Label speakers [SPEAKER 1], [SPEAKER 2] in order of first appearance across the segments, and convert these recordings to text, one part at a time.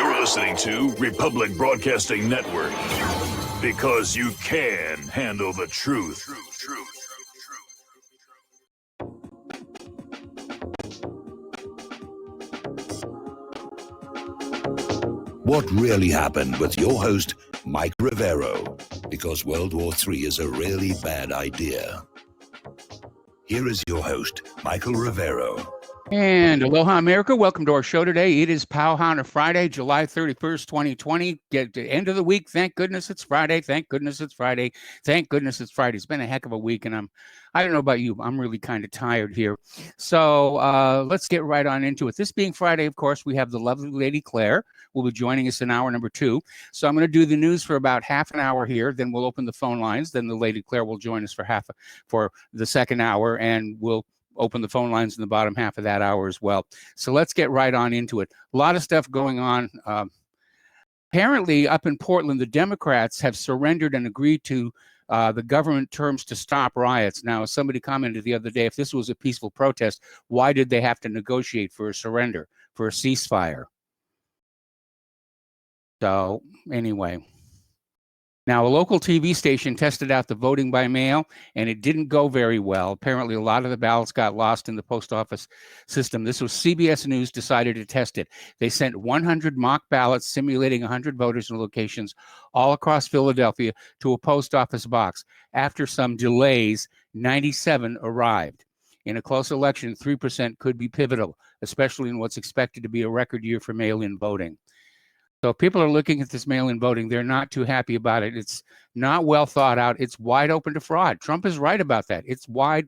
[SPEAKER 1] You're listening to Republic Broadcasting Network because you can handle the truth.
[SPEAKER 2] What really happened with your host, Mike Rivero, because World War III is a really bad idea. Here is your host, Michael Rivero.
[SPEAKER 3] And aloha, America. Welcome to our show today. It is Powhana Friday, July 31st, 2020. Get to the end of the week. Thank goodness it's Friday. Thank goodness it's Friday. Thank goodness it's Friday. It's been a heck of a week, and I don't know about you, but I'm really kind of tired here. So let's get right on into it. This being Friday, of course, we have the lovely Lady Claire will be joining us in hour number 2. So I'm going to do the news for about half an hour here. Then we'll open the phone lines. Then the Lady Claire will join us for the second hour, and we'll open the phone lines in the bottom half of that hour as well. So let's get right on into it. A lot of stuff going on. Apparently, up in Portland, the Democrats have surrendered and agreed to the government terms to stop riots. Now, somebody commented the other day, if this was a peaceful protest, why did they have to negotiate for a surrender, for a ceasefire? So anyway. Now, a local TV station tested out the voting by mail, and it didn't go very well. Apparently, a lot of the ballots got lost in the post office system. This was CBS News decided to test it. They sent 100 mock ballots simulating 100 voters in locations all across Philadelphia to a post office box. After some delays, 97 arrived. In a close election, 3% could be pivotal, especially in what's expected to be a record year for mail-in voting. So if people are looking at this mail-in voting, they're not too happy about it. It's not well thought out. It's wide open to fraud. Trump is right about that. It's wide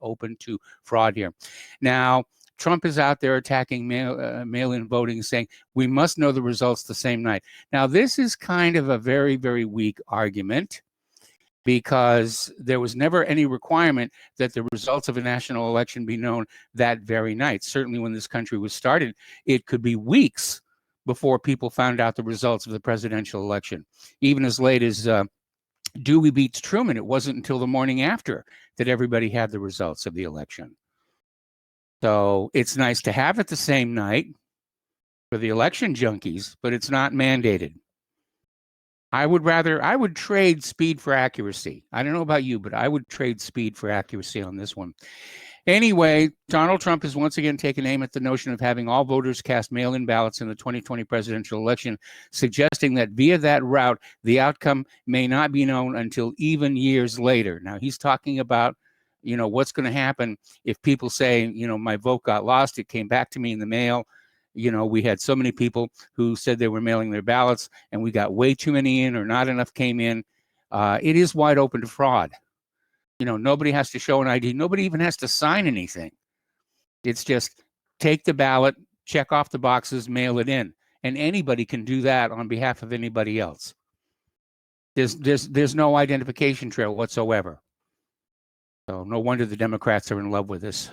[SPEAKER 3] open to fraud here. Now, Trump is out there attacking mail-in voting, saying we must know the results the same night. Now, this is kind of a very, very weak argument because there was never any requirement that the results of a national election be known that very night. Certainly when this country was started, it could be weeks before people found out the results of the presidential election. Even as late as Dewey beats Truman, it wasn't until the morning after that everybody had the results of the election. So it's nice to have it the same night for the election junkies, but it's not mandated. I would trade speed for accuracy. I don't know about you, but I would trade speed for accuracy on this one. Anyway, Donald Trump has once again taken aim at the notion of having all voters cast mail-in ballots in the 2020 presidential election, suggesting that via that route, the outcome may not be known until even years later. Now, he's talking about, what's going to happen if people say, my vote got lost, it came back to me in the mail. We had so many people who said they were mailing their ballots, and we got way too many in or not enough came in. It is wide open to fraud. Nobody has to show an ID. Nobody even has to sign anything. It's just take the ballot, check off the boxes, mail it in. And anybody can do that on behalf of anybody else. There's no identification trail whatsoever. So no wonder the Democrats are in love with this.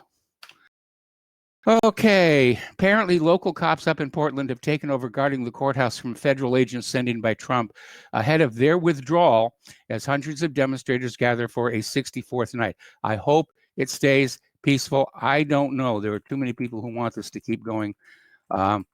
[SPEAKER 3] Okay, apparently local cops up in Portland have taken over guarding the courthouse from federal agents sent in by Trump ahead of their withdrawal as hundreds of demonstrators gather for a 64th night. I hope it stays peaceful. I don't know. There are too many people who want this to keep going to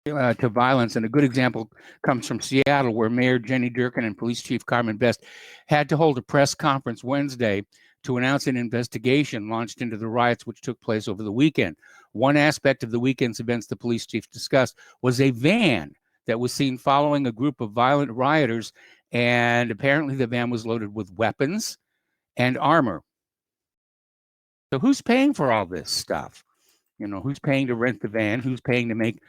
[SPEAKER 3] violence. And a good example comes from Seattle, where Mayor Jenny Durkan and Police Chief Carmen Best had to hold a press conference Wednesday to announce an investigation launched into the riots which took place over the weekend. One aspect of the weekend's events the police chief discussed was a van that was seen following a group of violent rioters, and apparently the van was loaded with weapons and armor. So who's paying for all this stuff? Who's paying to rent the van? Who's paying to make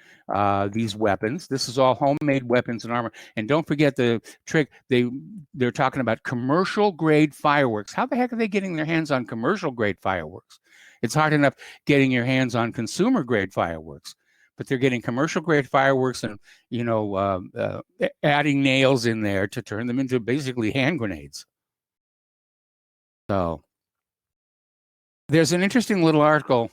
[SPEAKER 3] these weapons? This is all homemade weapons and armor. And don't forget the trick. They're talking about commercial grade fireworks. How the heck are they getting their hands on commercial grade fireworks? It's hard enough getting your hands on consumer grade fireworks, but they're getting commercial grade fireworks and, adding nails in there to turn them into basically hand grenades. So there's an interesting little article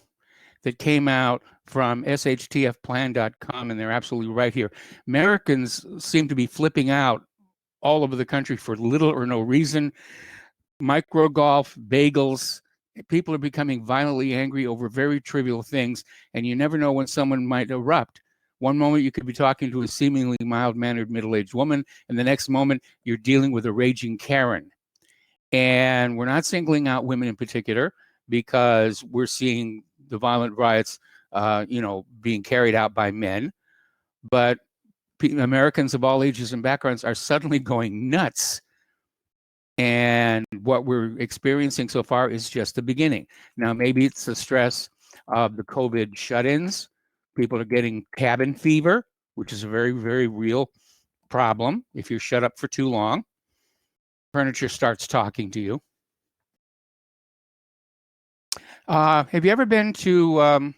[SPEAKER 3] that came out from shtfplan.com, and they're absolutely right here. Americans seem to be flipping out all over the country for little or no reason. Micro golf, bagels, people are becoming violently angry over very trivial things, and you never know when someone might erupt One moment you could be talking to a seemingly mild-mannered middle-aged woman, and the next moment you're dealing with a raging Karen. And we're not singling out women in particular because we're seeing the violent riots, being carried out by men. But Americans of all ages and backgrounds are suddenly going nuts. And what we're experiencing so far is just the beginning. Now, maybe it's the stress of the COVID shut-ins. People are getting cabin fever, which is a very, very real problem. If you're shut up for too long, furniture starts talking to you. Have you ever been to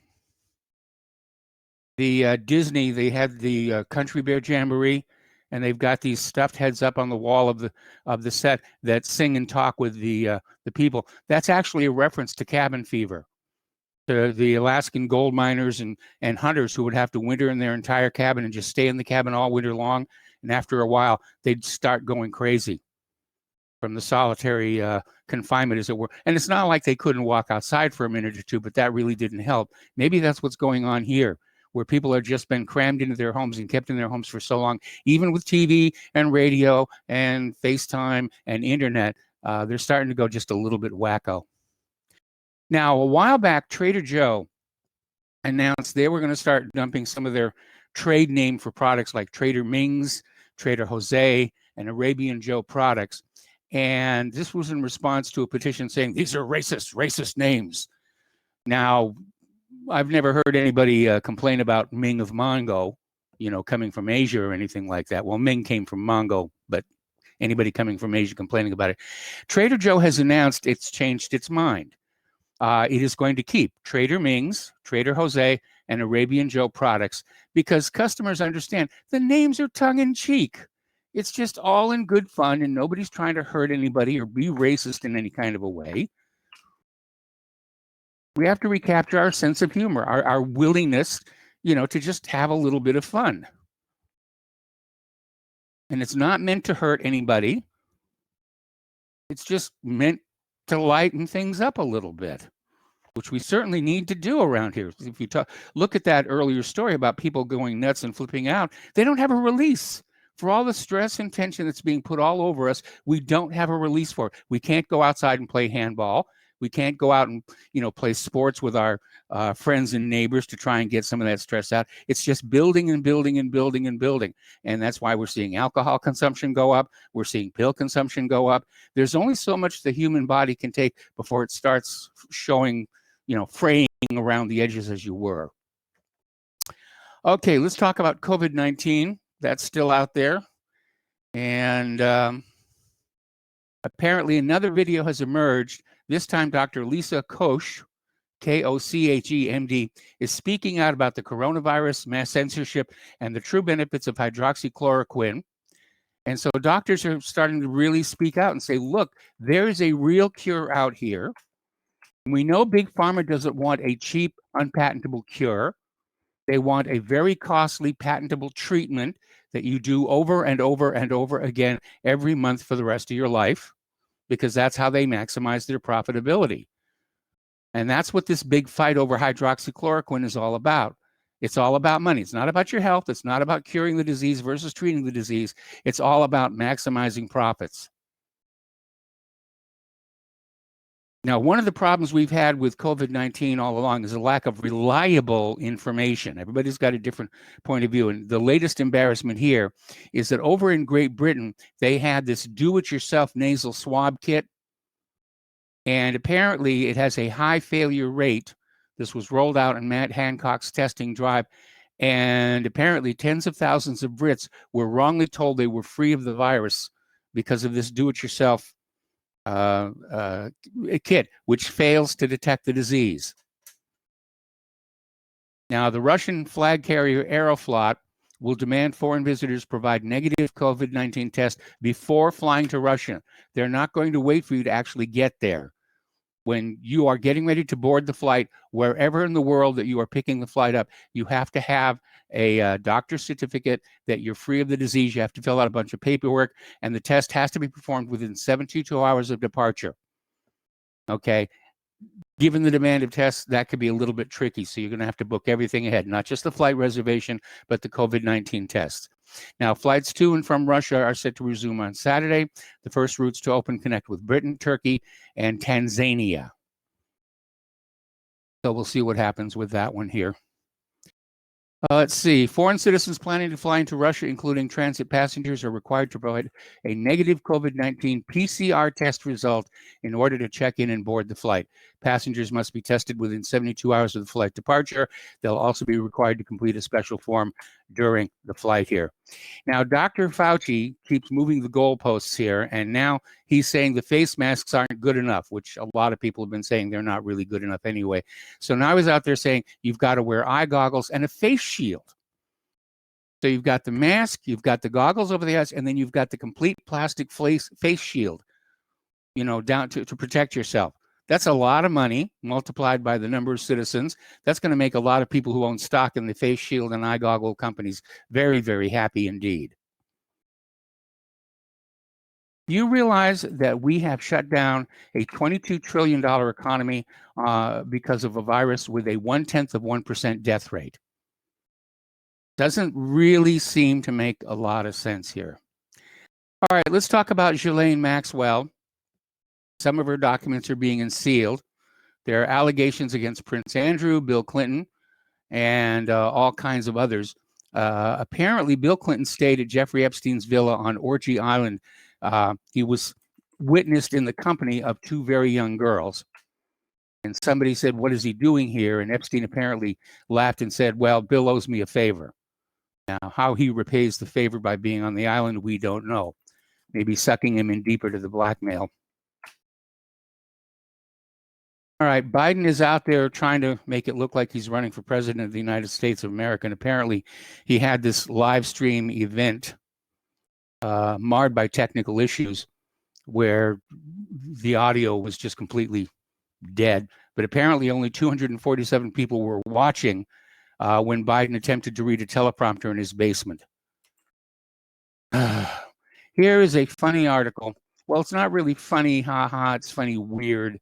[SPEAKER 3] the Disney? They had the Country Bear Jamboree, and they've got these stuffed heads up on the wall of the set that sing and talk with the people. That's actually a reference to cabin fever, to the Alaskan gold miners and hunters who would have to winter in their entire cabin and just stay in the cabin all winter long. And after a while, they'd start going crazy from the solitary confinement, as it were. And it's not like they couldn't walk outside for a minute or two, but that really didn't help. Maybe that's what's going on here, where people have just been crammed into their homes and kept in their homes for so long, even with TV and radio and FaceTime and internet, they're starting to go just a little bit wacko. Now, a while back, Trader Joe announced they were going to start dumping some of their trade name for products like Trader Ming's, Trader Jose, and Arabian Joe products. And this was in response to a petition saying, these are racist names. Now, I've never heard anybody complain about Ming of Mongo, coming from Asia or anything like that. Well, Ming came from Mongo, but anybody coming from Asia complaining about it. Trader Joe has announced it's changed its mind. It is going to keep Trader Ming's, Trader Jose, and Arabian Joe products because customers understand the names are tongue-in-cheek. It's just all in good fun, and nobody's trying to hurt anybody or be racist in any kind of a way. We have to recapture our sense of humor, our willingness, to just have a little bit of fun. And it's not meant to hurt anybody. It's just meant to lighten things up a little bit, which we certainly need to do around here. If you look at that earlier story about people going nuts and flipping out, they don't have a release. For all the stress and tension that's being put all over us, we don't have a release for it. We can't go outside and play handball. We can't go out and, play sports with our friends and neighbors to try and get some of that stress out. It's just building and building and building and building. And that's why we're seeing alcohol consumption go up. We're seeing pill consumption go up. There's only so much the human body can take before it starts showing, fraying around the edges as you were. Okay, let's talk about COVID-19. That's still out there. And apparently another video has emerged. This time, Dr. Lisa Koch, Koche, MD, is speaking out about the coronavirus, mass censorship, and the true benefits of hydroxychloroquine. And so doctors are starting to really speak out and say, look, there's a real cure out here. We know Big Pharma doesn't want a cheap, unpatentable cure. They want a very costly, patentable treatment that you do over and over and over again every month for the rest of your life, because that's how they maximize their profitability. And that's what this big fight over hydroxychloroquine is all about. It's all about money. It's not about your health. It's not about curing the disease versus treating the disease. It's all about maximizing profits. Now, one of the problems we've had with COVID-19 all along is a lack of reliable information. Everybody's got a different point of view. And the latest embarrassment here is that over in Great Britain, they had this do-it-yourself nasal swab kit. And apparently it has a high failure rate. This was rolled out in Matt Hancock's testing drive. And apparently tens of thousands of Brits were wrongly told they were free of the virus because of this do-it-yourself kit, which fails to detect the disease. Now, the Russian flag carrier Aeroflot will demand foreign visitors provide negative COVID-19 tests before flying to Russia. They're not going to wait for you to actually get there. When you are getting ready to board the flight, wherever in the world that you are picking the flight up, you have to have a doctor's certificate that you're free of the disease. You have to fill out a bunch of paperwork, and the test has to be performed within 72 hours of departure. Okay, given the demand of tests, that could be a little bit tricky. So you're going to have to book everything ahead, not just the flight reservation, but the COVID-19 tests. Now, flights to and from Russia are set to resume on Saturday. The first routes to open connect with Britain, Turkey, and Tanzania. So we'll see what happens with that one here. Let's see. Foreign citizens planning to fly into Russia, including transit passengers, are required to provide a negative COVID-19 PCR test result in order to check in and board the flight. Passengers must be tested within 72 hours of the flight departure. They'll also be required to complete a special form during the flight here. Now, Dr. Fauci keeps moving the goalposts here, and now he's saying the face masks aren't good enough, which a lot of people have been saying they're not really good enough anyway. So now he's out there saying you've got to wear eye goggles and a face shield. So you've got the mask, you've got the goggles over the eyes, and then you've got the complete plastic face shield, you know, down to protect yourself. That's a lot of money multiplied by the number of citizens. That's going to make a lot of people who own stock in the face shield and eye goggle companies very, very happy indeed. You realize that we have shut down a $22 trillion economy because of a virus with a 0.1% death rate. Doesn't really seem to make a lot of sense here. All right, let's talk about Ghislaine Maxwell. Some of her documents are being unsealed. There are allegations against Prince Andrew, Bill Clinton, and all kinds of others. Apparently, Bill Clinton stayed at Jeffrey Epstein's villa on Orgy Island. He was witnessed in the company of two very young girls. And somebody said, "What is he doing here?" And Epstein apparently laughed and said, "Well, Bill owes me a favor." Now, how he repays the favor by being on the island, we don't know. Maybe sucking him in deeper to the blackmail. All right, Biden is out there trying to make it look like he's running for president of the United States of America. And apparently he had this live stream event marred by technical issues where the audio was just completely dead. But apparently only 247 people were watching when Biden attempted to read a teleprompter in his basement. Here is a funny article. Well, it's not really funny, haha, it's funny, weird.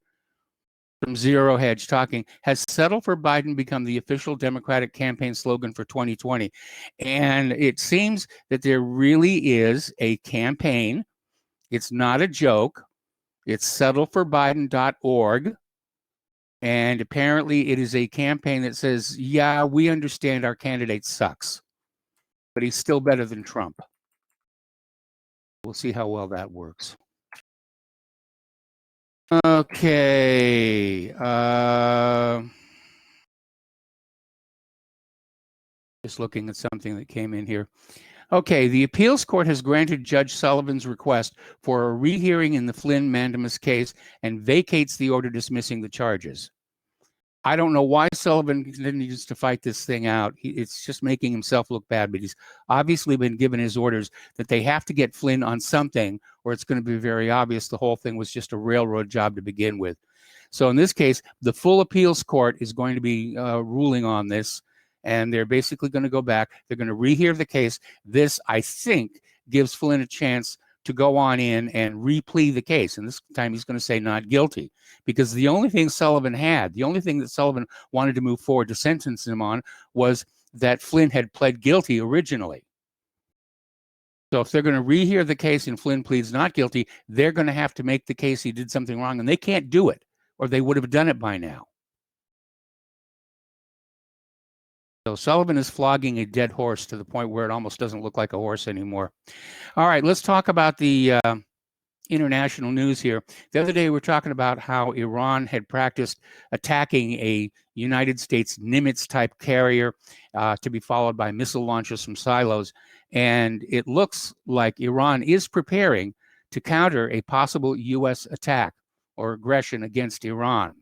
[SPEAKER 3] From Zero Hedge talking, has settle for Biden become the official Democratic campaign slogan for 2020? And it seems that there really is a campaign. It's not a joke. It's settleforbiden.org. And apparently it is a campaign that says, yeah, we understand our candidate sucks, but he's still better than Trump. We'll see how well that works. Okay. Just looking at something that came in here. Okay, the appeals court has granted Judge Sullivan's request for a rehearing in the Flynn Mandamus case and vacates the order dismissing the charges. I don't know why Sullivan continues to fight this thing out. It's just making himself look bad, but he's obviously been given his orders that they have to get Flynn on something, or it's going to be very obvious the whole thing was just a railroad job to begin with. So in this case, the full appeals court is going to be ruling on this, and they're basically going to go back. They're going to rehear the case. This, I think, gives Flynn a chance to go on in and replea the case. And this time he's going to say not guilty, because the only thing Sullivan had, the only thing that Sullivan wanted to move forward to sentence him on was that Flynn had pled guilty originally. So if they're going to rehear the case and Flynn pleads not guilty, they're going to have to make the case he did something wrong, and they can't do it, or they would have done it by now. So Sullivan is flogging a dead horse to the point where it almost doesn't look like a horse anymore. All right, let's talk about the international news here. The other day, we were talking about how Iran had practiced attacking a United States Nimitz-type carrier to be followed by missile launches from silos. And it looks like Iran is preparing to counter a possible U.S. attack or aggression against Iran.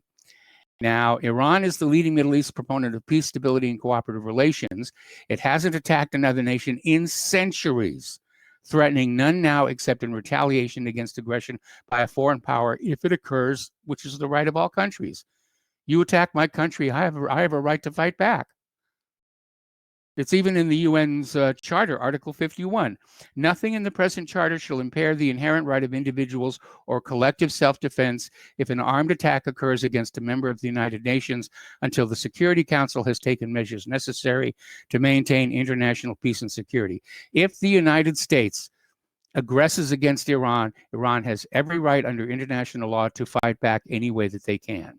[SPEAKER 3] Now, Iran is the leading Middle East proponent of peace, stability, and cooperative relations. It hasn't attacked another nation in centuries, threatening none now except in retaliation against aggression by a foreign power if it occurs, which is the right of all countries. You attack my country, I have a right to fight back. It's even in the UN's charter, Article 51. Nothing in the present charter shall impair the inherent right of individuals or collective self-defense if an armed attack occurs against a member of the United Nations until the Security Council has taken measures necessary to maintain international peace and security. If the United States aggresses against Iran, Iran has every right under international law to fight back any way that they can.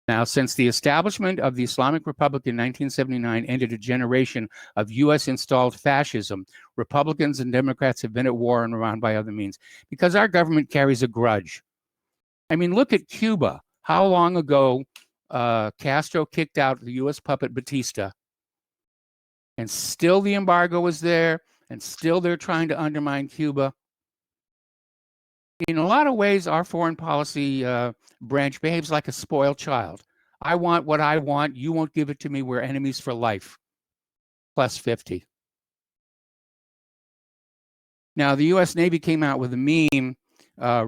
[SPEAKER 3] Now, since the establishment of the Islamic Republic in 1979 ended a generation of U.S.-installed fascism, Republicans and Democrats have been at war in Iran by other means because our government carries a grudge. I mean, look at Cuba. How long ago Castro kicked out the U.S. puppet Batista, and still the embargo is there, and still they're trying to undermine Cuba. In a lot of ways, our foreign policy branch behaves like a spoiled child. I want what I want. You won't give it to me. We're enemies for life. Plus 50. Now, the U.S. Navy came out with a meme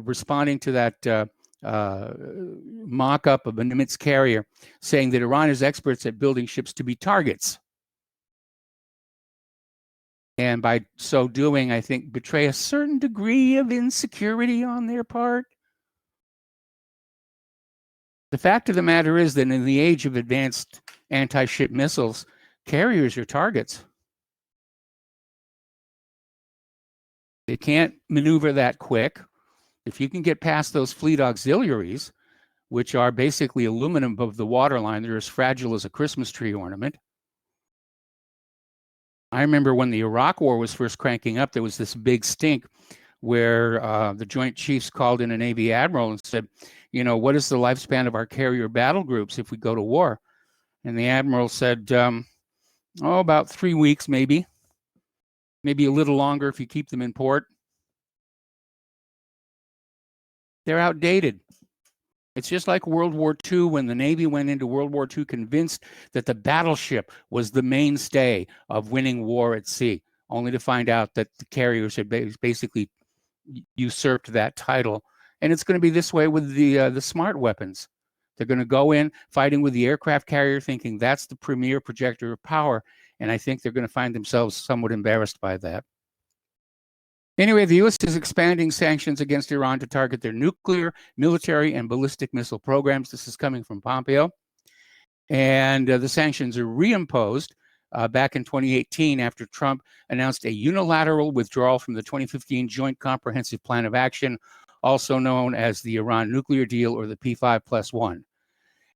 [SPEAKER 3] responding to that mock-up of a Nimitz carrier, saying that Iran is experts at building ships to be targets. And by so doing, I think, betray a certain degree of insecurity on their part. The fact of the matter is that in the age of advanced anti-ship missiles, carriers are targets. They can't maneuver that quick. If you can get past those fleet auxiliaries, which are basically aluminum above the waterline, they're as fragile as a Christmas tree ornament. I remember when the Iraq War was first cranking up, there was this big stink where the Joint Chiefs called in a Navy admiral and said, you know, what is the lifespan of our carrier battle groups if we go to war? And the admiral said, about 3 weeks, maybe a little longer if you keep them in port. They're outdated. It's just like World War II, when the Navy went into World War II convinced that the battleship was the mainstay of winning war at sea, only to find out that the carriers had basically usurped that title. And it's going to be this way with the smart weapons. They're going to go in fighting with the aircraft carrier, thinking that's the premier projector of power. And I think they're going to find themselves somewhat embarrassed by that. Anyway, the U.S. is expanding sanctions against Iran to target their nuclear, military, and ballistic missile programs. This is coming from Pompeo. And the sanctions are reimposed back in 2018 after Trump announced a unilateral withdrawal from the 2015 Joint Comprehensive Plan of Action, also known as the Iran nuclear deal or the P5+1,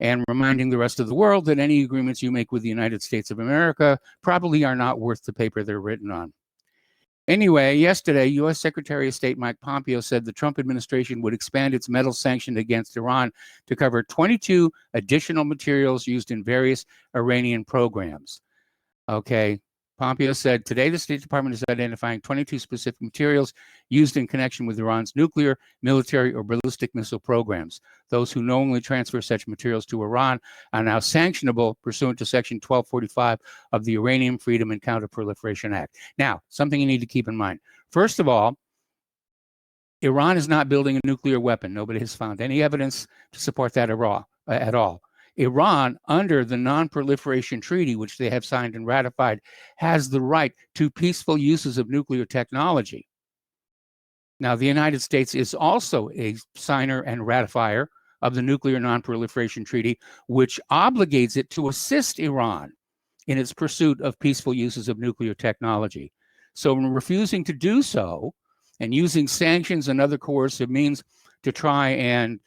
[SPEAKER 3] and reminding the rest of the world that any agreements you make with the United States of America probably are not worth the paper they're written on. Anyway, yesterday, U.S. Secretary of State Mike Pompeo said the Trump administration would expand its metal sanction against Iran to cover 22 additional materials used in various Iranian programs. Okay, Pompeo said, today the State Department is identifying 22 specific materials used in connection with Iran's nuclear, military, or ballistic missile programs. Those who knowingly transfer such materials to Iran are now sanctionable pursuant to Section 1245 of the Uranium Freedom and Counterproliferation Act. Now, something you need to keep in mind. First of all, Iran is not building a nuclear weapon. Nobody has found any evidence to support that at all. Iran, under the Non-Proliferation Treaty, which they have signed and ratified, has the right to peaceful uses of nuclear technology. Now, the United States is also a signer and ratifier of the Nuclear Non-Proliferation Treaty, which obligates it to assist Iran in its pursuit of peaceful uses of nuclear technology. So in refusing to do so and using sanctions and other coercive means to try and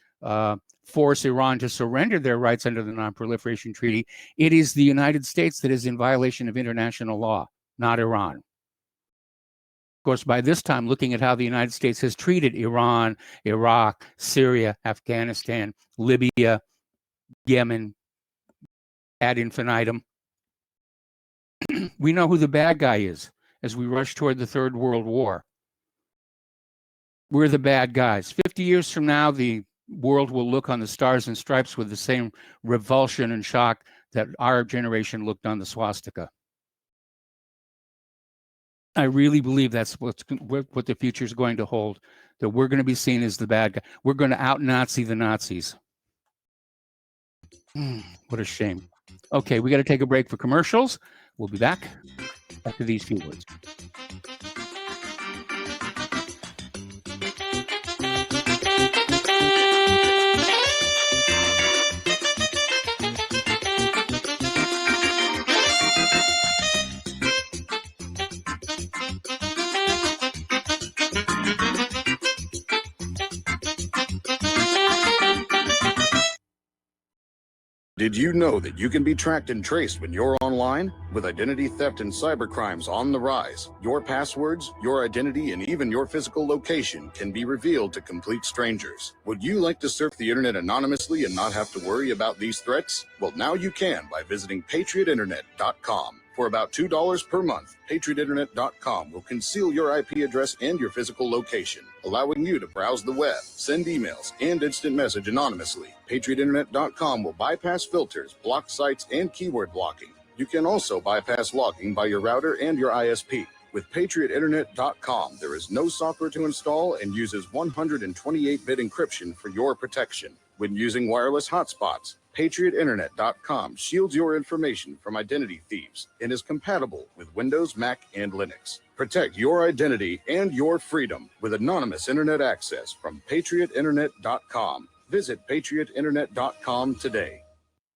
[SPEAKER 3] force Iran to surrender their rights under the Non-Proliferation Treaty, it is the United States that is in violation of international law, not Iran. Of course, by this time, looking at how the United States has treated Iran, Iraq, Syria, Afghanistan, Libya, Yemen, ad infinitum, we know who the bad guy is as we rush toward the Third World War. We're the bad guys. 50 years from now, the world will look on the Stars and Stripes with the same revulsion and shock that our generation looked on the swastika. I really believe that's what the future is going to hold, that we're going to be seen as the bad guy. We're going to out-Nazi the Nazis. What a shame. Okay, we got to take a break for commercials. We'll be back after these few words.
[SPEAKER 4] Did you know that you can be tracked and traced when you're online? With identity theft and cybercrimes on the rise, your passwords, your identity, and even your physical location can be revealed to complete strangers. Would you like to surf the internet anonymously and not have to worry about these threats? Well, now you can by visiting patriotinternet.com. For about $2 per month, patriotinternet.com will conceal your IP address and your physical location, allowing you to browse the web, send emails, and instant message anonymously. patriotinternet.com will bypass filters, block sites, and keyword blocking. You can also bypass logging by your router and your ISP. With patriotinternet.com, there is no software to install and uses 128-bit encryption for your protection. When using wireless hotspots, patriotinternet.com shields your information from identity thieves and is compatible with Windows, Mac, and Linux. Protect your identity and your freedom with anonymous internet access from patriotinternet.com. Visit patriotinternet.com today.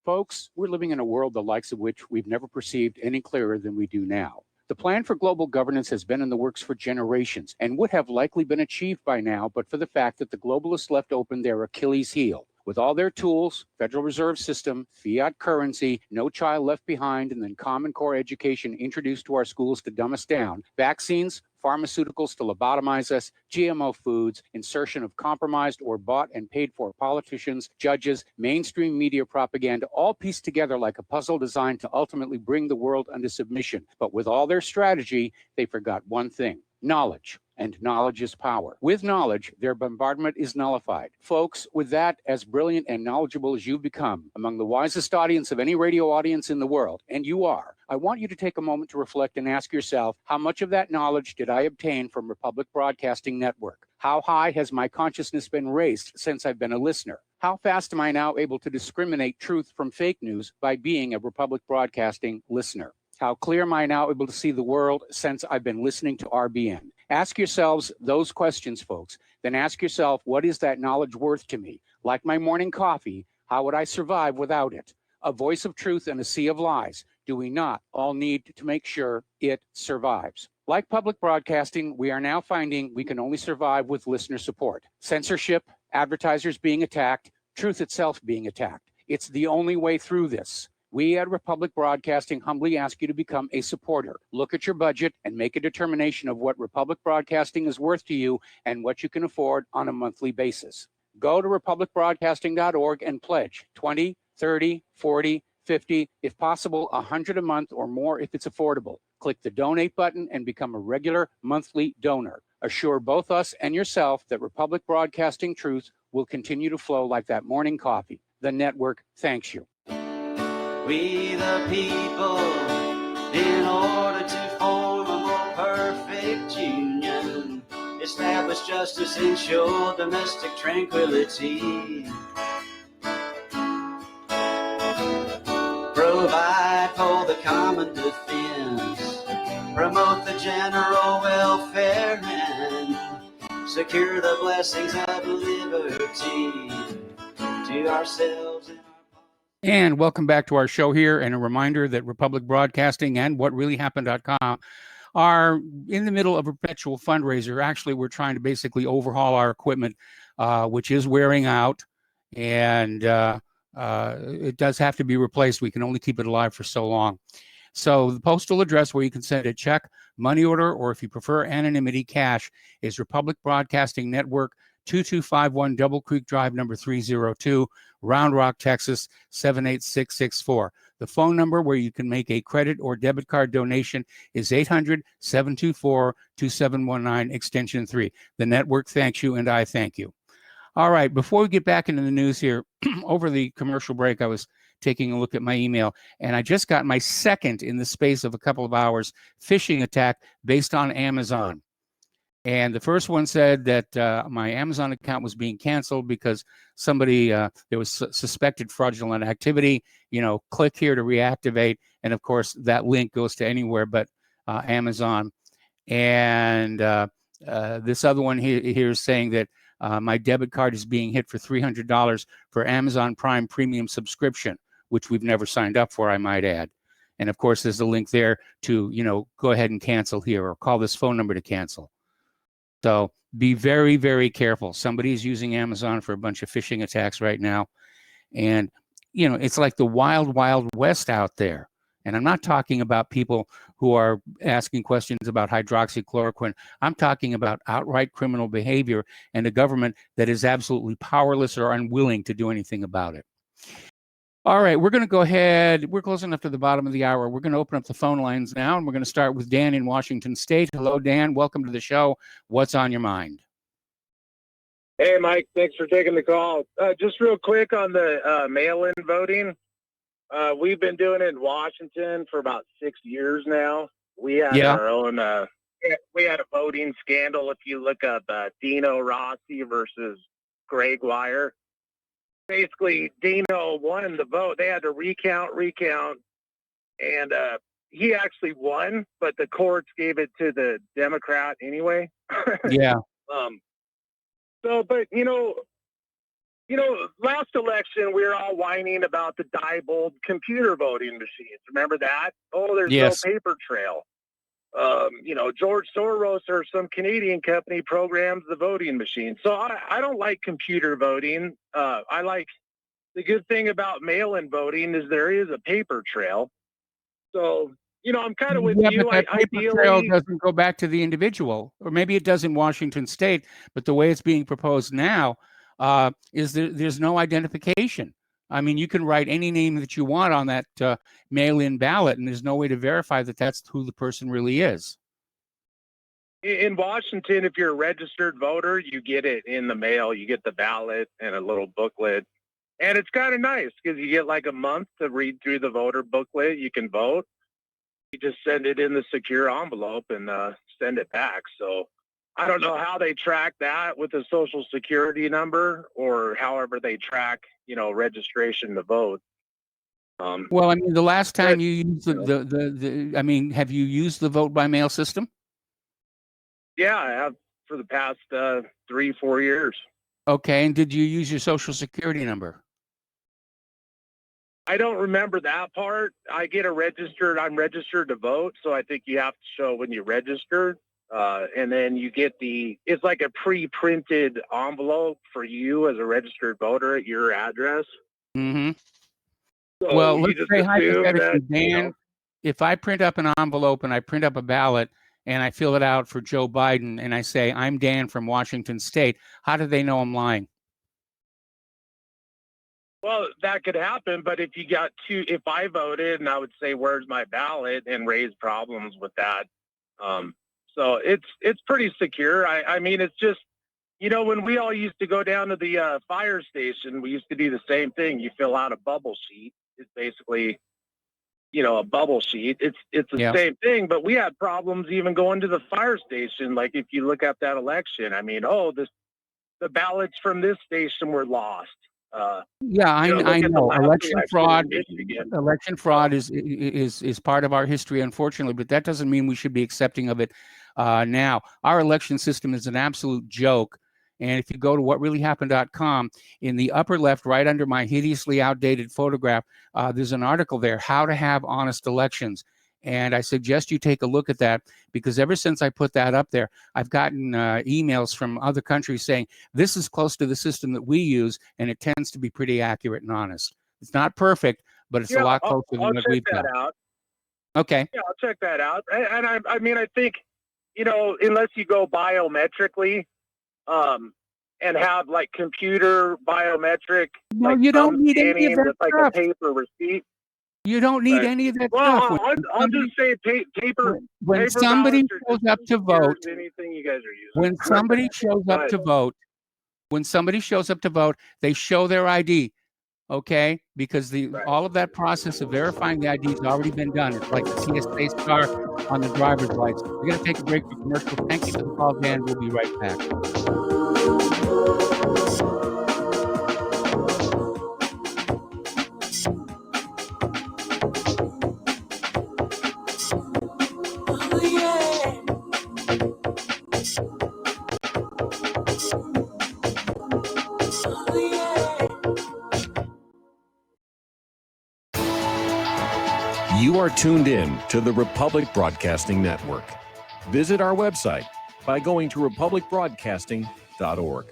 [SPEAKER 3] Folks, we're living in a world the likes of which we've never perceived any clearer than we do now. The plan for global governance has been in the works for generations and would have likely been achieved by now, but for the fact that the globalists left open their Achilles heel. With all their tools, Federal Reserve System, fiat currency, no child left behind, and then Common Core education introduced to our schools to dumb us down, vaccines, pharmaceuticals to lobotomize us, GMO foods, insertion of compromised or bought and paid for politicians, judges, mainstream media propaganda, all pieced together like a puzzle designed to ultimately bring the world under submission. But with all their strategy, they forgot one thing: knowledge. And knowledge is power. With knowledge, their bombardment is nullified. Folks, with that, as brilliant and knowledgeable as you've become, among the wisest audience of any radio audience in the world, and you are, I want you to take a moment to reflect and ask yourself, how much of that knowledge did I obtain from Republic Broadcasting Network? How high has my consciousness been raised since I've been a listener? How fast am I now able to discriminate truth from fake news by being a Republic Broadcasting listener? How clear am I now able to see the world since I've been listening to RBN? Ask yourselves those questions, folks. Then ask yourself, what is that knowledge worth to me? Like my morning coffee, how would I survive without it? A voice of truth in a sea of lies. Do we not all need to make sure it survives? Like public broadcasting, we are now finding we can only survive with listener support. Censorship, advertisers being attacked, truth itself being attacked. It's the only way through this. We at Republic Broadcasting humbly ask you to become a supporter. Look at your budget and make a determination of what Republic Broadcasting is worth to you and what you can afford on a monthly basis. Go to republicbroadcasting.org and pledge 20, 30, 40, 50, if possible, 100 a month or more if it's affordable. Click the donate button and become a regular monthly donor. Assure both us and yourself that Republic Broadcasting truth will continue to flow like that morning coffee. The network thanks you.
[SPEAKER 5] We the people, in order to form a more perfect union, establish justice, ensure domestic tranquility, provide for the common defense, promote the general welfare, and secure the blessings of liberty to ourselves.
[SPEAKER 3] And welcome back to our show here. And a reminder that Republic Broadcasting and WhatReallyHappened.com are in the middle of a perpetual fundraiser. Actually, we're trying to basically overhaul our equipment, which is wearing out. And it does have to be replaced. We can only keep it alive for so long. So the postal address where you can send a check, money order, or if you prefer anonymity, cash, is Republic Broadcasting Network, 2251 Double Creek Drive, number 302, Round Rock, Texas, 78664. The phone number where you can make a credit or debit card donation is 800-724-2719, extension 3. The network thanks you, and I thank you. All right, before we get back into the news here, over the commercial break, I was taking a look at my email, and I just got my second, in the space of a couple of hours, phishing attack based on Amazon. And the first one said that my Amazon account was being canceled because somebody, there was suspected fraudulent activity. Click here to reactivate. And of course, that link goes to anywhere but Amazon. And this other one here is saying that my debit card is being hit for $300 for Amazon Prime Premium subscription, which we've never signed up for, I might add. And of course, there's a link there to, go ahead and cancel here or call this phone number to cancel. So be very, very careful. Somebody's using Amazon for a bunch of phishing attacks right now. And, it's like the wild, wild west out there. And I'm not talking about people who are asking questions about hydroxychloroquine. I'm talking about outright criminal behavior and a government that is absolutely powerless or unwilling to do anything about it. All right, we're going to go ahead. We're close enough to the bottom of the hour. We're going to open up the phone lines now, and we're going to start with Dan in Washington State. Hello, Dan. Welcome to the show. What's on your mind?
[SPEAKER 6] Hey, Mike. Thanks for taking the call. Just real quick on the mail-in voting. We've been doing it in Washington for about 6 years now. We had our own. We had a voting scandal. If you look up Dino Rossi versus Greg Wire. Basically, Dino won the vote. They had to recount, and he actually won, but the courts gave it to the Democrat anyway.
[SPEAKER 3] Yeah.
[SPEAKER 6] So, but last election we were all whining about the Diebold computer voting machines. Remember that? Oh, there's no paper trail. George Soros or some Canadian company programs the voting machine. So I don't like computer voting. I like the good thing about mail-in voting is there is a paper trail. So, I'm kind of with you.
[SPEAKER 3] But that paper trail doesn't go back to the individual, or maybe it does in Washington State, but the way it's being proposed now is there's no identification. I mean, you can write any name that you want on that mail-in ballot, and there's no way to verify that that's who the person really is.
[SPEAKER 6] In Washington, if you're a registered voter, you get it in the mail. You get the ballot and a little booklet. And it's kind of nice because you get like a month to read through the voter booklet. You can vote. You just send it in the secure envelope and send it back. So I don't know how they track that with a social security number or however they track, registration to vote.
[SPEAKER 3] Well, I mean, the last time you used have you used the vote by mail system?
[SPEAKER 6] Yeah, I have for the past 3-4 years.
[SPEAKER 3] Okay, and did you use your social security number?
[SPEAKER 6] I don't remember that part. I'm registered to vote, so I think you have to show when you registered. And then you get it's like a pre-printed envelope for you as a registered voter at your address.
[SPEAKER 3] Mm-hmm.
[SPEAKER 6] So
[SPEAKER 3] well, let's say hypothetically, Dan, if I print up an envelope and I print up a ballot and I fill it out for Joe Biden and I say, I'm Dan from Washington State, how do they know I'm lying?
[SPEAKER 6] Well, that could happen, but if I voted and I would say, where's my ballot, and raise problems with that. So it's pretty secure. I mean, it's just, when we all used to go down to the fire station, we used to do the same thing. You fill out a bubble sheet. It's basically, a bubble sheet. It's the same thing, but we had problems even going to the fire station. Like if you look up that election, I mean, the ballots from this station were lost.
[SPEAKER 3] I know election fraud is part of our history, unfortunately, but that doesn't mean we should be accepting of it now. Our election system is an absolute joke. And if you go to whatreallyhappened.com, in the upper left, right under my hideously outdated photograph, there's an article there, How to Have Honest Elections. And I suggest you take a look at that, because ever since I put that up there, I've gotten emails from other countries saying this is close to the system that we use, and it tends to be pretty accurate and honest. It's not perfect, but it's a lot closer than what we've got.
[SPEAKER 6] Out.
[SPEAKER 3] Okay.
[SPEAKER 6] Yeah, I'll check that out. And I mean, I think, unless you go biometrically, and have like computer biometric.
[SPEAKER 3] No, you don't need any of that
[SPEAKER 6] with, like
[SPEAKER 3] stuff.
[SPEAKER 6] A paper receipt.
[SPEAKER 3] You don't need any of that
[SPEAKER 6] stuff.
[SPEAKER 3] Well,
[SPEAKER 6] I'll just say paper.
[SPEAKER 3] When somebody shows up to vote,
[SPEAKER 6] anything you guys are using.
[SPEAKER 3] when somebody shows up to vote, they show their ID. okay? Because all of that process of verifying the ID has already been done. It's like the CSA star on the driver's license. We're going to take a break for commercial. Thank you for the call, Dan. We'll be right back.
[SPEAKER 7] You are tuned in to the Republic Broadcasting Network. Visit our website by going to republicbroadcasting.org.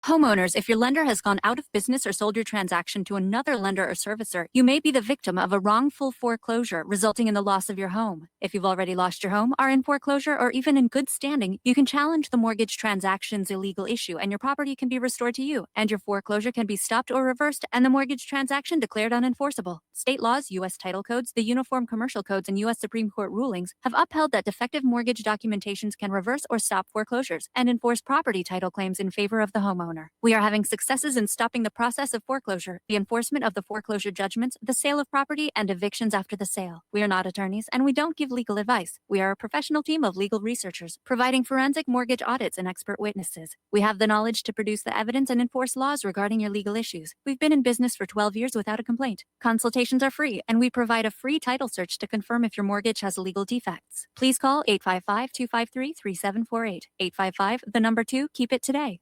[SPEAKER 8] Homeowners, if your lender has gone out of business or sold your transaction to another lender or servicer, you may be the victim of a wrongful foreclosure, resulting in the loss of your home. If you've already lost your home, are in foreclosure, or even in good standing, you can challenge the mortgage transaction's illegal issue, and your property can be restored to you, and your foreclosure can be stopped or reversed, and the mortgage transaction declared unenforceable. State laws, U.S. title codes, the Uniform Commercial Codes, and U.S. Supreme Court rulings have upheld that defective mortgage documentations can reverse or stop foreclosures and enforce property title claims in favor of the homeowner. We are having successes in stopping the process of foreclosure, the enforcement of the foreclosure judgments, the sale of property, and evictions after the sale. We are not attorneys, and we don't give legal advice. We are a professional team of legal researchers, providing forensic mortgage audits and expert witnesses. We have the knowledge to produce the evidence and enforce laws regarding your legal issues. We've been in business for 12 years without a complaint. Consultations are free, and we provide a free title search to confirm if your mortgage has legal defects. Please call 855-253-3748. 855, the number 2, keep it today.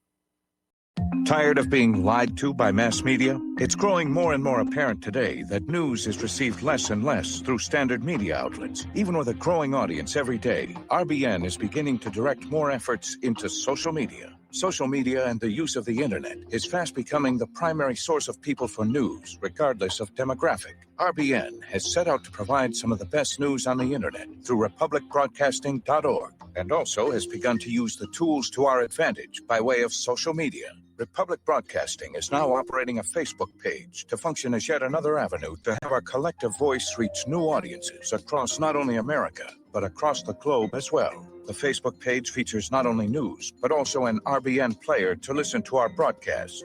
[SPEAKER 9] Tired of being lied to by mass media? It's growing more and more apparent today that news is received less and less through standard media outlets. Even with a growing audience every day, RBN is beginning to direct more efforts into social media. Social media and the use of the internet is fast becoming the primary source of people for news, regardless of demographic. RBN has set out to provide some of the best news on the internet through republicbroadcasting.org, and also has begun to use the tools to our advantage by way of social media. Republic Broadcasting is now operating a Facebook page to function as yet another avenue to have our collective voice reach new audiences across not only America, but across the globe as well. The Facebook page features not only news, but also an RBN player to listen to our broadcasts.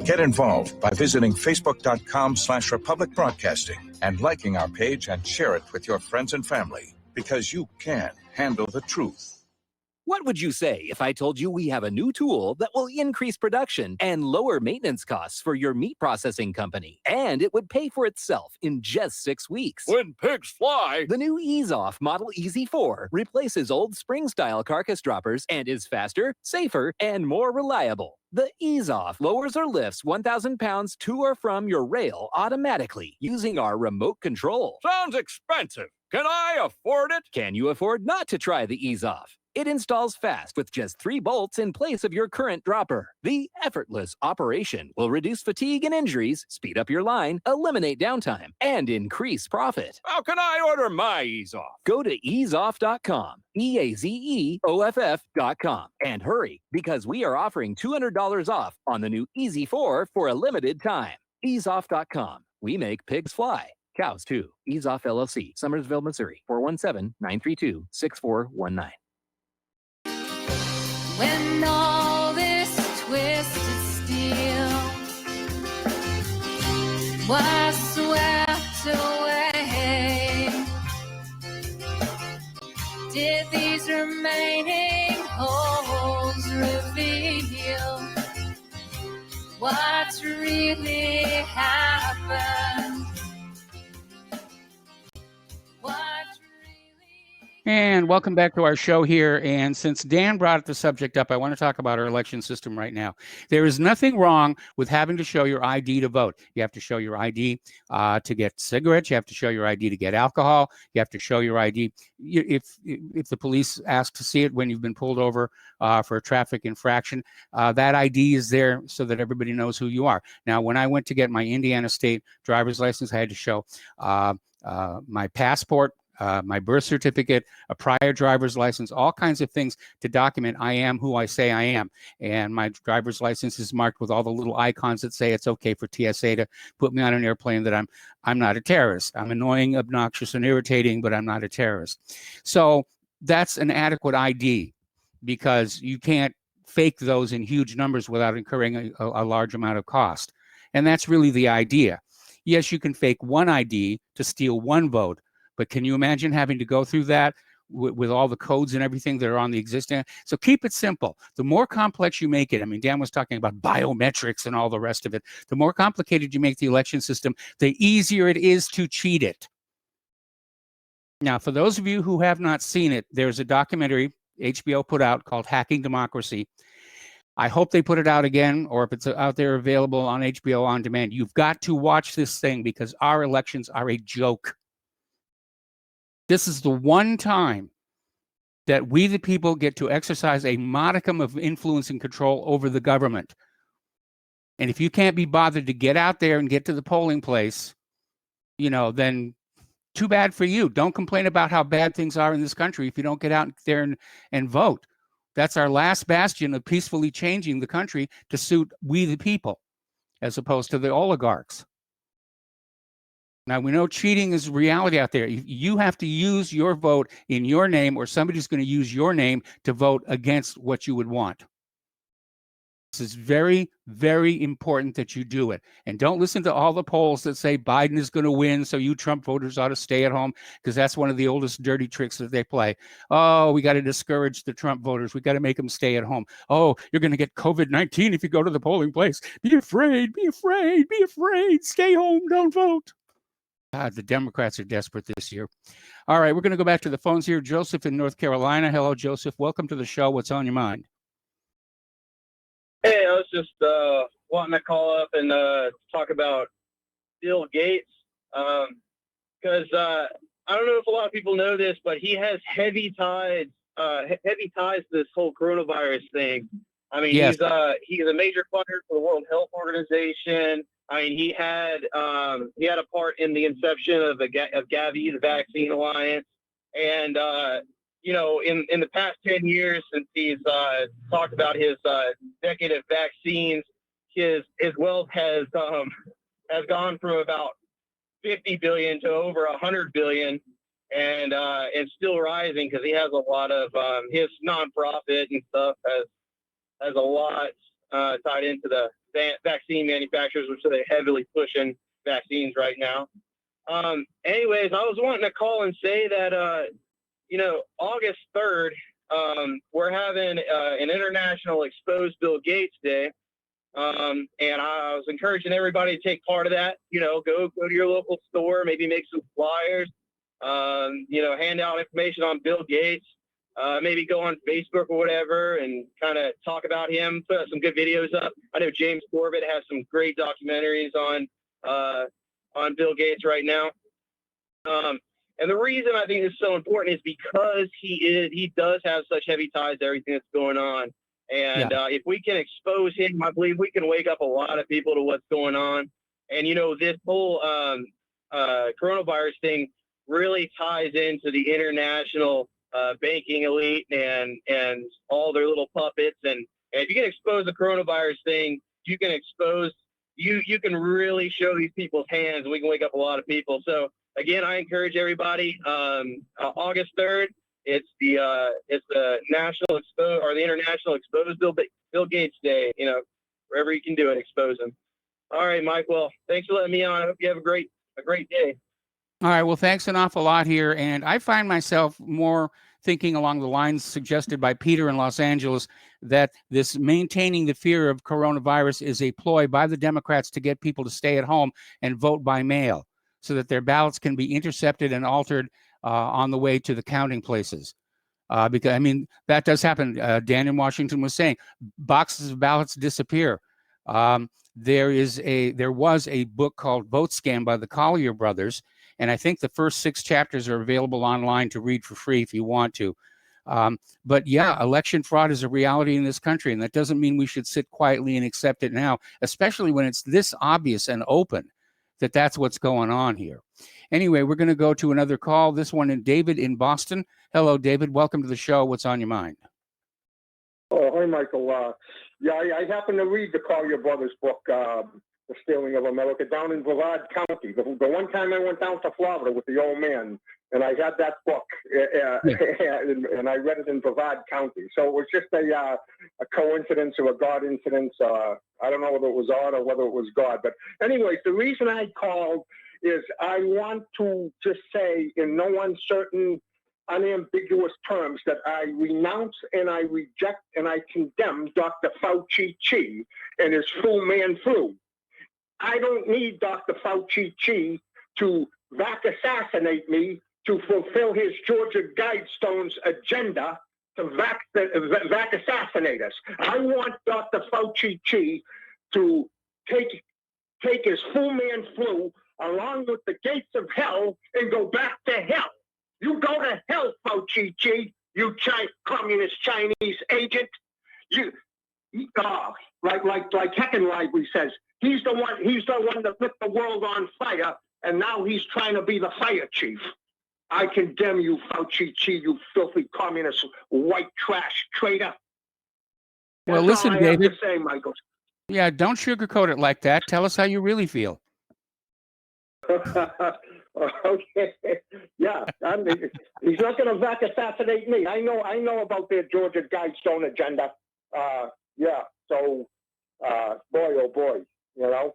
[SPEAKER 9] Get involved by visiting facebook.com/Republic Broadcasting and liking our page and share it with your friends and family, because you can handle the truth.
[SPEAKER 10] What would you say if I told you we have a new tool that will increase production and lower maintenance costs for your meat processing company? And it would pay for itself in just 6 weeks.
[SPEAKER 7] When pigs fly!
[SPEAKER 10] The new EaseOff Model EZ4 replaces old spring-style carcass droppers and is faster, safer, and more reliable. The EaseOff lowers or lifts 1,000 pounds to or from your rail automatically using our remote control.
[SPEAKER 7] Sounds expensive. Can I afford it?
[SPEAKER 10] Can you afford not to try the EaseOff? It installs fast with just 3 bolts in place of your current dropper. The effortless operation will reduce fatigue and injuries, speed up your line, eliminate downtime, and increase profit.
[SPEAKER 7] How can I order my EaseOff?
[SPEAKER 10] Go to easeoff.com, EAZEOFF.com, and hurry, because we are offering $200 off on the new EZ4 for a limited time. Easeoff.com. We make pigs fly. Cows too. EaseOff LLC, Summersville, Missouri, 417-932-6419.
[SPEAKER 11] When all this twisted steel was swept away, did these remaining holes reveal what's really happened?
[SPEAKER 3] And welcome back to our show here. And since Dan brought the subject up, I want to talk about our election system right now. There is nothing wrong with having to show your ID to vote. You have to show your ID to get cigarettes. You have to show your ID to get alcohol. You have to show your ID if the police ask to see it when you've been pulled over for a traffic infraction. That ID is there so that everybody knows who you are. Now, when I went to get my Indiana State driver's license, I had to show my passport, my birth certificate, a prior driver's license, all kinds of things to document I am who I say I am. And my driver's license is marked with all the little icons that say it's okay for TSA to put me on an airplane, that I'm not a terrorist. I'm annoying, obnoxious, and irritating, but I'm not a terrorist. So that's an adequate ID, because you can't fake those in huge numbers without incurring a large amount of cost. And that's really the idea. Yes, you can fake one ID to steal one vote, but can you imagine having to go through that with all the codes and everything that are on the existing? So keep it simple. The more complex you make it, I mean, Dan was talking about biometrics and all the rest of it. The more complicated you make the election system, the easier it is to cheat it. Now, for those of you who have not seen it, there's a documentary HBO put out called Hacking Democracy. I hope they put it out again, or if it's out there available on HBO on demand. You've got to watch this thing, because our elections are a joke. This is the one time that we, the people, get to exercise a modicum of influence and control over the government. And if you can't be bothered to get out there and get to the polling place, then too bad for you. Don't complain about how bad things are in this country if you don't get out there and vote. That's our last bastion of peacefully changing the country to suit we the people, as opposed to the oligarchs. Now, we know cheating is reality out there. You have to use your vote in your name, or somebody's going to use your name to vote against what you would want. This is very, very important that you do it. And don't listen to all the polls that say Biden is going to win, so you Trump voters ought to stay at home, because that's one of the oldest dirty tricks that they play. Oh, we got to discourage the Trump voters. We got to make them stay at home. Oh, you're going to get COVID-19 if you go to the polling place. Be afraid, be afraid, be afraid. Stay home, don't vote. God, the Democrats are desperate this year. All right, we're going to go back to the phones here. Joseph in North Carolina. Hello, Joseph. Welcome to the show. What's on your mind?
[SPEAKER 12] Hey, I was just wanting to call up and talk about Bill Gates, because I don't know if a lot of people know this, but he has heavy ties to this whole coronavirus thing. I mean, yes. He's a major funder for the World Health Organization. I mean, he had a part in the inception of Gavi, the Vaccine Alliance, and in the past 10 years since he's talked about his decade of vaccines, his wealth has gone from about 50 billion to over 100 billion, and still rising, because he has a lot of his nonprofit and stuff has a lot tied into the vaccine manufacturers, which are heavily pushing vaccines right now. Anyways, I was wanting to call and say that August 3rd, we're having an International Expose Bill Gates Day. And I was encouraging everybody to take part of that. Go to your local store, maybe make some flyers, hand out information on Bill Gates, maybe go on Facebook or whatever and kind of talk about him, put some good videos up. I know James Corbett has some great documentaries on Bill Gates right now. And the reason I think this is so important is because he does have such heavy ties to everything that's going on. And if we can expose him, I believe we can wake up a lot of people to what's going on. And, this whole coronavirus thing really ties into the international banking elite and all their little puppets. And if you can expose the coronavirus thing, you can expose, you can really show these people's hands, and we can wake up a lot of people. So, again, I encourage everybody, August 3rd, it's the National Expose, or the International Expose Bill Gates Day. Wherever you can do it, expose him. All right, Mike. Well, thanks for letting me on. I hope you have a great day.
[SPEAKER 3] All right. Well, thanks an awful lot here. And I find myself more thinking along the lines suggested by Peter in Los Angeles, that this maintaining the fear of coronavirus is a ploy by the Democrats to get people to stay at home and vote by mail, so that their ballots can be intercepted and altered on the way to the counting places. Because, I mean, that does happen. Dan in Washington was saying boxes of ballots disappear. There was a book called Vote Scam by the Collier brothers, and I think the first 6 chapters are available online to read for free if you want to. But yeah, election fraud is a reality in this country, and that doesn't mean we should sit quietly and accept it now, especially when it's this obvious and open that that's what's going on here. Anyway, we're going to go to another call. This one in David in Boston. Hello, David. Welcome to the show. What's on your mind?
[SPEAKER 13] Oh, hi, Michael. I happened to read the Collier Brothers book, The the stealing of America, down in Brevard County. The one time I went down to Florida with the old man, and I had that book, and I read it in Brevard County. So it was just a coincidence or a God incident. I don't know whether it was odd or whether it was God. But anyways, the reason I called is I want to just say in no uncertain, unambiguous terms that I renounce and I reject and I condemn Dr. Fauci Chi and his Fu Man Flu. I don't need Dr. Fauci Chi to vac assassinate me to fulfill his Georgia Guidestones agenda to vac assassinate us. I want Dr. Fauci Chi to take his Fu Man Flu along with the gates of hell and go back to hell. You go to hell, Fauci Chi, you communist Chinese agent. Like Heckenriebly says, he's the one that lit the world on fire, and now he's trying to be the fire chief. I condemn you, Fauci Chi, you filthy communist white trash traitor.
[SPEAKER 3] Well,
[SPEAKER 13] That's
[SPEAKER 3] listen,
[SPEAKER 13] all I have
[SPEAKER 3] David.
[SPEAKER 13] to say, Michael.
[SPEAKER 3] Yeah, don't sugarcoat it like that. Tell us how you really feel.
[SPEAKER 13] Okay. Yeah, he's not going to vac assassinate me. I know about their Georgia Guidestone agenda. Yeah. So, boy, oh boy, you know,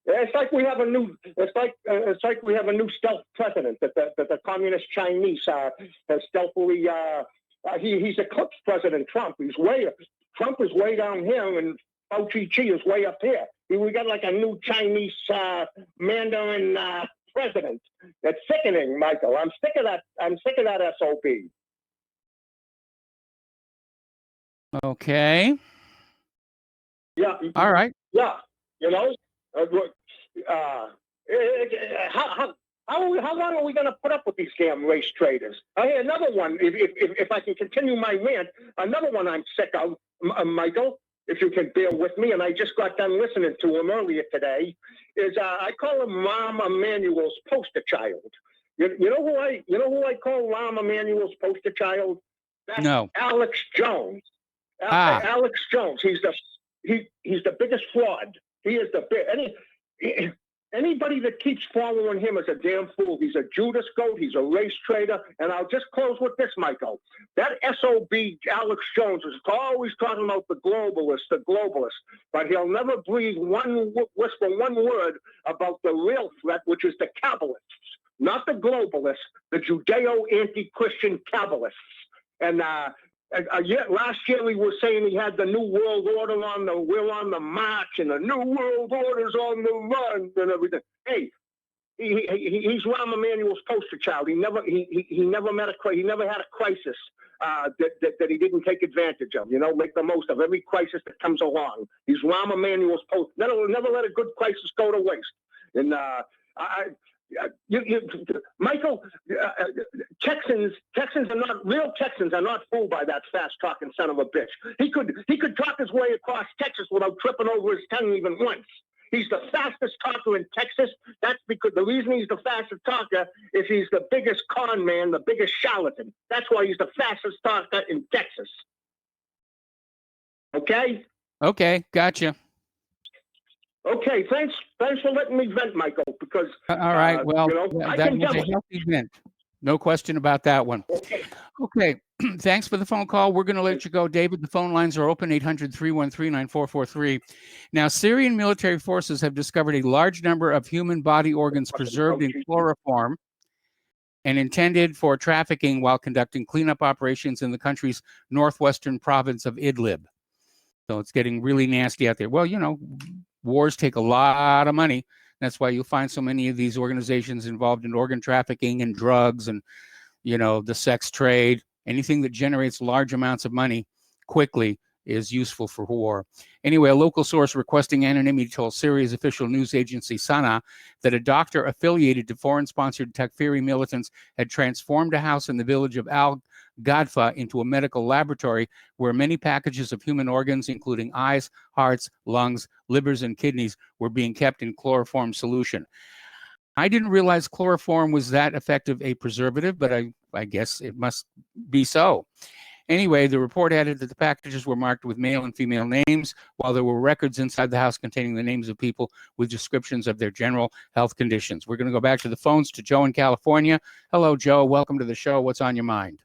[SPEAKER 13] it's like we have a new. It's like we have a new stealth president that the communist Chinese has stealthily. He's eclipsed President Trump. Trump is way down here, and Fauci Chi is way up here. We got like a new Chinese Mandarin president. That's sickening, Michael. I'm sick of that. I'm sick of that SOB.
[SPEAKER 3] Okay.
[SPEAKER 13] Yeah.
[SPEAKER 3] All right.
[SPEAKER 13] Yeah. You know, how long are we going to put up with these damn race traders? Another one. If I can continue my rant, another one I'm sick of, Michael. If you can bear with me, and I just got done listening to him earlier today, is I call him Rahm Emanuel's poster child. You know who I call Rahm Emanuel's poster child? That's
[SPEAKER 3] No.
[SPEAKER 13] Alex Jones. Alex Jones. He's the biggest fraud. He is the big. Anybody that keeps following him is a damn fool. He's a Judas goat. He's a race trader. And I'll just close with this, Michael. That SOB, Alex Jones, is always talking about the globalists. But he'll never whisper one word about the real threat, which is the Kabbalists. Not the globalists, the Judeo-anti-Christian Kabbalists. And last year he was saying he had the New World Order we're on the march, and the New World Order's on the run and everything. Hey, he's Rahm Emanuel's poster child. He never had a crisis that he didn't take advantage of. You know, make the most of every crisis that comes along. He's Rahm Emanuel's poster. Never let a good crisis go to waste. And Michael, Texans are not fooled by that fast talking son of a bitch. He could talk his way across Texas without tripping over his tongue even once. He's the fastest talker in Texas. That's because the reason he's the fastest talker is he's the biggest con man, the biggest charlatan. That's why he's the fastest talker in Texas. Okay?
[SPEAKER 3] Okay, gotcha.
[SPEAKER 13] Okay, thanks for letting me vent, Michael, because
[SPEAKER 3] All right, well,
[SPEAKER 13] I
[SPEAKER 3] that
[SPEAKER 13] can
[SPEAKER 3] was a
[SPEAKER 13] tell.
[SPEAKER 3] healthy vent. No question about that one. Okay, thanks for the phone call. We're going to let you go, David. The phone lines are open, 800-313-9443. Now, Syrian military forces have discovered a large number of human body organs preserved in chloroform and intended for trafficking while conducting cleanup operations in the country's northwestern province of Idlib. So it's getting really nasty out there. Well, you know, wars take a lot of money. That's why you'll find so many of these organizations involved in organ trafficking and drugs and, you know, the sex trade. Anything that generates large amounts of money quickly is useful for war. Anyway, a local source requesting anonymity told Syria's official news agency Sana that a doctor affiliated to foreign-sponsored Takfiri militants had transformed a house in the village of Al-Gadfa into a medical laboratory where many packages of human organs, including eyes, hearts, lungs, livers, and kidneys, were being kept in chloroform solution. I didn't realize chloroform was that effective a preservative, but I guess it must be so. Anyway, the report added that the packages were marked with male and female names, while there were records inside the house containing the names of people with descriptions of their general health conditions. We're going to go back to the phones to Joe in California. Hello, Joe. Welcome to the show. What's on your mind?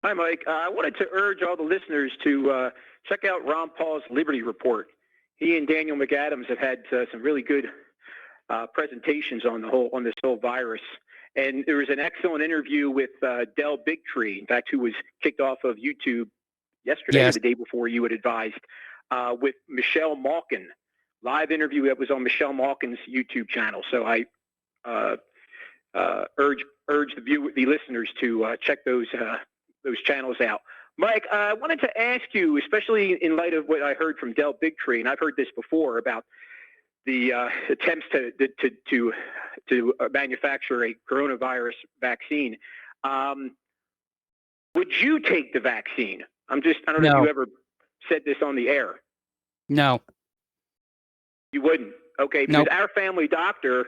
[SPEAKER 14] Hi, Mike. I wanted to urge all the listeners to check out Ron Paul's Liberty Report. He and Daniel McAdams have had some really good presentations on this whole virus. And there was an excellent interview with Del Bigtree, in fact, who was kicked off of YouTube yesterday, or the day before you had advised, with Michelle Malkin. Live interview that was on Michelle Malkin's YouTube channel. So I urge the listeners to check those channels out. Mike, I wanted to ask you, especially in light of what I heard from Del Bigtree, and I've heard this before about the attempts to manufacture a coronavirus vaccine. Would you take the vaccine? I don't know if you ever said this on the air.
[SPEAKER 3] No.
[SPEAKER 14] You wouldn't? Okay, because our family doctor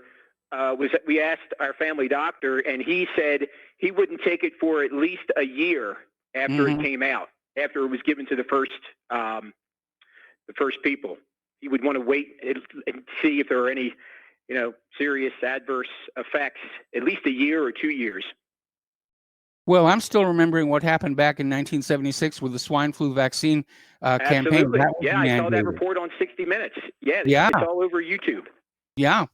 [SPEAKER 14] we asked our family doctor, and he said he wouldn't take it for at least a year after it came out, after it was given to the first people. He would want to wait and see if there were any, serious adverse effects, at least a year or 2 years.
[SPEAKER 3] Well, I'm still remembering what happened back in 1976 with the swine flu vaccine campaign.
[SPEAKER 14] Yeah, I saw that report on 60 Minutes. Yeah, it's all over YouTube.
[SPEAKER 3] Yeah.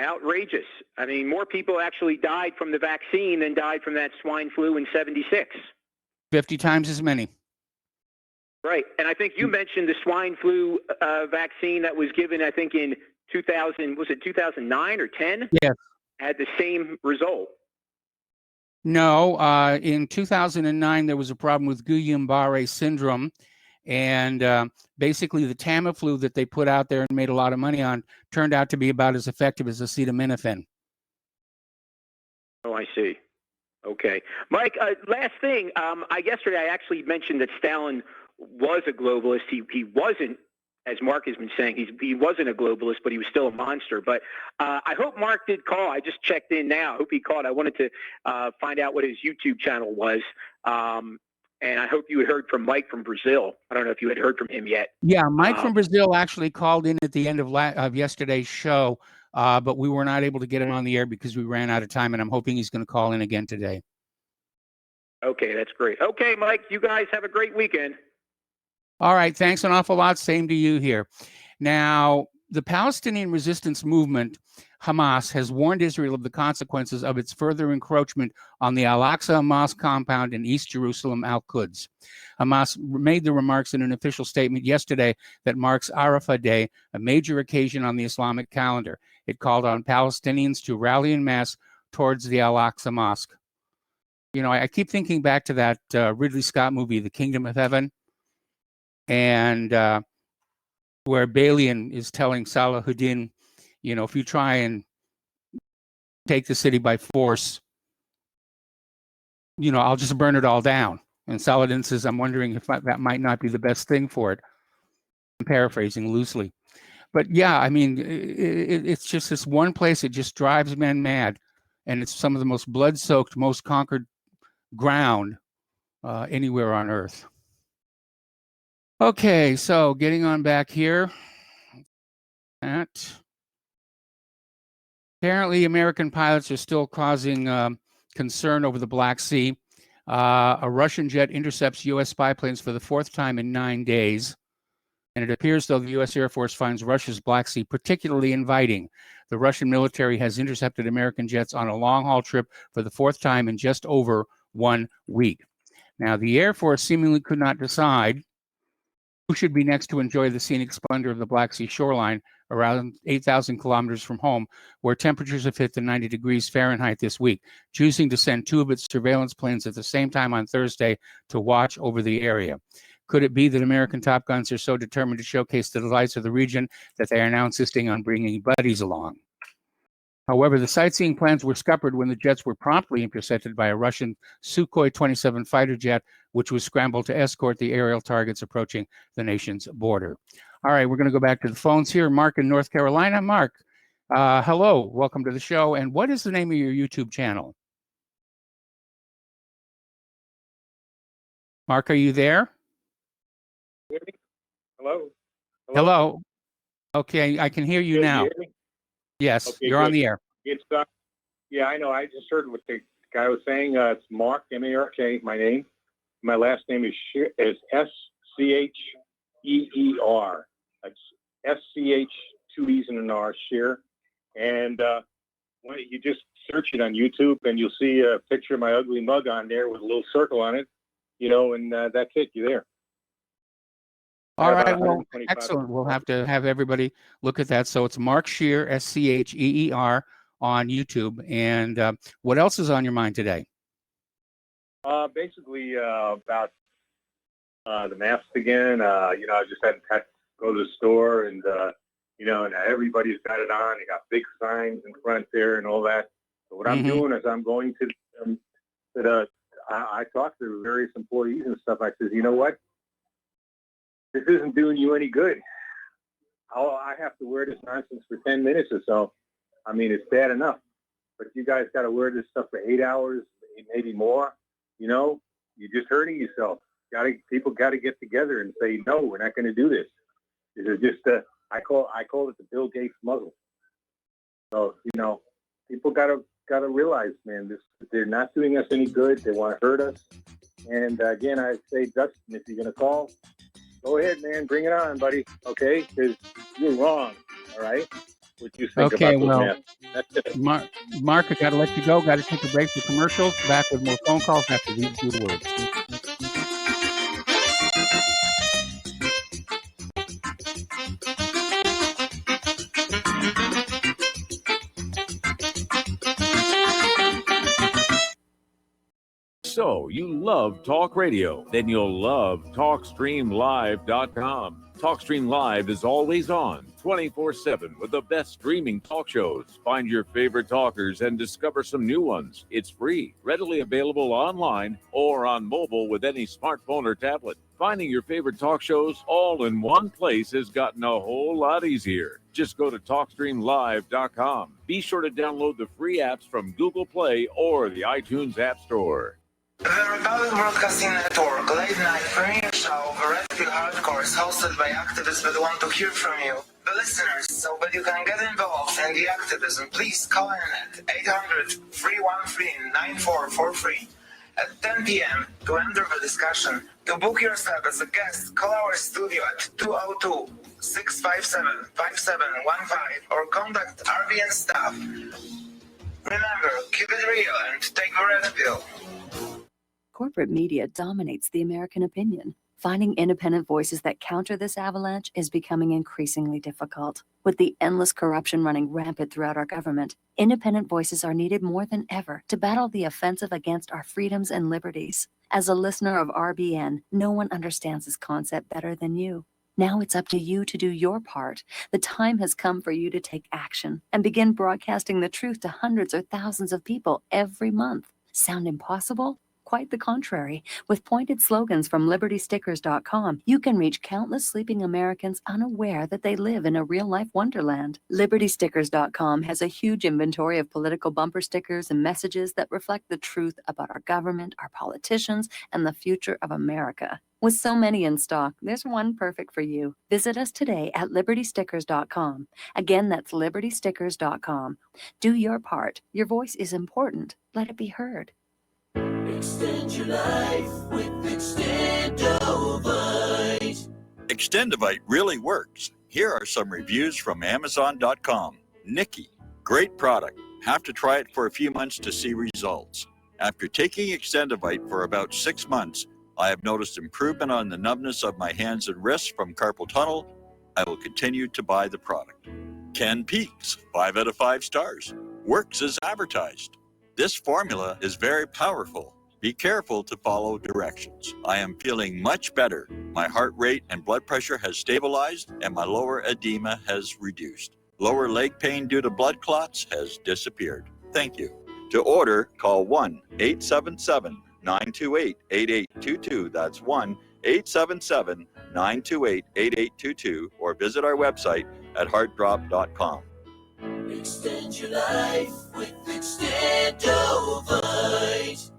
[SPEAKER 14] Outrageous. I mean, more people actually died from the vaccine than died from that swine flu in 76.
[SPEAKER 3] 50 times as many.
[SPEAKER 14] Right. And I think you mentioned the swine flu vaccine that was given, I think, in 2009 or 10?
[SPEAKER 3] Yes.
[SPEAKER 14] Had the same result.
[SPEAKER 3] No, in 2009, there was a problem with Guillain-Barré syndrome. And basically, the Tamiflu that they put out there and made a lot of money on turned out to be about as effective as acetaminophen.
[SPEAKER 14] Oh, I see. Okay. Mike, last thing. Yesterday, I actually mentioned that Stalin was a globalist. He wasn't, as Mark has been saying, he wasn't a globalist, but he was still a monster. But I hope Mark did call. I just checked in now. I hope he called. I wanted to find out what his YouTube channel was. And I hope you had heard from Mike from Brazil. I don't know if you had heard from him yet.
[SPEAKER 3] Yeah, Mike from Brazil actually called in at the end of yesterday's show, but we were not able to get him on the air because we ran out of time, and I'm hoping he's going to call in again today.
[SPEAKER 14] Okay, that's great. Okay, Mike, you guys have a great weekend.
[SPEAKER 3] All right, thanks an awful lot. Same to you here. Now, the Palestinian resistance movement, Hamas, has warned Israel of the consequences of its further encroachment on the Al-Aqsa Mosque compound in East Jerusalem, Al-Quds. Hamas made the remarks in an official statement yesterday that marks Arafah Day, a major occasion on the Islamic calendar. It called on Palestinians to rally en masse towards the Al-Aqsa Mosque. I keep thinking back to that Ridley Scott movie, The Kingdom of Heaven, and where Balian is telling Salahuddin, if you try and take the city by force, I'll just burn it all down. And Saladin says, I'm wondering if that might not be the best thing for it. I'm paraphrasing loosely. But yeah, I mean, it's just this one place. It just drives men mad. And it's some of the most blood-soaked, most conquered ground anywhere on Earth. Okay, so getting on back here. Apparently, American pilots are still causing concern over the Black Sea. A Russian jet intercepts U.S. spy planes for the fourth time in 9 days. And it appears, though, the U.S. Air Force finds Russia's Black Sea particularly inviting. The Russian military has intercepted American jets on a long-haul trip for the fourth time in just over 1 week. Now, the Air Force seemingly could not decide who should be next to enjoy the scenic splendor of the Black Sea shoreline around 8,000 kilometers from home, where temperatures have hit the 90 degrees Fahrenheit this week, choosing to send 2 of its surveillance planes at the same time on Thursday to watch over the area. Could it be that American Top Guns are so determined to showcase the delights of the region that they are now insisting on bringing buddies along? However, the sightseeing plans were scuppered when the jets were promptly intercepted by a Russian Sukhoi 27 fighter jet, which was scrambled to escort the aerial targets approaching the nation's border. All right, we're going to go back to the phones here. Mark in North Carolina. Mark, hello. Welcome to the show. And what is the name of your YouTube channel? Mark, are you there?
[SPEAKER 15] Hello?
[SPEAKER 3] Hello. Okay, I can hear you
[SPEAKER 15] Can
[SPEAKER 3] now.
[SPEAKER 15] hear me?
[SPEAKER 3] Yes,
[SPEAKER 15] Okay,
[SPEAKER 3] you're on
[SPEAKER 15] good.
[SPEAKER 3] the air.
[SPEAKER 15] It's yeah, I know. I just heard what the guy was saying. It's Mark, M-A-R-K, my name. My last name is S-C-H-E-E-R. That's S-C-H, 2 E's and an R, Shear. And when you just search it on YouTube and you'll see a picture of my ugly mug on there with a little circle on it, and that's it. You're there.
[SPEAKER 3] All
[SPEAKER 15] About
[SPEAKER 3] right, well,
[SPEAKER 15] 125
[SPEAKER 3] excellent. We'll have to have everybody look at that. So it's Mark Scheer, S-C-H-E-E-R, on YouTube. And what else is on your mind today?
[SPEAKER 15] Basically about the masks again. I just had to go to the store and, and everybody's got it on. They got big signs in front there and all that. So what I'm doing is I'm going to I talked to various employees and stuff. I said, you know what? This isn't doing you any good. I have to wear this nonsense for 10 minutes or so. I mean, it's bad enough. But you guys got to wear this stuff for 8 hours, maybe more. You're just hurting yourself. People got to get together and say, no, we're not going to do this. This is just I call it the Bill Gates muzzle. So people got to realize, man, they're not doing us any good. They want to hurt us. And again, I say, Dustin, if you're going to call, go ahead, man. Bring it on, buddy. Okay? Because you're wrong. All right? What you think
[SPEAKER 3] Okay,
[SPEAKER 15] about
[SPEAKER 3] well,
[SPEAKER 15] those masks. That's it.
[SPEAKER 3] Mark, I got to let you go. Got to take a break for commercials. Back with more phone calls after these few words.
[SPEAKER 7] So, you love talk radio? Then you'll love TalkStreamLive.com. TalkStream Live is always on, 24/7, with the best streaming talk shows. Find your favorite talkers and discover some new ones. It's free, readily available online or on mobile with any smartphone or tablet. Finding your favorite talk shows all in one place has gotten a whole lot easier. Just go to TalkStreamLive.com. Be sure to download the free apps from Google Play or the iTunes App Store.
[SPEAKER 16] The Republic Broadcasting Network late night premiere show The Red Pill Hardcore is hosted by activists that want to hear from you, the listeners. So that you can get involved in the activism, please call in at 800-313-9443 at 10 p.m. to enter the discussion. To book yourself as a guest, call our studio at 202-657-5715 or contact RBN staff. Remember, keep it real and take the red pill.
[SPEAKER 17] Corporate media dominates the American opinion. Finding independent voices that counter this avalanche is becoming increasingly difficult. With the endless corruption running rampant throughout our government, independent voices are needed more than ever to battle the offensive against our freedoms and liberties. As a listener of RBN, no one understands this concept better than you. Now it's up to you to do your part. The time has come for you to take action and begin broadcasting the truth to hundreds or thousands of people every month. Sound impossible? Quite the contrary. With pointed slogans from LibertyStickers.com, you can reach countless sleeping Americans unaware that they live in a real-life wonderland. LibertyStickers.com has a huge inventory of political bumper stickers and messages that reflect the truth about our government, our politicians, and the future of America. With so many in stock, there's one perfect for you. Visit us today at LibertyStickers.com. Again, that's LibertyStickers.com. Do your part. Your voice is important. Let it be heard.
[SPEAKER 18] Extend your life with Extendovite.
[SPEAKER 19] Extendovite really works. Here are some reviews from Amazon.com. Nikki, great product. Have to try it for a few months to see results. After taking Extendovite for about 6 months, I have noticed improvement on the numbness of my hands and wrists from carpal tunnel. I will continue to buy the product. Ken Peaks, 5 out of 5 stars. Works as advertised. This formula is very powerful. Be careful to follow directions. I am feeling much better. My heart rate and blood pressure has stabilized and my lower edema has reduced. Lower leg pain due to blood clots has disappeared. Thank you. To order, call 1-877-928-8822. That's 1-877-928-8822 or visit our website at heartdrop.com.
[SPEAKER 18] Extend your life with Extendovite.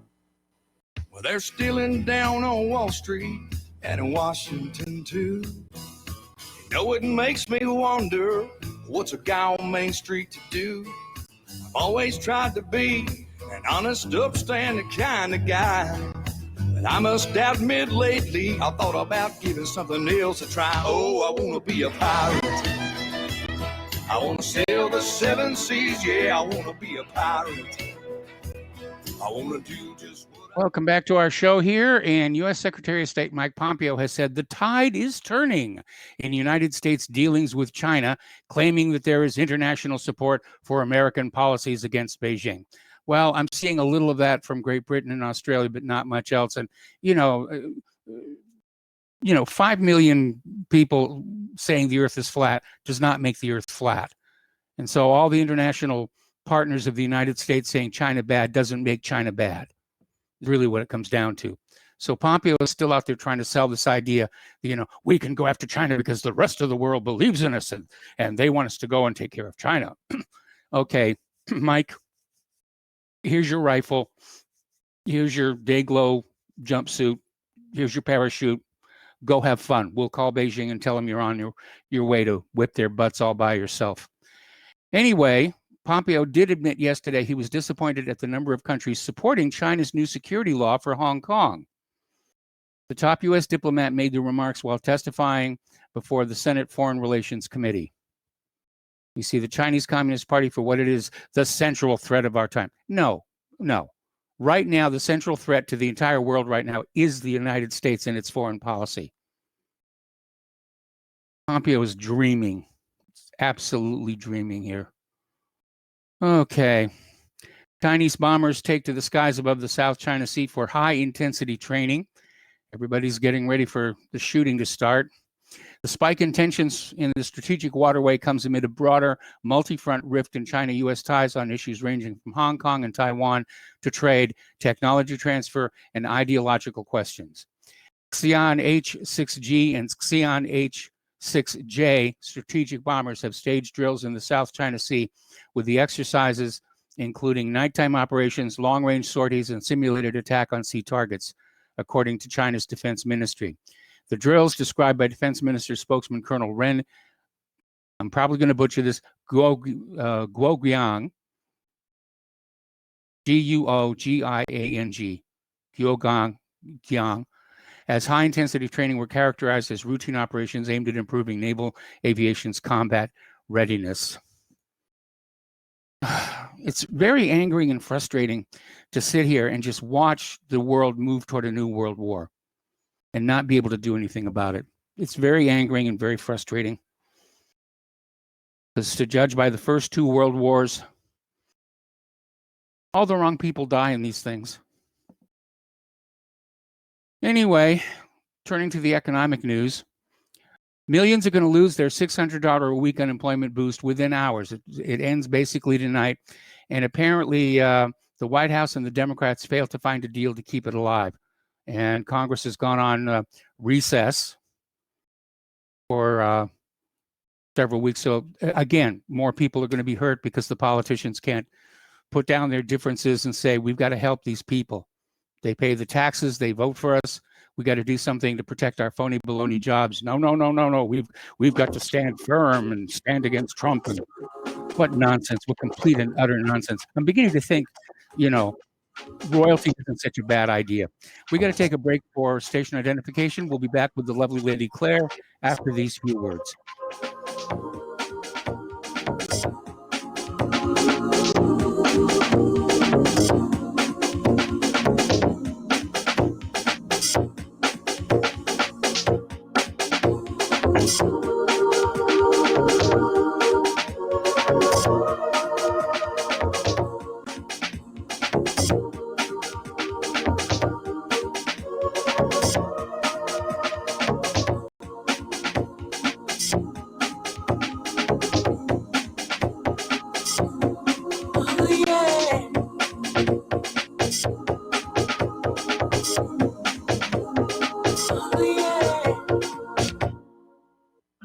[SPEAKER 20] Well, they're stealing down on Wall Street and in Washington too. You know, it makes me wonder, what's a guy on Main Street to do? I've always tried to be an honest, upstanding kind of guy. But I must admit lately, I thought about giving something else a try. Oh, I want to be a pirate. I want to sail the seven seas. Yeah, I want to be a pirate. I want to do just
[SPEAKER 3] Welcome back to our show here. And U.S. Secretary of State Mike Pompeo has said the tide is turning in United States dealings with China, claiming that there is international support for American policies against Beijing. Well, I'm seeing a little of that from Great Britain and Australia, but not much else. And, 5 million people saying the earth is flat does not make the earth flat. And so all the international partners of the United States saying China bad doesn't make China bad. Really what it comes down to. So Pompeo is still out there trying to sell this idea, we can go after China because the rest of the world believes in us and they want us to go and take care of China. Okay, Mike, here's your rifle. Here's your Dayglow jumpsuit. Here's your parachute. Go have fun. We'll call Beijing and tell them you're on your way to whip their butts all by yourself. Anyway, Pompeo did admit yesterday he was disappointed at the number of countries supporting China's new security law for Hong Kong. The top U.S. diplomat made the remarks while testifying before the Senate Foreign Relations Committee. You see the Chinese Communist Party for what it is, the central threat of our time. No. Right now, the central threat to the entire world right now is the United States and its foreign policy. Pompeo is dreaming, absolutely dreaming here. Okay. Chinese bombers take to the skies above the South China Sea for high-intensity training. Everybody's getting ready for the shooting to start. The spike in tensions in the strategic waterway comes amid a broader multi-front rift in China-U.S. ties on issues ranging from Hong Kong and Taiwan to trade, technology transfer, and ideological questions. Xi'an H-6G and Xi'an H-6J strategic bombers have staged drills in the South China Sea, with the exercises including nighttime operations, long-range sorties, and simulated attack on sea targets, according to China's defense ministry. The drills, described by Defense Minister spokesman Colonel Ren, I'm probably going to butcher this, Guogiang, G-U-O-G-I-A-N-G, Guogiang, as high-intensity training were characterized as routine operations aimed at improving naval aviation's combat readiness. It's very angering and frustrating to sit here and just watch the world move toward a new world war and not be able to do anything about it. It's very angering and very frustrating. Because to judge by the first two world wars, all the wrong people die in these things. Anyway, turning to the economic news, millions are going to lose their $600 a week unemployment boost within hours. It ends basically tonight. And apparently the White House and the Democrats failed to find a deal to keep it alive. And Congress has gone on recess for several weeks. So again, more people are going to be hurt because the politicians can't put down their differences and say, we've got to help these people. They pay the taxes, they vote for us. We got to do something to protect our phony baloney jobs. No. We've got to stand firm and stand against Trump. And what nonsense, what complete and utter nonsense. I'm beginning to think, royalty isn't such a bad idea. We got to take a break for station identification. We'll be back with the lovely Lady Claire after these few words.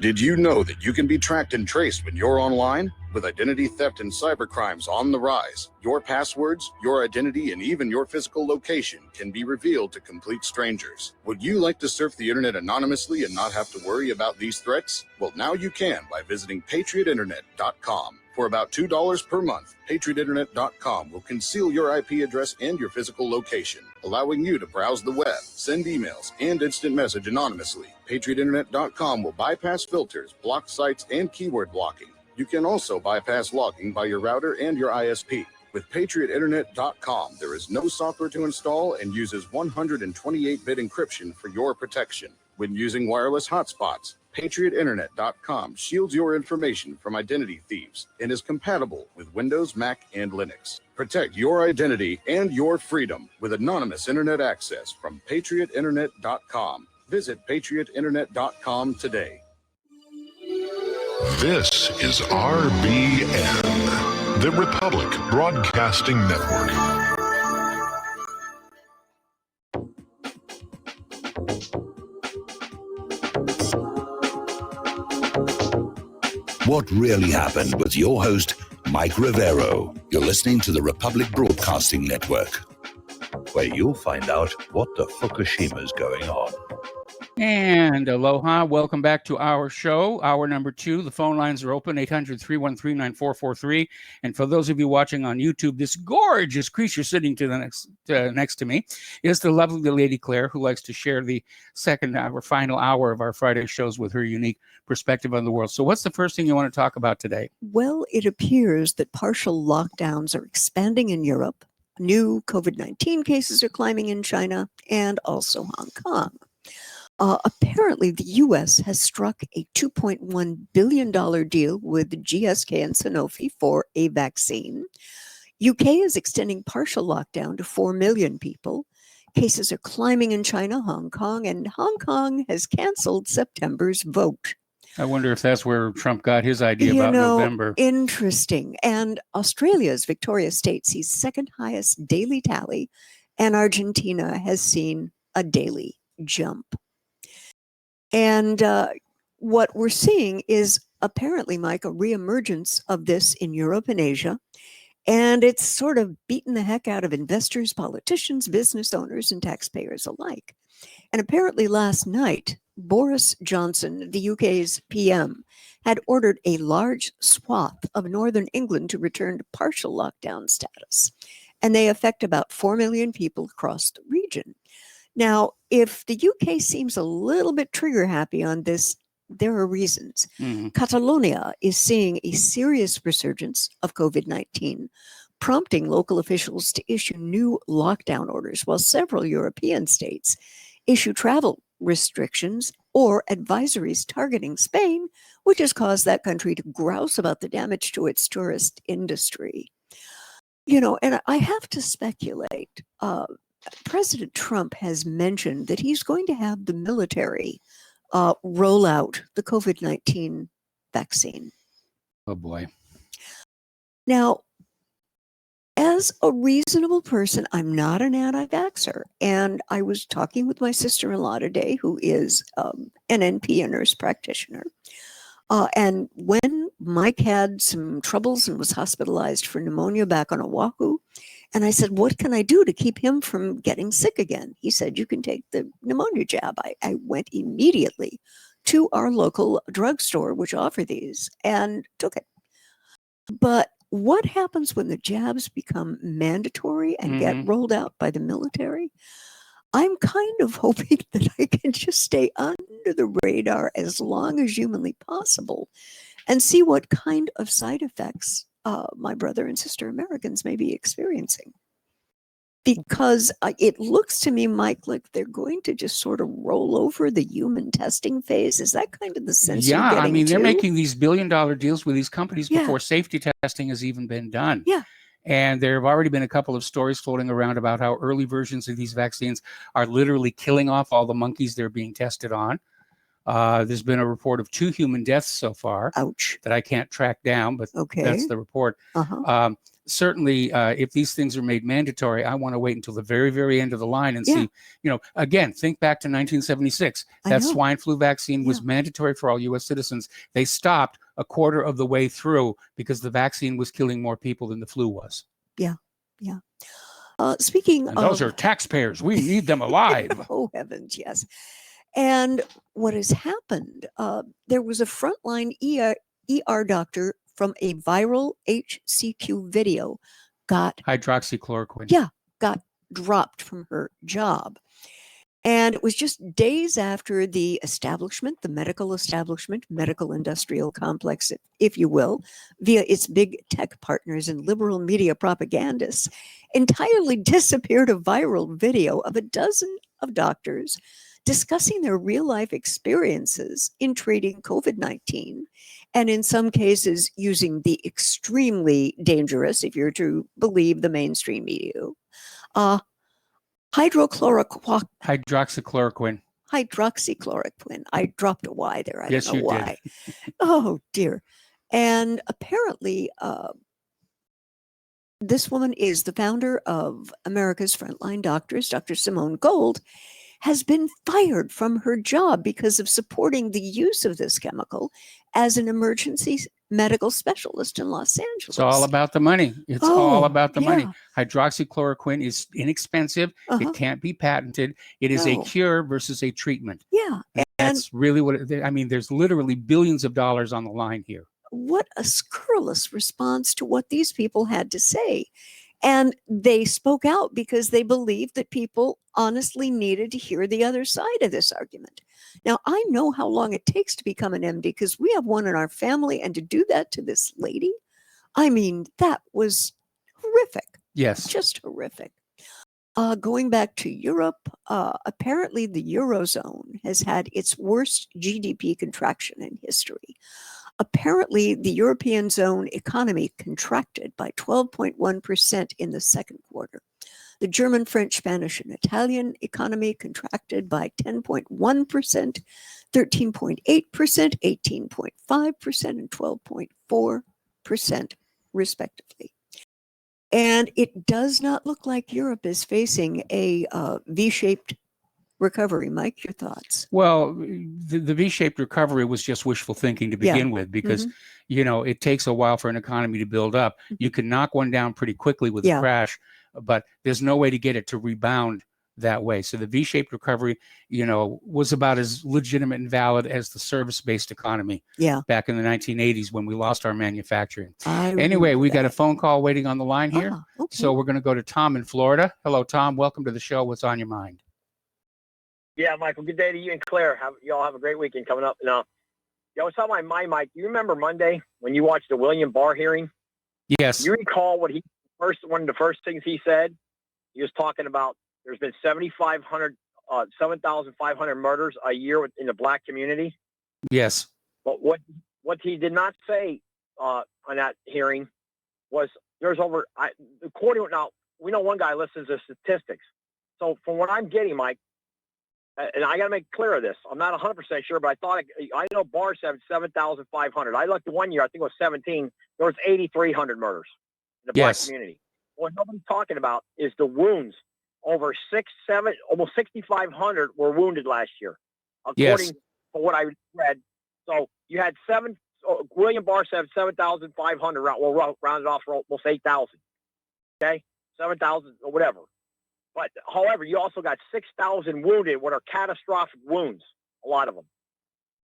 [SPEAKER 4] Did you know that you can be tracked and traced when you're online? With identity theft and cybercrimes on the rise, your passwords, your identity, and even your physical location can be revealed to complete strangers. Would you like to surf the internet anonymously and not have to worry about these threats? Well, now you can by visiting patriotinternet.com. For about $2 per month, patriotinternet.com will conceal your IP address and your physical location, allowing you to browse the web, send emails, and instant message anonymously. patriotinternet.com will bypass filters, block sites, and keyword blocking. You can also bypass logging by your router and your ISP. With patriotinternet.com, there is no software to install and uses 128-bit encryption for your protection. When using wireless hotspots, patriotinternet.com shields your information from identity thieves and is compatible with Windows, Mac, and Linux. Protect your identity and your freedom with anonymous internet access from patriotinternet.com. Visit patriotinternet.com today.
[SPEAKER 21] This is RBN, the Republic Broadcasting Network.
[SPEAKER 2] What really happened with your host, Mike Rivero. You're listening to the Republic Broadcasting Network, where you'll find out what the Fukushima's going on.
[SPEAKER 3] And aloha, welcome back to our show, hour number 2. The phone lines are open, 800-313-9443. And for those of you watching on YouTube, this gorgeous creature sitting to the next to me is the lovely Lady Claire, who likes to share the second hour, final hour of our Friday shows with her unique perspective on the world. So what's the first thing you want to talk about today?
[SPEAKER 22] Well, it appears that partial lockdowns are expanding in Europe. New COVID-19 cases are climbing in China and also Hong Kong. Apparently, the U.S. has struck a $2.1 billion deal with GSK and Sanofi for a vaccine. UK is extending partial lockdown to 4 million people. Cases are climbing in China, Hong Kong, and Hong Kong has canceled September's vote.
[SPEAKER 3] I wonder if that's where Trump got his idea about November.
[SPEAKER 22] Interesting. And Australia's Victoria State sees second highest daily tally, and Argentina has seen a daily jump. And what we're seeing is apparently, Mike, a reemergence of this in Europe and Asia. And it's sort of beaten the heck out of investors, politicians, business owners, and taxpayers alike. And apparently last night, Boris Johnson, the UK's PM, had ordered a large swath of northern England to return to partial lockdown status. And they affect about 4 million people across the region. Now, if the UK seems a little bit trigger happy on this, there are reasons. Catalonia is seeing a serious resurgence of COVID-19, prompting local officials to issue new lockdown orders, while several European states issue travel restrictions or advisories targeting Spain, which has caused that country to grouse about the damage to its tourist industry. You know, and I have to speculate. President Trump has mentioned that he's going to have the military roll out the COVID-19 vaccine.
[SPEAKER 3] Oh, boy.
[SPEAKER 22] Now, as a reasonable person, I'm not an anti-vaxxer. And I was talking with my sister-in-law today, who is an NP, a nurse practitioner. And when Mike had some troubles and was hospitalized for pneumonia back on Oahu, and I said, what can I do to keep him from getting sick again? He said, you can take the pneumonia jab. I went immediately to our local drugstore, which offer these, and took it. But what happens when the jabs become mandatory and get rolled out by the military? I'm kind of hoping that I can just stay under the radar as long as humanly possible and see what kind of side effects my brother and sister Americans may be experiencing. Because it looks to me, Mike, like they're going to just sort of roll over the human testing phase. Is that kind of the sense you're getting
[SPEAKER 3] I mean, they're
[SPEAKER 22] to?
[SPEAKER 3] making these billion-dollar deals with these companies before safety testing has even been done.
[SPEAKER 22] Yeah.
[SPEAKER 3] And there have already been a couple of stories floating around about how early versions of these vaccines are literally killing off all the monkeys they're being tested on. There's been a report of 2 human deaths so far.
[SPEAKER 22] Ouch.
[SPEAKER 3] That I can't track down, but
[SPEAKER 22] Okay.
[SPEAKER 3] that's the report.
[SPEAKER 22] Uh-huh.
[SPEAKER 3] Certainly, if these things are made mandatory, I want to wait until the very, very end of the line and
[SPEAKER 22] Yeah.
[SPEAKER 3] see, again, think back to 1976.
[SPEAKER 22] I
[SPEAKER 3] That
[SPEAKER 22] know.
[SPEAKER 3] swine flu vaccine was mandatory for all U.S. citizens. They stopped a quarter of the way through because the vaccine was killing more people than the flu was.
[SPEAKER 22] Yeah. Yeah. Speaking
[SPEAKER 3] And those
[SPEAKER 22] of
[SPEAKER 3] are taxpayers. We need them alive.
[SPEAKER 22] oh heavens, yes. And what has happened? There was a frontline ER doctor from a viral HCQ video got
[SPEAKER 3] Hydroxychloroquine.
[SPEAKER 22] got dropped from her job. And it was just days after the establishment, the medical establishment, medical industrial complex, if you will, via its big tech partners and liberal media propagandists, entirely disappeared a viral video of a dozen of doctors discussing their real life experiences in treating COVID-19, and in some cases using the extremely dangerous, if you're to believe the mainstream media,
[SPEAKER 3] Hydroxychloroquine.
[SPEAKER 22] hydroxychloroquine. I dropped a Y there. I
[SPEAKER 3] Yes,
[SPEAKER 22] don't know
[SPEAKER 3] you
[SPEAKER 22] why.
[SPEAKER 3] did.
[SPEAKER 22] Oh dear. And apparently, this woman is the founder of America's Frontline Doctors, Dr. Simone Gold, has been fired from her job because of supporting the use of this chemical as an emergency medical specialist in Los Angeles.
[SPEAKER 3] It's all about the money. It's all
[SPEAKER 22] Oh,
[SPEAKER 3] about the money.
[SPEAKER 22] yeah.
[SPEAKER 3] Hydroxychloroquine is inexpensive.
[SPEAKER 22] Uh-huh.
[SPEAKER 3] It can't be patented. It is a
[SPEAKER 22] No.
[SPEAKER 3] cure versus a treatment.
[SPEAKER 22] Yeah. And
[SPEAKER 3] That's really what I mean. There's literally billions of dollars on the line here.
[SPEAKER 22] what a scurrilous response to what these people had to say. And they spoke out because they believed that people honestly needed to hear the other side of this argument. Now, I know how long it takes to become an MD because we have one in our family, and to do that to this lady, I mean, that was horrific.
[SPEAKER 3] Yes.
[SPEAKER 22] Just horrific. Going back to Europe, apparently the Eurozone has had its worst GDP contraction in history. Apparently, the European zone economy contracted by 12.1% in the second quarter. The German, French, Spanish, and Italian economy contracted by 10.1%, 13.8%, 18.5%, and 12.4%, respectively. And it does not look like Europe is facing a V-shaped recovery. Mike, your thoughts?
[SPEAKER 3] Well, the V-shaped recovery was just wishful thinking to
[SPEAKER 22] Yeah.
[SPEAKER 3] begin with, because
[SPEAKER 22] Mhm.
[SPEAKER 3] it takes a while for an economy to build up. You can knock one down pretty quickly with
[SPEAKER 22] Yeah.
[SPEAKER 3] a crash, but there's no way to get it to rebound that way. So the V-shaped recovery, was about as legitimate and valid as the service-based economy
[SPEAKER 22] Yeah.
[SPEAKER 3] back in the 1980s when we lost our manufacturing.
[SPEAKER 22] I
[SPEAKER 3] Anyway,
[SPEAKER 22] remember
[SPEAKER 3] we got a
[SPEAKER 22] that.
[SPEAKER 3] phone call waiting on the line here.
[SPEAKER 22] Okay.
[SPEAKER 3] So we're going to go to Tom in Florida. Hello, Tom. Welcome to the show. What's on your mind?
[SPEAKER 1] Yeah, Michael, good day to you and Claire. Y'all have a great weekend coming up. Now, what's on my mind, Mike? Do you remember Monday when you watched the William Barr hearing?
[SPEAKER 3] Yes.
[SPEAKER 1] You recall one of the first things he said? He was talking about there's been 7,500 murders a year in the black community.
[SPEAKER 3] Yes.
[SPEAKER 1] But what he did not say on that hearing was there's according now, we know one guy listens to statistics. So from what I'm getting, Mike, and I got to make clear of this, I'm not 100% sure, but I know Barr said 7,500. I looked at one year, I think it was 17. There was 8,300 murders in the black
[SPEAKER 3] Yes.
[SPEAKER 1] community. What nobody's talking about is the wounds. Over 6,700, almost 6,500 were wounded last year, according to what I read. So you had William Barr said 7,500. We'll round it off for almost 8,000. Okay, 7,000 or whatever. But however, you also got 6,000 wounded, what are catastrophic wounds. A lot of them.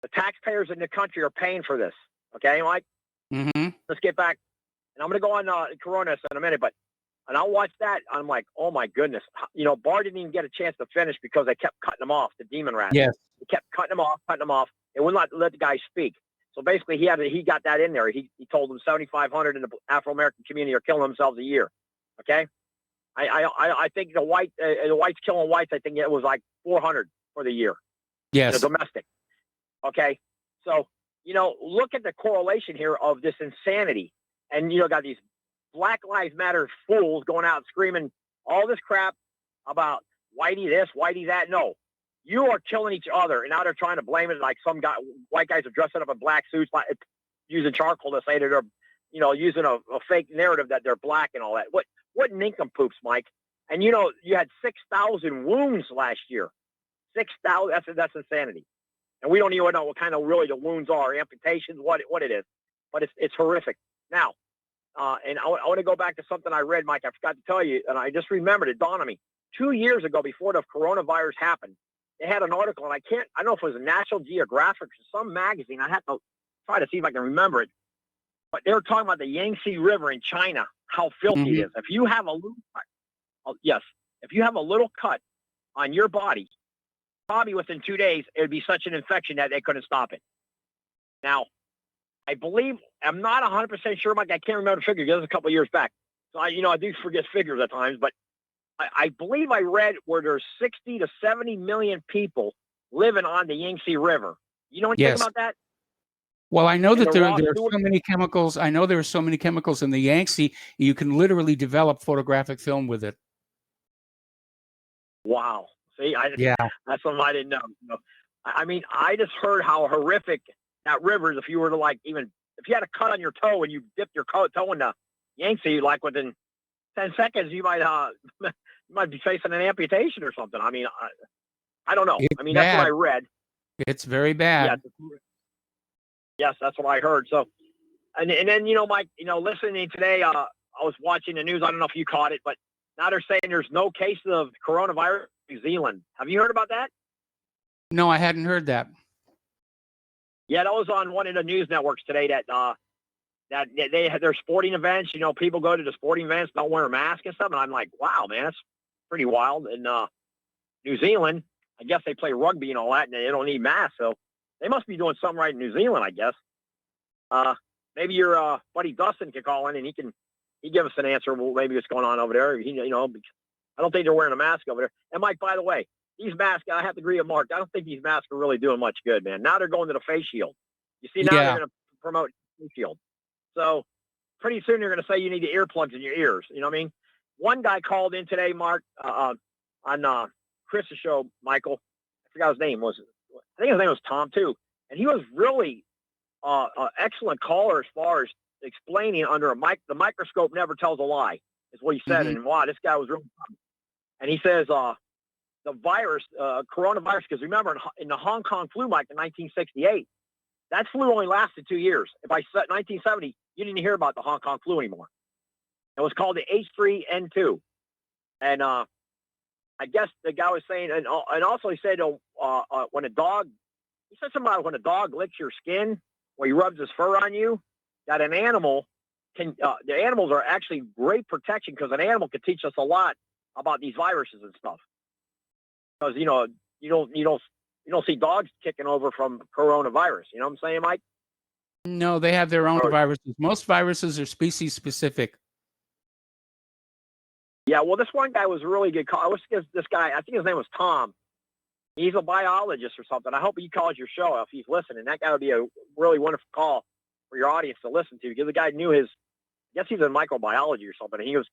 [SPEAKER 1] The taxpayers in the country are paying for this. Okay, Mike.
[SPEAKER 3] Mm-hmm.
[SPEAKER 1] Let's get back, and I'm going to go on Corona in a minute, and I'll watch that. I'm like, oh my goodness. Barr didn't even get a chance to finish because they kept cutting him off, the demon rat.
[SPEAKER 3] Yes.
[SPEAKER 1] They kept cutting him off. They would not let the guy speak. So basically he got that in there. He told them 7,500 in the Afro-American community are killing themselves a year. Okay. I think the whites killing whites, I think it was like 400 for the year.
[SPEAKER 3] Yes.
[SPEAKER 1] Domestic. Okay. So, look at the correlation here of this insanity. And, got these Black Lives Matter fools going out screaming all this crap about Whitey this, Whitey that. No, you are killing each other. And now they're trying to blame it like some white guys are dressing up in black suits, using charcoal to say that they're, using a fake narrative that they're black and all that. What nincompoops, Mike? And you had 6,000 wounds last year. 6,000. That's insanity. And we don't even know what kind of really the wounds are, amputations, what it is. But it's horrific. Now, and I want to go back to something I read, Mike. I forgot to tell you, and I just remembered it dawned on me. 2 years ago, before the coronavirus happened, they had an article, and I don't know if it was a National Geographic or some magazine. I have to try to see if I can remember it. But they were talking about the Yangtze River in China, how filthy it is. If you have a little cut, if you have a little cut on your body, probably within 2 days, it would be such an infection that they couldn't stop it. Now, I believe, I'm not 100% sure, Mike. I can't remember the figure because it was a couple of years back. So, I do forget figures at times, but I believe I read where there's 60 to 70 million people living on the Yangtze River. You know anything about that?
[SPEAKER 3] Well, I know
[SPEAKER 1] And
[SPEAKER 3] that
[SPEAKER 1] the
[SPEAKER 3] there
[SPEAKER 1] raw
[SPEAKER 3] are
[SPEAKER 1] sewage-
[SPEAKER 3] so many chemicals. I know there are so many chemicals in the Yangtze, you can literally develop photographic film with it.
[SPEAKER 1] Wow. See,
[SPEAKER 3] Yeah.
[SPEAKER 1] that's something I didn't know. I mean, I just heard how horrific that river is. If you were to if you had a cut on your toe and you dipped your toe in the Yangtze, like within 10 seconds, you might be facing an amputation or something. I mean, I don't know.
[SPEAKER 3] It's
[SPEAKER 1] I mean, that's what
[SPEAKER 3] bad.
[SPEAKER 1] I read.
[SPEAKER 3] It's very bad.
[SPEAKER 1] Yes, that's what I heard. So, and then, Mike, listening today, I was watching the news. I don't know if you caught it, but now they're saying there's no cases of coronavirus in New Zealand. Have you heard about that?
[SPEAKER 3] No, I hadn't heard that.
[SPEAKER 1] Yeah, that was on one of the news networks today that they had their sporting events. People go to the sporting events, don't wear a mask and stuff. And I'm like, wow, man, that's pretty wild. And New Zealand, I guess they play rugby and all that, and they don't need masks. So they must be doing something right in New Zealand, I guess. Maybe your buddy Dustin can call in and he give us an answer. Well, maybe what's going on over there. I don't think they're wearing a mask over there. And Mike, by the way, these masks, I have to agree with Mark. I don't think these masks are really doing much good, man. Now they're going to the face shield. You see, now they're going to promote face shield. So pretty soon they're going to say you need the earplugs in your ears. You know what I mean? One guy called in today, Mark, on Chris's show, Michael. I forgot his name. I think his name was Tom, too. And he was really an excellent caller as far as explaining under the microscope never tells a lie, is what he said. And wow, this guy was really fun. And he says the virus, coronavirus, because remember in the Hong Kong flu, Mike, in 1968, that flu only lasted 2 years. By 1970, you didn't hear about the Hong Kong flu anymore. It was called the H3N2. And I guess the guy was saying, and also he said when a dog licks your skin or he rubs his fur on you, that an animal the animals are actually great protection because an animal can teach us a lot about these viruses and stuff. Because you don't see dogs kicking over from coronavirus. You know what I'm saying, Mike?
[SPEAKER 3] No, they have their own viruses. Most viruses are species specific.
[SPEAKER 1] Yeah, well, this one guy was a really good call. This guy, I think his name was Tom. He's a biologist or something. I hope he calls your show if he's listening. That guy would be a really wonderful call for your audience to listen to because the guy knew I guess he's in microbiology or something. And he was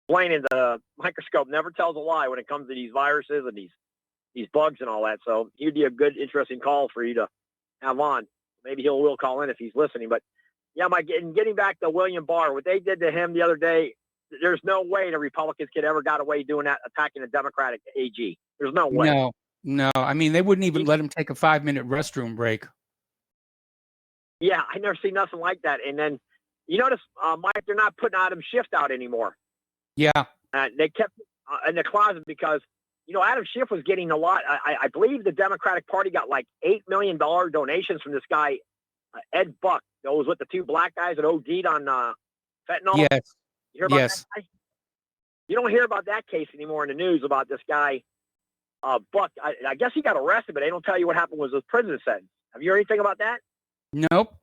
[SPEAKER 1] explaining the microscope never tells a lie when it comes to these viruses and these bugs and all that. So he'd be a good, interesting call for you to have on. Maybe will call in if he's listening. But yeah, Mike, getting back to William Barr, what they did to him the other day, there's no way the Republicans could ever got away doing that, attacking a Democratic AG. There's no way.
[SPEAKER 3] No. I mean, they wouldn't even let him take a 5-minute restroom break.
[SPEAKER 1] Yeah, I never seen nothing like that. And then you notice, Mike, they're not putting Adam Schiff out anymore.
[SPEAKER 3] Yeah.
[SPEAKER 1] They kept in the closet because, Adam Schiff was getting a lot. I believe the Democratic Party got like $8 million donations from this guy, Ed Buck. That was with the two black guys that OD'd on fentanyl.
[SPEAKER 3] Yes.
[SPEAKER 1] You hear about that guy? You don't hear about that case anymore in the news about this guy, Buck. I guess he got arrested, but they don't tell you what happened with his prison sentence. Have you heard anything about that?
[SPEAKER 3] Nope.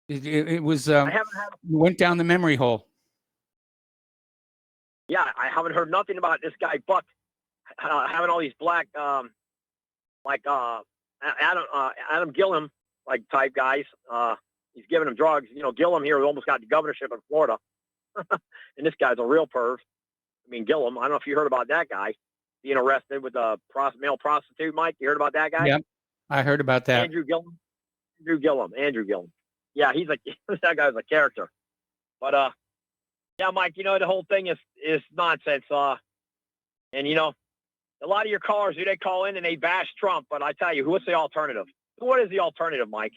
[SPEAKER 3] It was,
[SPEAKER 1] I haven't
[SPEAKER 3] went down the memory hole.
[SPEAKER 1] Yeah, I haven't heard nothing about this guy, Buck, having all these black, like Adam Gillum, like type guys. He's giving them drugs. Gillum here almost got the governorship in Florida. And this guy's a real perv. I mean, Gillum, I don't know if you heard about that guy. being arrested with a male prostitute. Mike, you heard about that guy?
[SPEAKER 3] Yep, I heard about that.
[SPEAKER 1] Andrew Gillum. Yeah, he's that guy's a character. But yeah, Mike, the whole thing is nonsense. And a lot of your callers, they call in and they bash Trump, but I tell you, what's the alternative? What is the alternative, Mike?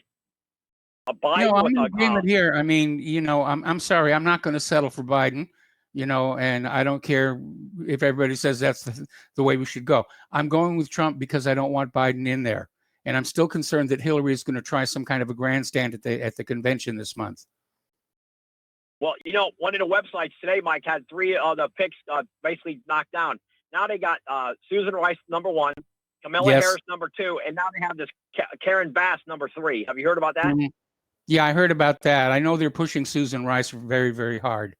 [SPEAKER 1] A Biden
[SPEAKER 3] No, I'm
[SPEAKER 1] with
[SPEAKER 3] in
[SPEAKER 1] a
[SPEAKER 3] agreement here. I mean, I'm sorry, I'm not going to settle for Biden. And I don't care if everybody says that's the way we should go. I'm going with Trump because I don't want Biden in there. And I'm still concerned that Hillary is going to try some kind of a grandstand at the convention this month.
[SPEAKER 1] Well, one of the websites today, Mike, had 3 of the picks basically knocked down. Now they got Susan Rice, number 1, Kamala Harris, number 2, and now they have this Karen Bass, number 3. Have you heard about that?
[SPEAKER 3] Mm-hmm. Yeah, I heard about that. I know they're pushing Susan Rice very, very hard.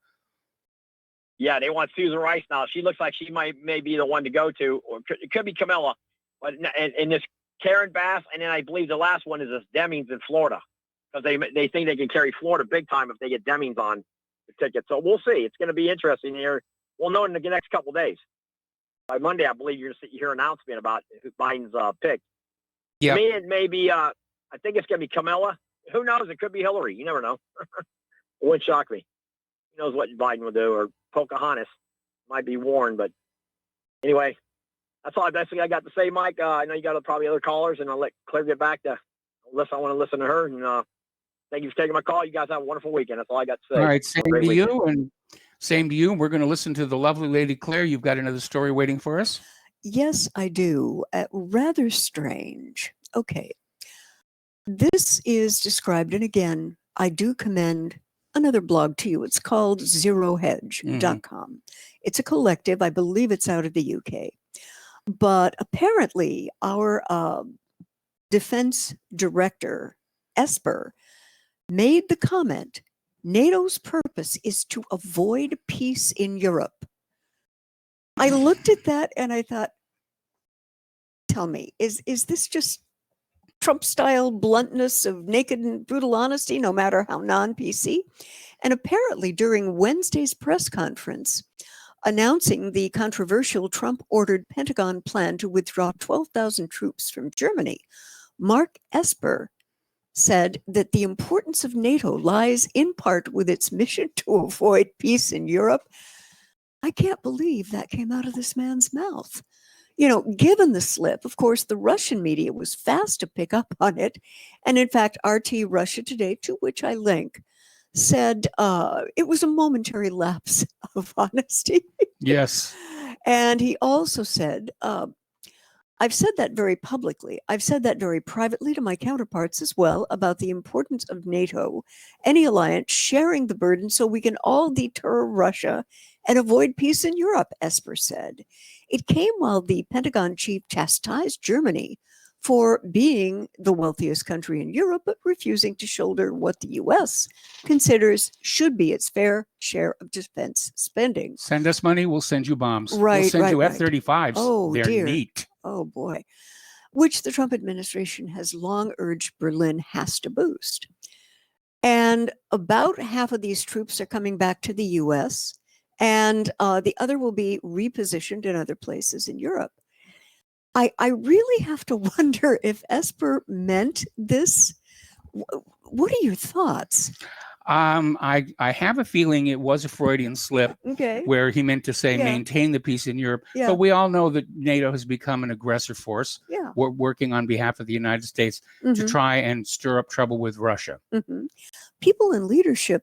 [SPEAKER 1] Yeah, they want Susan Rice now. She looks like she may be the one to go to, or it could be Kamala. But and this Karen Bass, and then I believe the last one is this Demings in Florida, because they think they can carry Florida big time if they get Demings on the ticket. So we'll see. It's going to be interesting here. We'll know in the next couple of days. By Monday, I believe you're going to hear an announcement about Biden's pick.
[SPEAKER 3] Yeah.
[SPEAKER 1] I mean, it may be. I think it's going to be Kamala. Who knows? It could be Hillary. You never know. It wouldn't shock me. Who knows what Biden will do, or Pocahontas might be Warren. But anyway, that's all I got to say, Mike. I know you got probably other callers, and I'll let Claire get back to unless I want to listen to her. And thank you for taking my call. You guys have a wonderful weekend. That's all I got to say.
[SPEAKER 3] All right, same to you, and same to you. We're going to listen to the lovely lady Claire. You've got another story waiting for us?
[SPEAKER 22] Yes, I do. Rather strange. Okay. This is described, and again, I do commend another blog to you. It's called zerohedge.com. It's a collective. I believe it's out of the UK. But apparently, our defense director, Esper, made the comment, NATO's purpose is to avoid peace in Europe. I looked at that and I thought, tell me, is this just Trump-style bluntness of naked and brutal honesty, no matter how non-PC? And apparently during Wednesday's press conference, announcing the controversial Trump-ordered Pentagon plan to withdraw 12,000 troops from Germany, Mark Esper said that the importance of NATO lies in part with its mission to avoid peace in Europe. I can't believe that came out of this man's mouth. Given the slip, of course, the Russian media was fast to pick up on it. And in fact, RT Russia Today, to which I link, said it was a momentary lapse of honesty.
[SPEAKER 3] Yes.
[SPEAKER 22] And he also said, I've said that very publicly. I've said that very privately to my counterparts as well about the importance of NATO, any alliance sharing the burden so we can all deter Russia and avoid peace in Europe, Esper said. It came while the Pentagon chief chastised Germany for being the wealthiest country in Europe, but refusing to shoulder what the U.S. considers should be its fair share of defense spending.
[SPEAKER 3] Send us money, we'll send you bombs.
[SPEAKER 22] Right,
[SPEAKER 3] we'll send
[SPEAKER 22] right,
[SPEAKER 3] you
[SPEAKER 22] right.
[SPEAKER 3] F-35s.
[SPEAKER 22] Oh,
[SPEAKER 3] They're
[SPEAKER 22] dear.
[SPEAKER 3] neat.
[SPEAKER 22] Oh, boy. Which the Trump administration has long urged Berlin has to boost. And about half of these troops are coming back to the U.S., and the other will be repositioned in other places in Europe. I really have to wonder if Esper meant this. What are your thoughts?
[SPEAKER 3] I have a feeling it was a Freudian slip,
[SPEAKER 22] Okay.
[SPEAKER 3] where he meant to say
[SPEAKER 22] Yeah.
[SPEAKER 3] maintain the peace in Europe.
[SPEAKER 22] Yeah.
[SPEAKER 3] But we all know that NATO has become an aggressor force.
[SPEAKER 22] Yeah.
[SPEAKER 3] We're working on behalf of the United States to
[SPEAKER 22] Mhm.
[SPEAKER 3] try and stir up trouble with Russia.
[SPEAKER 22] People in leadership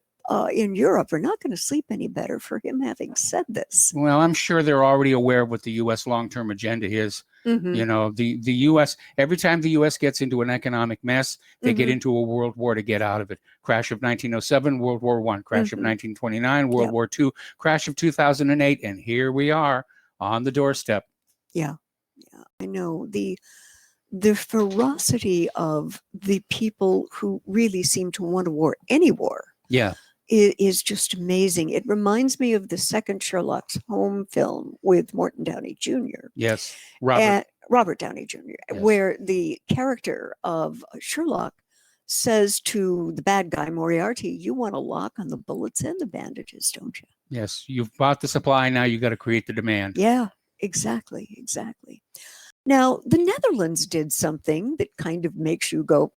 [SPEAKER 22] in Europe are not going to sleep any better for him having said this.
[SPEAKER 3] Well, I'm sure they're already aware of what the U.S. long-term agenda is.
[SPEAKER 22] Mhm.
[SPEAKER 3] The U.S., every time the U.S. gets into an economic mess, they get
[SPEAKER 22] Mhm.
[SPEAKER 3] into a world war to get out of it. Crash of 1907, World War I. Crash of
[SPEAKER 22] Mhm.
[SPEAKER 3] 1929, World
[SPEAKER 22] Yep.
[SPEAKER 3] War II. Crash of 2008. And here we are on the doorstep.
[SPEAKER 22] Yeah, I know. The ferocity of the people who really seem to want a war, any war,
[SPEAKER 3] Yeah.
[SPEAKER 22] is just amazing. It reminds me of the second Sherlock Holmes film with Morton Downey Jr.
[SPEAKER 3] Yes. Robert.
[SPEAKER 22] Robert Downey Jr., where the character of Sherlock says to the bad guy, Moriarty, you want a lock on the bullets and the bandages, don't you?
[SPEAKER 3] Yes. You've bought the supply. Now you got to create the demand.
[SPEAKER 22] Yeah, Exactly, exactly. Now, the Netherlands did something that kind of makes you go,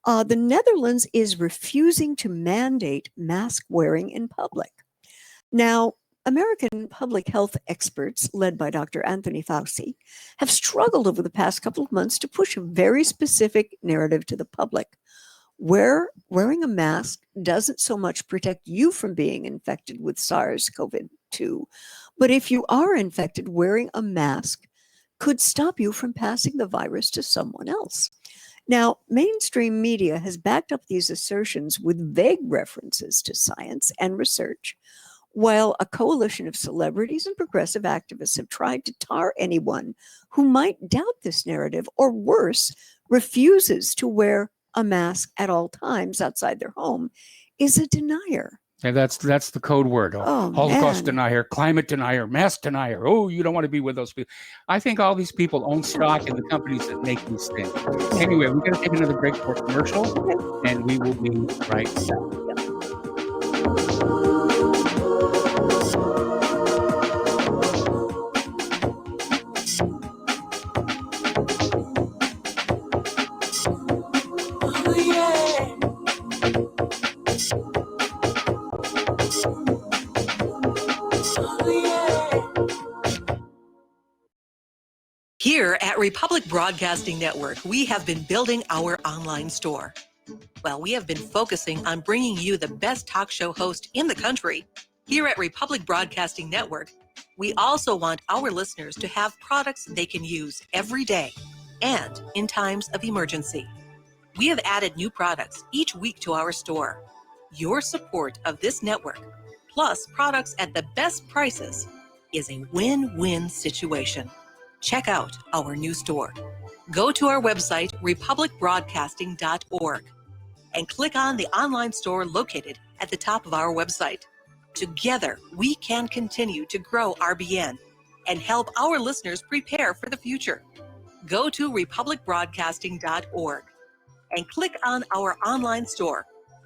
[SPEAKER 22] the Netherlands is refusing to mandate mask wearing in public. Now, American public health experts, led by Dr. Anthony Fauci, have struggled over the past couple of months to push a very specific narrative to the public, where wearing a mask doesn't so much protect you from being infected with SARS-CoV-2, but if you are infected, wearing a mask could stop you from passing the virus to someone else. Now, mainstream media has backed up these assertions with vague references to science and research, while a coalition of celebrities and progressive activists have tried to tar anyone who might doubt this narrative, or worse, refuses to wear a mask at all times outside their home, is a denier.
[SPEAKER 3] And that's the code word.
[SPEAKER 22] Oh,
[SPEAKER 3] Holocaust
[SPEAKER 22] man.
[SPEAKER 3] denier, climate denier, mask denier. Oh, you don't want to be with those people. I think all these people own stock in the companies that make these things. Anyway, we're going to take another break for a commercial, and we will be right back.
[SPEAKER 5] Here at Republic Broadcasting Network, we have been building our online store. Well, we have been focusing on bringing you the best talk show host in the country. Here at Republic Broadcasting Network, we also want our listeners to have products they can use every day and in times of emergency. We have added new products each week to our store. Your support of this network, plus products at the best prices, is a win-win situation. Check out our new store. Go to our website, republicbroadcasting.org, and click on the online store located at the top of our website. Together, we can continue to grow RBN and help our listeners prepare for the future. Go to republicbroadcasting.org and click on our online store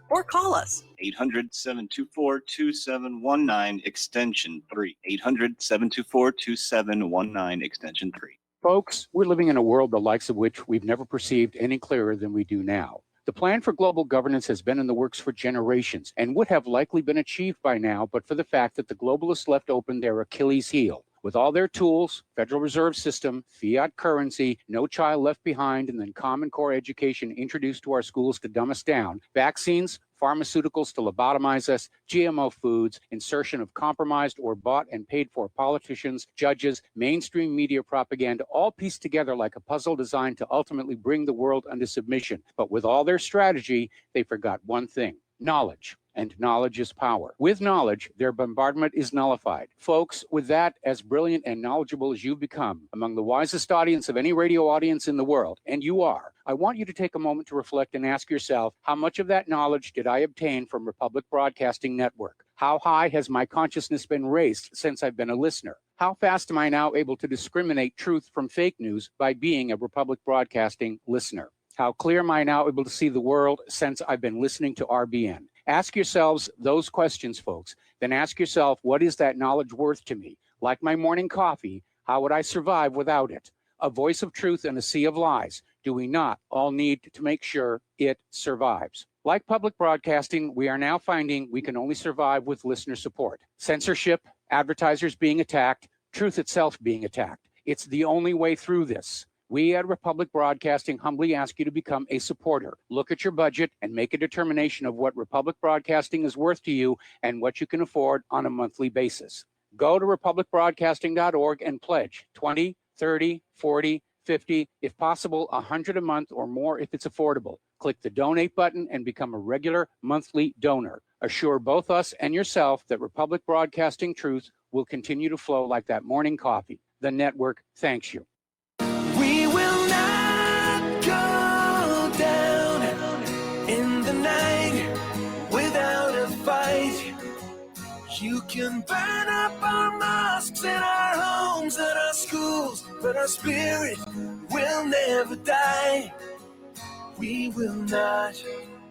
[SPEAKER 5] or call us.
[SPEAKER 6] 800-724-2719, extension 3. 800-724-2719, extension 3.
[SPEAKER 3] Folks, we're living in a world the likes of which we've never perceived any clearer than we do now. The plan for global governance has been in the works for generations and would have likely been achieved by now, but for the fact that the globalists left open their Achilles heel. With all their tools, Federal Reserve System, fiat currency, no child left behind, and then Common Core education introduced to our schools to dumb us down, vaccines, pharmaceuticals to lobotomize us, GMO foods, insertion of compromised or bought and paid for politicians, judges, mainstream media propaganda, all pieced together like a puzzle designed to ultimately bring the world under submission. But with all their strategy, they forgot one thing: knowledge. And knowledge is power. With knowledge, their bombardment is nullified. Folks, with that, as brilliant and knowledgeable as you've become, among the wisest audience of any radio audience in the world, and you are, I want you to take a moment to reflect and ask yourself, how much of that knowledge did I obtain from Republic Broadcasting Network? How high has my consciousness been raised since I've been a listener? How fast am I now able to discriminate truth from fake news by being a Republic Broadcasting listener? How clear am I now able to see the world since I've been listening to RBN? Ask yourselves those questions, folks. Then ask yourself, what is that knowledge worth to me? Like my morning coffee, how would I survive without it? A voice of truth in a sea of lies. Do we not all need to make sure it survives? Like public broadcasting, we are now finding we can only survive with listener support. Censorship, advertisers being attacked, truth itself being attacked. It's the only way through this. We at Republic Broadcasting humbly ask you to become a supporter. Look at your budget and make a determination of what Republic Broadcasting is worth to you and what you can afford on a monthly basis. Go to republicbroadcasting.org and pledge 20, 30, 40, 50, if possible, 100 a month or more if it's affordable. Click the donate button and become a regular monthly donor. Assure both us and yourself that Republic Broadcasting truth will continue to flow like that morning coffee. The network thanks you.
[SPEAKER 18] We will not go down in the night without a fight. You can burn up our mosques and our homes and our schools, but our spirit will never die. We will not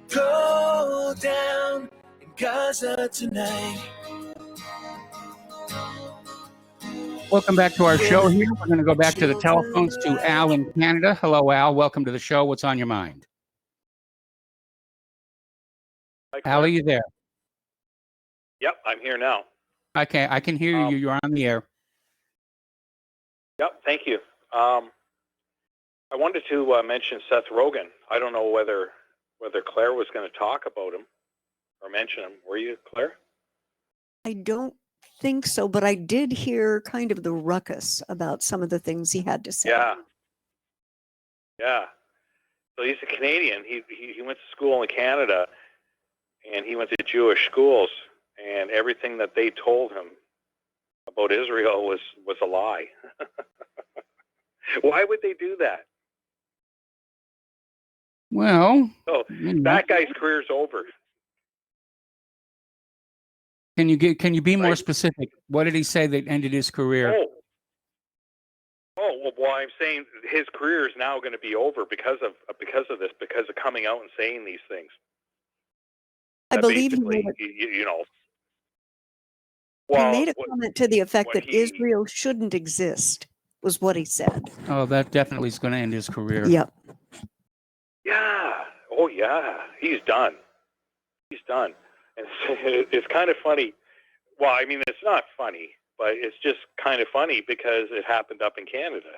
[SPEAKER 18] go down in Gaza tonight.
[SPEAKER 3] Welcome back to our show here. We're going to go back to the telephones to Al in Canada. Hello, Al. Welcome to the show. What's on your mind? Al, are you there?
[SPEAKER 8] Yep, I'm here now.
[SPEAKER 3] I can hear you. You're on the air.
[SPEAKER 8] Yep, thank you. I wanted to mention Seth Rogen. I don't know whether Claire was going to talk about him or mention him. Were you, Claire?
[SPEAKER 22] I don't think so, but I did hear kind of the ruckus about some of the things he had to say.
[SPEAKER 8] Yeah. So he's a Canadian. He went to school in Canada, and he went to Jewish schools, and everything that they told him about Israel was a lie. Why would they do that?
[SPEAKER 3] Well,
[SPEAKER 8] that guy's career's over.
[SPEAKER 3] Can you be more specific? What did he say that ended his career?
[SPEAKER 8] Well, I'm saying his career is now going to be over because of this, because of coming out and saying these things.
[SPEAKER 22] I believe he
[SPEAKER 8] basically,
[SPEAKER 22] he made a comment to the effect that Israel shouldn't exist, was what he said.
[SPEAKER 3] Oh, that definitely is going to end his career.
[SPEAKER 22] Yep.
[SPEAKER 8] Yeah. Oh, yeah. He's done. He's done. And it's kind of funny. Well, I mean, it's not funny, but it's just kind of funny because it happened up in Canada,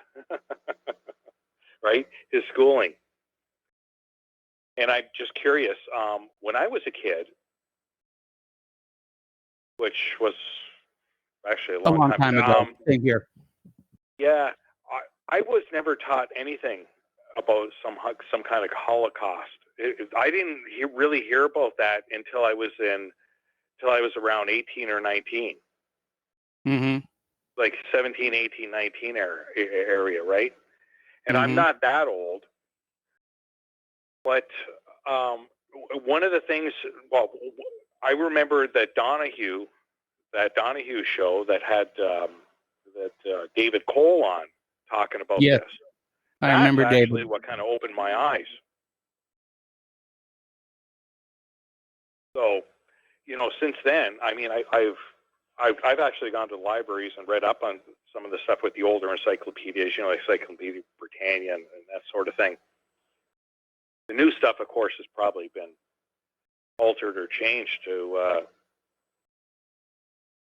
[SPEAKER 8] right? His schooling. And I'm just curious, when I was a kid, which was actually a long
[SPEAKER 3] time ago. Same here.
[SPEAKER 8] Yeah, I was never taught anything about some kind of Holocaust. I didn't really hear about that until I was around 18 or 19.
[SPEAKER 3] Mm-hmm.
[SPEAKER 8] Like 17, 18, 19 area, right? And I'm not that old. But one of the things, well, I remember that Donahue show that had David Cole on talking about
[SPEAKER 3] yes.
[SPEAKER 8] this.
[SPEAKER 3] I remember
[SPEAKER 8] That's actually
[SPEAKER 3] David.
[SPEAKER 8] what kind of opened my eyes. So, since then, I mean, I've actually gone to libraries and read up on some of the stuff with the older encyclopedias, Encyclopedia Britannia and that sort of thing. The new stuff, of course, has probably been altered or changed to.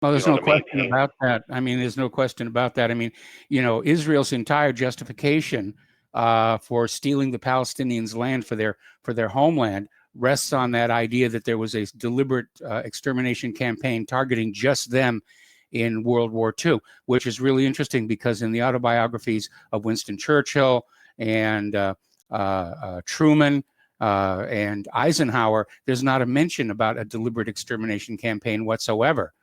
[SPEAKER 3] Well, there's no question about that. I mean, there's no question about that. I mean, Israel's entire justification for stealing the Palestinians' land for their homeland rests on that idea that there was a deliberate extermination campaign targeting just them in World War II, which is really interesting because in the autobiographies of Winston Churchill and Truman and Eisenhower, there's not a mention about a deliberate extermination campaign whatsoever.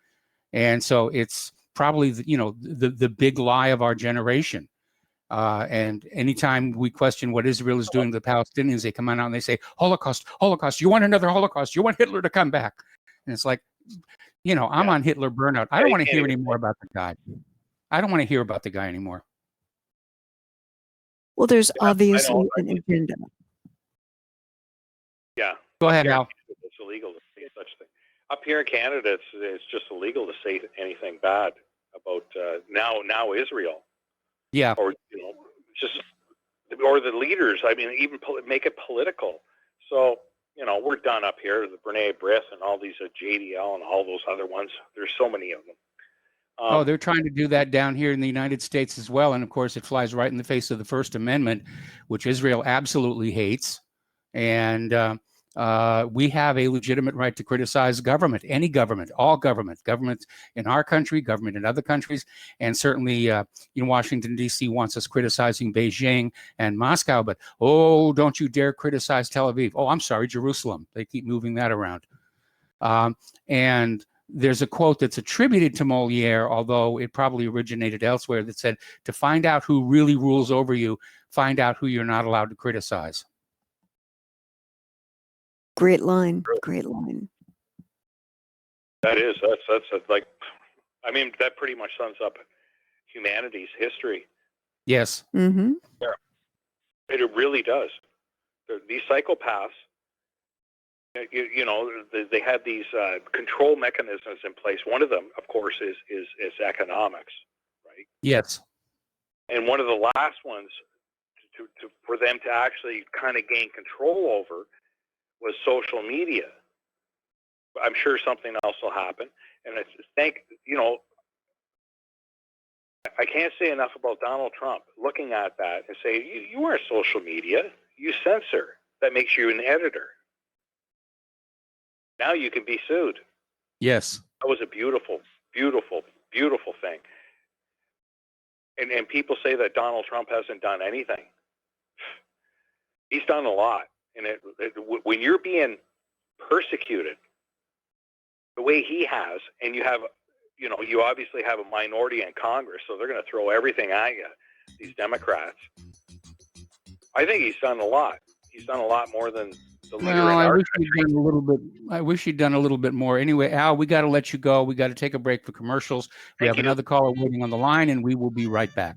[SPEAKER 3] And so it's probably the big lie of our generation. And anytime we question what Israel is doing to the Palestinians, they come out and they say, Holocaust, Holocaust, you want another Holocaust, you want Hitler to come back. And it's like, I'm on Hitler burnout. I don't want to hear any more about the guy. I don't want to hear about the guy anymore.
[SPEAKER 22] Well, there's obviously an agenda.
[SPEAKER 8] Yeah.
[SPEAKER 3] Go ahead, Al.
[SPEAKER 8] It's illegal to say such thing. Up here in Canada, it's just illegal to say anything bad about now Israel.
[SPEAKER 3] Yeah.
[SPEAKER 8] Or or the leaders. I mean, even make it political. So we're done up here. The Brene Brown and all these JDL and all those other ones. There's so many of them.
[SPEAKER 3] They're trying to do that down here in the United States as well. And of course, it flies right in the face of the First Amendment, which Israel absolutely hates. And we have a legitimate right to criticize government, any government, all government in our country, government in other countries. And certainly Washington, D.C. wants us criticizing Beijing and Moscow. But, don't you dare criticize Tel Aviv. Oh, I'm sorry, Jerusalem. They keep moving that around. And there's a quote that's attributed to Molière, although it probably originated elsewhere, that said, to find out who really rules over you, find out who you're not allowed to criticize.
[SPEAKER 22] Great line. Great line.
[SPEAKER 8] That is. That's like, I mean, that pretty much sums up humanity's history.
[SPEAKER 3] Yes.
[SPEAKER 22] Mm-hmm.
[SPEAKER 8] Yeah. It really does. These psychopaths, they had these control mechanisms in place. One of them, of course, is economics, right? Mike.
[SPEAKER 3] Yes.
[SPEAKER 8] And one of the last ones for them to actually kind of gain control over was social media. I'm sure something else will happen. And I can't say enough about Donald Trump looking at that and say, you aren't social media, you censor. That makes you an editor. Now you can be sued.
[SPEAKER 3] Yes.
[SPEAKER 8] That was a beautiful, beautiful, beautiful thing. And people say that Donald Trump hasn't done anything. He's done a lot. And when you're being persecuted the way he has, and you obviously have a minority in Congress, so they're going to throw everything at you, these Democrats. I think he's done a lot. He's done a lot more than the leader in
[SPEAKER 3] I
[SPEAKER 8] our
[SPEAKER 3] wish you'd done a little bit. I wish you'd done a little bit more. Anyway, Al, we got to let you go. We got to take a break for commercials. We have another caller waiting on the line, and we will be right back.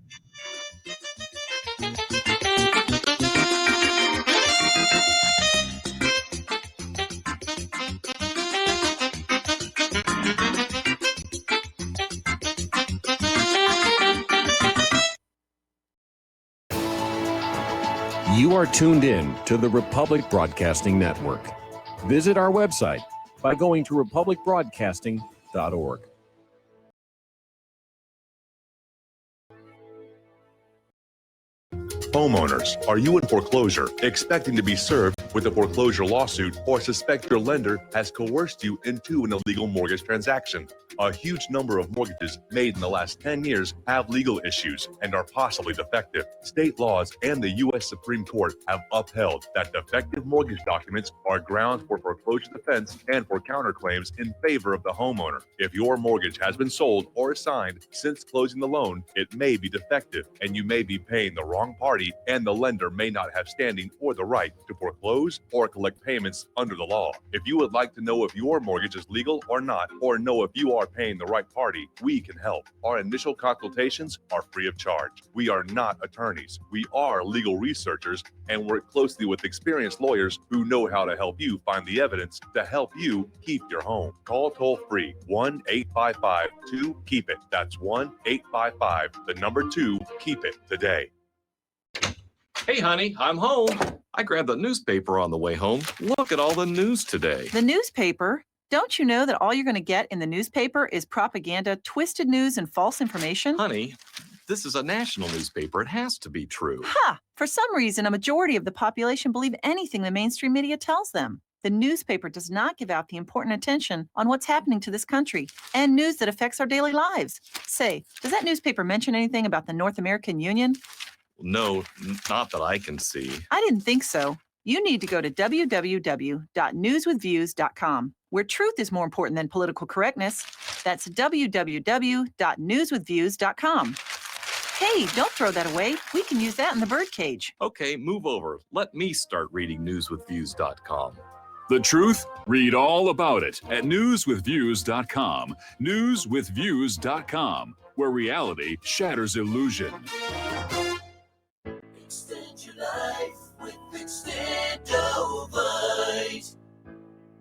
[SPEAKER 9] You are tuned in to the Republic Broadcasting Network. Visit our website by going to republicbroadcasting.org.
[SPEAKER 10] Homeowners, are you in foreclosure, expecting to be served with a foreclosure lawsuit, or suspect your lender has coerced you into an illegal mortgage transaction? A huge number of mortgages made in the last 10 years have legal issues and are possibly defective. State laws and the U.S. Supreme Court have upheld that defective mortgage documents are grounds for foreclosure defense and for counterclaims in favor of the homeowner. If your mortgage has been sold or assigned since closing the loan, it may be defective and you may be paying the wrong party, and the lender may not have standing or the right to foreclose or collect payments under the law. If you would like to know if your mortgage is legal or not, or know if you are paying the right party, we can help. Our initial consultations are free of charge. We are not attorneys. We are legal researchers and work closely with experienced lawyers who know how to help you find the evidence to help you keep your home. Call toll free 1-855-2-KEEP-IT. That's 1-855-2-KEEP-IT today.
[SPEAKER 23] Hey, honey, I'm home. I grabbed the newspaper on the way home. Look at all the news today.
[SPEAKER 24] The newspaper? Don't you know that all you're going to get in the newspaper is propaganda, twisted news, and false information?
[SPEAKER 23] Honey, this is a national newspaper. It has to be true.
[SPEAKER 24] Ha! For some reason, a majority of the population believe anything the mainstream media tells them. The newspaper does not give out the important attention on what's happening to this country and news that affects our daily lives. Say, does that newspaper mention anything about the North American Union?
[SPEAKER 23] No, not that I can see.
[SPEAKER 24] I didn't think so. You need to go to www.newswithviews.com, where truth is more important than political correctness. That's www.newswithviews.com. Hey, don't throw that away. We can use that in the birdcage.
[SPEAKER 23] Okay, move over. Let me start reading newswithviews.com.
[SPEAKER 25] The truth? Read all about it at newswithviews.com. Newswithviews.com, where reality shatters illusion.
[SPEAKER 18] Extend your life with Extendovite.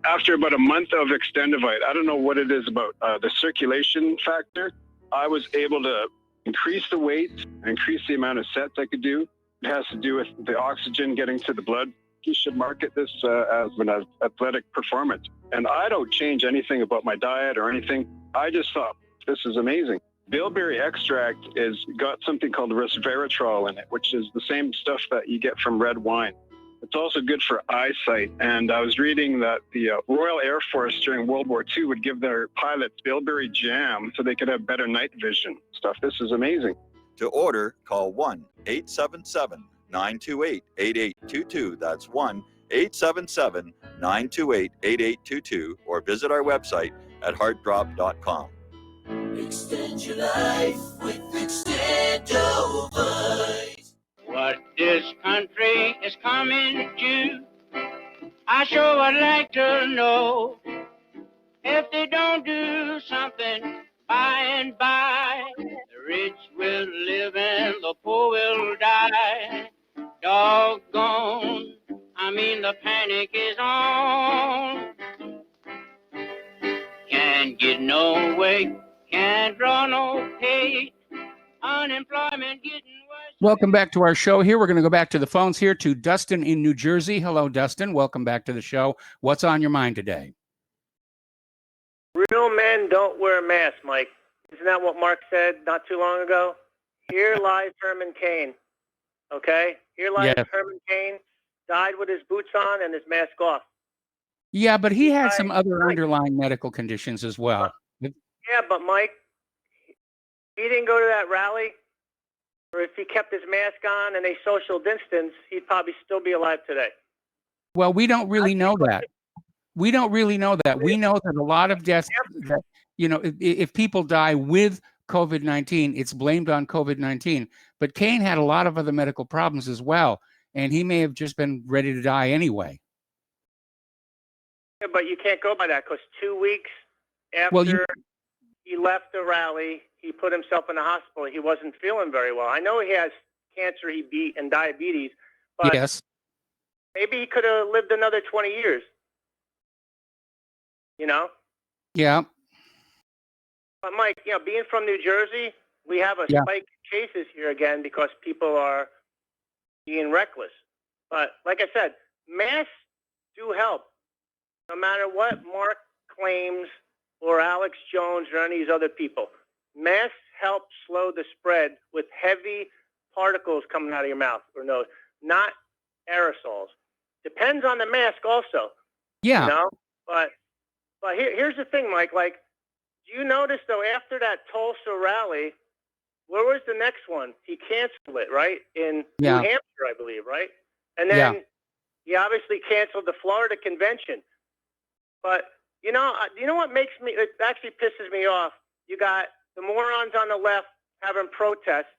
[SPEAKER 26] After about a month of Extendovite, I don't know what it is about the circulation factor. I was able to increase the weight, increase the amount of sets I could do. It has to do with the oxygen getting to the blood. You should market this as an athletic performance. And I don't change anything about my diet or anything. I just thought, this is amazing. Bilberry extract is got something called resveratrol in it, which is the same stuff that you get from red wine. It's also good for eyesight. And I was reading that the Royal Air Force during World War II would give their pilots bilberry jam so they could have better night vision stuff. This is amazing.
[SPEAKER 19] To order, call 1-877-928-8822. That's 1-877-928-8822, or visit our website at heartdrop.com.
[SPEAKER 18] Extend your life with Extendovite.
[SPEAKER 27] What this country is coming to, I sure would like to know. If they don't do something by and by, the rich will live and the poor will die. Doggone, the panic is on. Can't get no way, can't draw no pay. unemployment getting worse.
[SPEAKER 3] Welcome back to our show here. We're going to go back to the phones here to Dustin in New Jersey. Hello, Dustin. Welcome back to the show. What's on your mind today?
[SPEAKER 7] Real men don't wear masks, Mike. Isn't that what Mark said not too long ago? Here lies Herman Cain. Okay? Here lies
[SPEAKER 3] Yes.
[SPEAKER 7] Herman Cain, died with his boots on and his mask off.
[SPEAKER 3] Yeah, but he had some other underlying medical conditions as well.
[SPEAKER 7] Yeah, but Mike, he didn't go to that rally, or if he kept his mask on and they social distance, he'd probably still be alive today.
[SPEAKER 3] Well, we don't really know that. We don't really know that. We know that a lot of deaths, that, you know, if people die with COVID-19, it's blamed on COVID-19. But Cain had a lot of other medical problems as well, and he may have just been ready to die anyway.
[SPEAKER 7] Yeah, but you can't go by that because 2 weeks after
[SPEAKER 3] Well,
[SPEAKER 7] he left the rally, he put himself in the hospital. He wasn't feeling very well. I know he has cancer he beat and diabetes, but
[SPEAKER 3] yes.
[SPEAKER 7] maybe he could have lived another 20 years. You know?
[SPEAKER 3] Yeah.
[SPEAKER 7] But Mike, you know, being from New Jersey, we have a
[SPEAKER 3] Yeah.
[SPEAKER 7] spike in cases here again because people are being reckless. But like I said, masks do help. No matter what Mark claims or Alex Jones or any of these other people, masks help slow the spread with heavy particles coming out of your mouth or nose, not aerosols. Depends on the mask also.
[SPEAKER 3] Yeah.
[SPEAKER 7] You know? But here's the thing, Mike. Like, do you notice, though, after that Tulsa rally, where was the next one? He canceled it, right? In
[SPEAKER 3] Yeah.
[SPEAKER 7] New Hampshire, I believe, right? And then
[SPEAKER 3] Yeah.
[SPEAKER 7] he obviously canceled the Florida convention. But, you know what makes me, it actually pisses me off? You got the morons on the left having protests.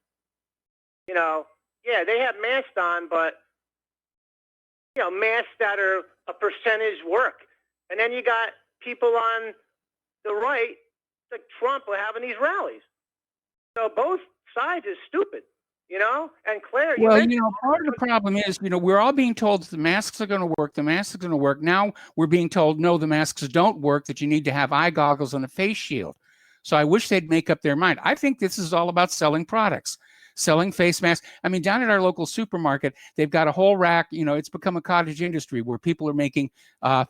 [SPEAKER 7] You know, yeah, they have masks on, but, you know, masks that are a percentage work. And then you got people on the right, like Trump, are having these rallies. So both sides is stupid, you know? And Claire, you
[SPEAKER 3] Well,
[SPEAKER 7] mentioned,
[SPEAKER 3] you know, part of the problem is, you know, we're all being told the masks are going to work. The masks are going to work. Now we're being told, no, the masks don't work, that you need to have eye goggles and a face shield. So I wish they'd make up their mind. I think this is all about selling products, selling face masks. I mean, down at our local supermarket, they've got a whole rack. You know, it's become a cottage industry where people are making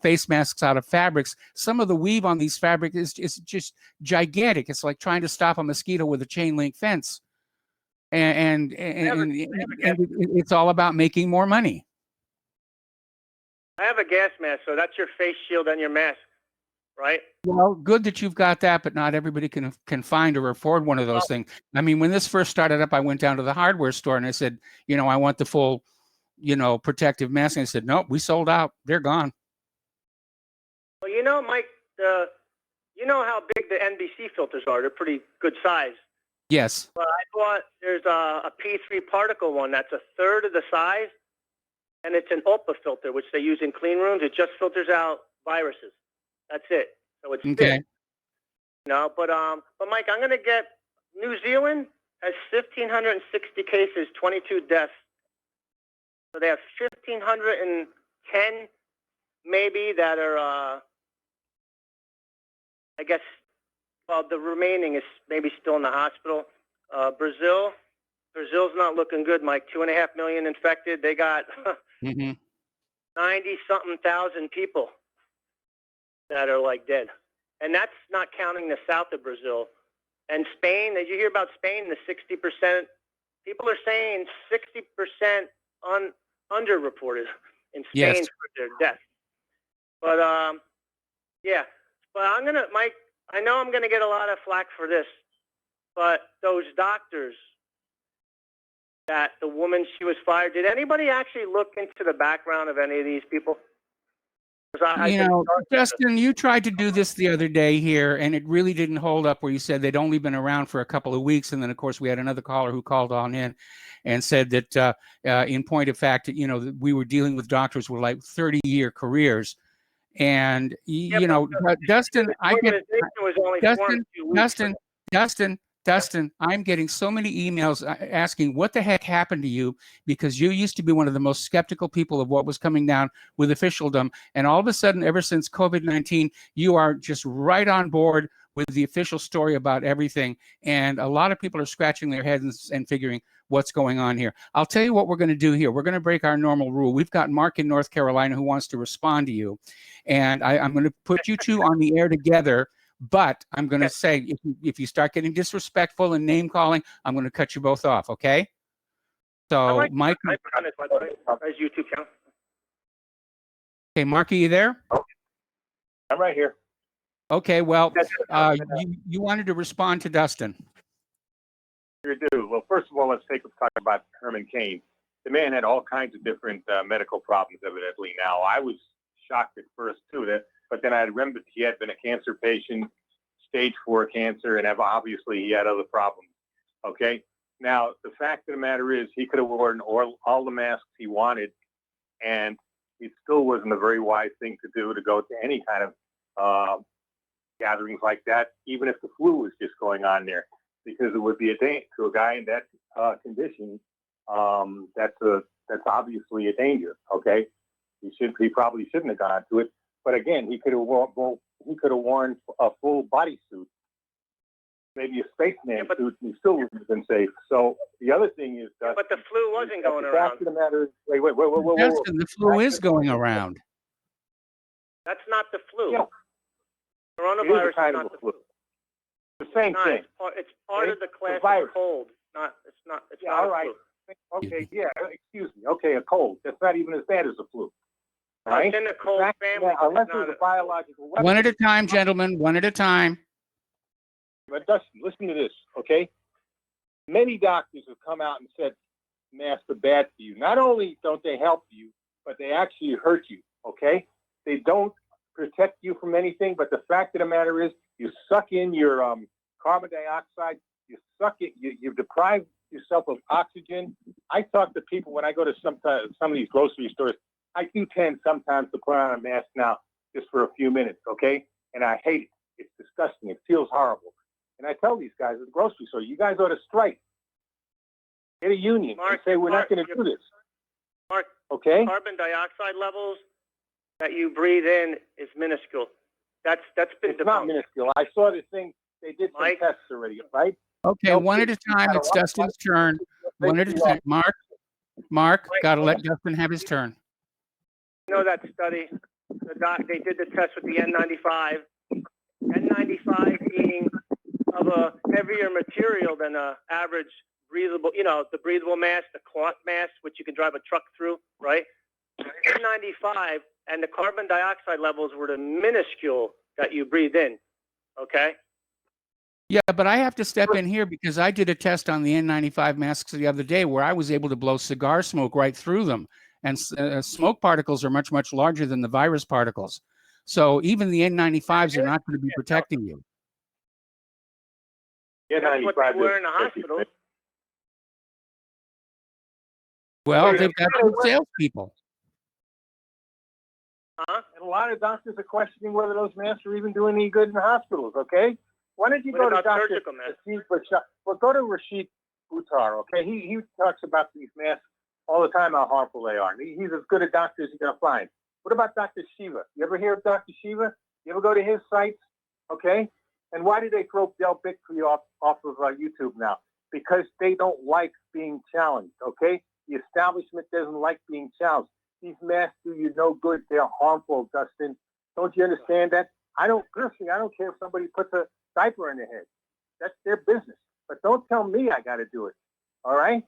[SPEAKER 3] face masks out of fabrics. Some of the weave on these fabrics is just gigantic. It's like trying to stop a mosquito with a chain link fence. And it's all about making more money.
[SPEAKER 7] I have a gas mask, so that's your face shield and your mask, right?
[SPEAKER 3] Well, good that you've got that, but not everybody can find or afford one of those things. I mean, when this first started up, I went down to the hardware store and I said, you know, I want the full, you know, protective mask. And they said, nope, we sold out. They're gone.
[SPEAKER 7] Well, you know, Mike, you know how big the NBC filters are. They're pretty good size.
[SPEAKER 3] Yes.
[SPEAKER 7] But I bought, there's a P3 particle one that's a third of the size, and it's an ULPA filter, which they use in clean rooms. It just filters out viruses. That's it. So it's
[SPEAKER 3] Okay.
[SPEAKER 7] big. You know, but Mike, I'm going to get, New Zealand has 1,560 cases, 22 deaths. So they have 1,510 maybe that are, I guess, well, the remaining is maybe still in the hospital. Brazil's not looking good, Mike. 2.5 million infected. They got 90-something thousand people that are like dead. And that's not counting the south of Brazil. And Spain, did you hear about Spain? The 60%, people are saying 60% underreported in Spain
[SPEAKER 3] Yes.
[SPEAKER 7] for their deaths. But, yeah. But I'm going to, Mike, I know I'm going to get a lot of flack for this, but those doctors, that the woman, she was fired, did anybody actually look into the background of any of these people? 'Cause I
[SPEAKER 3] You
[SPEAKER 7] think
[SPEAKER 3] know, Justin, you tried to do this the other day here, and it really didn't hold up where you said they'd only been around for a couple of weeks. And then, of course, we had another caller who called on in and said that, in point of fact, you know, that we were dealing with doctors with like 30-year careers. And, you know, Dustin, I get,
[SPEAKER 7] organization was only formed a few weeks.
[SPEAKER 3] Dustin, I'm getting so many emails asking what the heck happened to you, because you used to be one of the most skeptical people of what was coming down with officialdom. And all of a sudden, ever since COVID-19, you are just right on board with the official story about everything. And a lot of people are scratching their heads and figuring what's going on here. I'll tell you what we're going to do here. We're going to break our normal rule. We've got Mark in North Carolina who wants to respond to you. And I'm going to put you two on the air together. But I'm going to say, if you start getting disrespectful and name calling, I'm going to cut you both off, okay? So, Mike.
[SPEAKER 7] As YouTube channel.
[SPEAKER 3] Okay, Mark, are you there?
[SPEAKER 1] I'm right here.
[SPEAKER 3] Okay, well, you wanted to respond to Dustin.
[SPEAKER 11] Sure do. Well, first of all, let's talk about Herman Cain. The man had all kinds of different medical problems, evidently. Now, I was shocked at first, too, but then I remembered he had been a cancer patient, stage 4 cancer, and obviously he had other problems. Okay? Now, the fact of the matter is he could have worn all the masks he wanted, and it still wasn't a very wise thing to do, to go to any kind of gatherings like that, even if the flu was just going on there, because it would be a danger to a guy in that condition. That's obviously a danger. Okay? He probably shouldn't have gone to it. But again, he could have worn a full bodysuit, maybe a spaceman suit, and he still would have been safe. So the other thing is,
[SPEAKER 7] but the flu wasn't going around.
[SPEAKER 11] The fact of the matter is, wait.
[SPEAKER 3] Dustin, the flu is going around.
[SPEAKER 7] That's not the flu.
[SPEAKER 11] Yeah.
[SPEAKER 7] Coronavirus
[SPEAKER 11] is kind
[SPEAKER 7] not
[SPEAKER 11] of
[SPEAKER 7] the
[SPEAKER 11] flu.
[SPEAKER 7] flu.
[SPEAKER 11] The same thing.
[SPEAKER 7] It's part of the class of cold. It's not
[SPEAKER 11] all
[SPEAKER 7] a
[SPEAKER 11] right.
[SPEAKER 7] flu.
[SPEAKER 11] Okay, yeah, excuse me. Okay, a cold. That's not even as bad as a flu. Right?
[SPEAKER 7] It's in the cold family.
[SPEAKER 11] Unless there's a biological weapon.
[SPEAKER 3] One at a time, gentlemen, one at a time.
[SPEAKER 11] But Dustin, listen to this, okay? Many doctors have come out and said masks are bad for you. Not only don't they help you, but they actually hurt you, okay? They don't protect you from anything, but the fact of the matter is you suck in your carbon dioxide, you deprive yourself of oxygen. I talk to people when I go to some of these grocery stores. I do tend sometimes to put on a mask now just for a few minutes, okay? And I hate it. It's disgusting. It feels horrible. And I tell these guys at the grocery store, you guys ought to strike. Get a union and say we're not going to do this.
[SPEAKER 7] Mark,
[SPEAKER 11] okay?
[SPEAKER 7] Carbon dioxide levels that you breathe in is minuscule. That's been
[SPEAKER 11] It's not minuscule. I saw this thing. They did some tests already, right?
[SPEAKER 3] Okay, one at a time. It's Dustin's turn. One at a time. Mark, got to let Dustin have his turn.
[SPEAKER 7] You know that study? They did the test with the N95. N95 being of a heavier material than a average breathable, the breathable mask, the cloth mask, which you can drive a truck through, right? N95 and the carbon dioxide levels were the minuscule that you breathe in, okay?
[SPEAKER 3] Yeah, but I have to step in here because I did a test on the N95 masks the other day where I was able to blow cigar smoke right through them. And smoke particles are much, much larger than the virus particles. So even the N95s are not going to be protecting you.
[SPEAKER 11] Yeah,
[SPEAKER 7] that's what they were in the hospital.
[SPEAKER 3] Well, they've got good salespeople.
[SPEAKER 11] And a lot of doctors are questioning whether those masks are even doing any good in the hospitals, okay? Why don't you go to Dr. Rashid Bashar? Well, go to Rashid Buttar, okay? He talks about these masks all the time, how harmful they are. He's as good a doctor as you're going to find. What about Dr. Shiva? You ever hear of Dr. Shiva? You ever go to his sites? Okay? And why do they throw Del Bixby off of YouTube now? Because they don't like being challenged, okay? The establishment doesn't like being challenged. These masks do you no good. They're harmful, Dustin. Don't you understand that? I don't care if somebody puts a diaper in their head. That's their business. But don't tell me I got to do it, all right?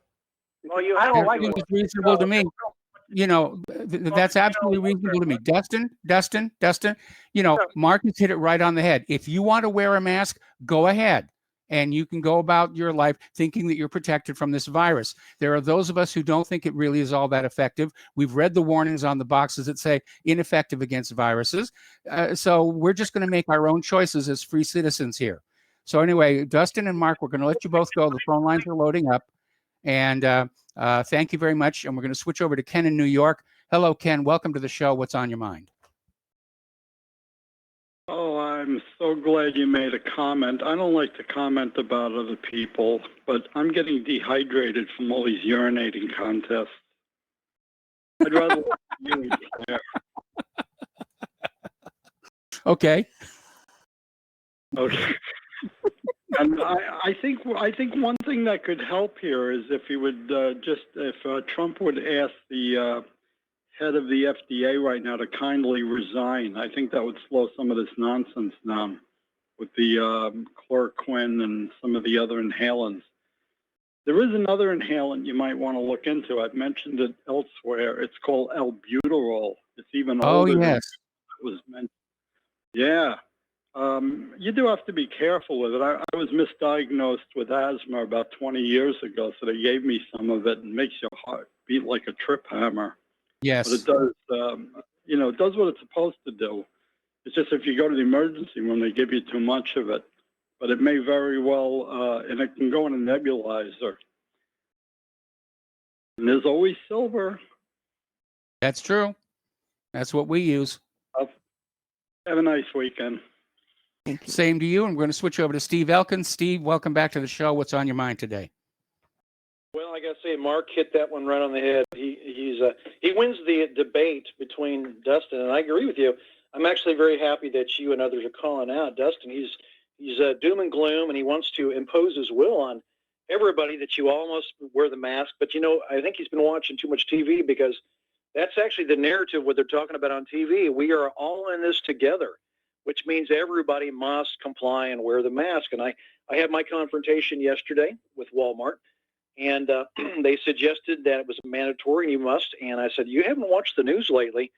[SPEAKER 7] Well,
[SPEAKER 11] I don't like
[SPEAKER 3] it. It's reasonable to me. That's absolutely reasonable to me. Dustin, Mark has hit it right on the head. If you want to wear a mask, go ahead. And you can go about your life thinking that you're protected from this virus. There are those of us who don't think it really is all that effective. We've read the warnings on the boxes that say ineffective against viruses. So we're just going to make our own choices as free citizens here. So anyway, Dustin and Mark, we're going to let you both go. The phone lines are loading up. And thank you very much. And we're going to switch over to Ken in New York. Hello, Ken. Welcome to the show. What's on your mind?
[SPEAKER 12] Oh, I'm so glad you made a comment. I don't like to comment about other people, but I'm getting dehydrated from all these urinating contests. I'd rather watch you there.
[SPEAKER 3] Okay.
[SPEAKER 12] Okay. think one thing that could help here is if he would if Trump would ask the head of the FDA right now to kindly resign. I think that would slow some of this nonsense down with the chloroquine and some of the other inhalants. There is another inhalant you might want to look into. I've mentioned it elsewhere. It's called albuterol. It's even older than it was mentioned. Yeah. You do have to be careful with it. I was misdiagnosed with asthma about 20 years ago, so they gave me some of it, and it makes your heart beat like a trip hammer.
[SPEAKER 3] Yes.
[SPEAKER 12] But it does, it does what it's supposed to do. It's just if you go to the emergency room, they give you too much of it. But it may very well, and it can go in a nebulizer. And there's always silver.
[SPEAKER 3] That's true. That's what we use.
[SPEAKER 12] Have a nice weekend.
[SPEAKER 3] Same to you. I'm going to switch over to Steve Elkins. Steve, welcome back to the show. What's on your mind today?
[SPEAKER 4] Well, I got to say, Mark hit that one right on the head. He wins the debate between Dustin, and I agree with you. I'm actually very happy that you and others are calling out Dustin. He's doom and gloom, and he wants to impose his will on everybody that you almost wear the mask. But, I think he's been watching too much TV, because that's actually the narrative, what they're talking about on TV. We are all in this together, which means everybody must comply and wear the mask. And I had my confrontation yesterday with Walmart, and they suggested that it was mandatory and you must. And I said, you haven't watched the news lately,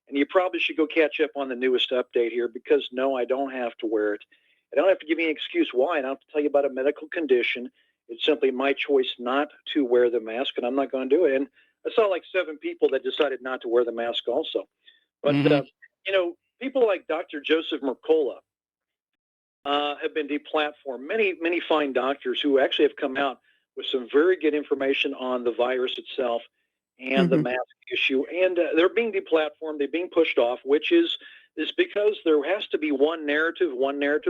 [SPEAKER 4] and you probably should go catch up on the newest update here, because no, I don't have to wear it. I don't have to give you an excuse why. I don't have to tell you about a medical condition. It's simply my choice not to wear the mask, and I'm not going to do it. And I saw like 7 people that decided not to wear the mask also. But, people like Dr. Joseph Mercola have been deplatformed. Many, many fine doctors who actually have come out with some very good information on the virus itself and the mask issue. And they're being deplatformed. They're being pushed off, which is because there has to be one narrative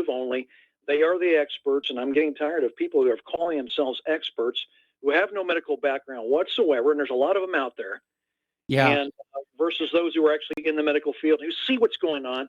[SPEAKER 4] only. They are the experts, and I'm getting tired of people who are calling themselves experts who have no medical background whatsoever, and there's a lot of them out there.
[SPEAKER 3] Yeah.
[SPEAKER 4] And versus those who are actually in the medical field, who see what's going on,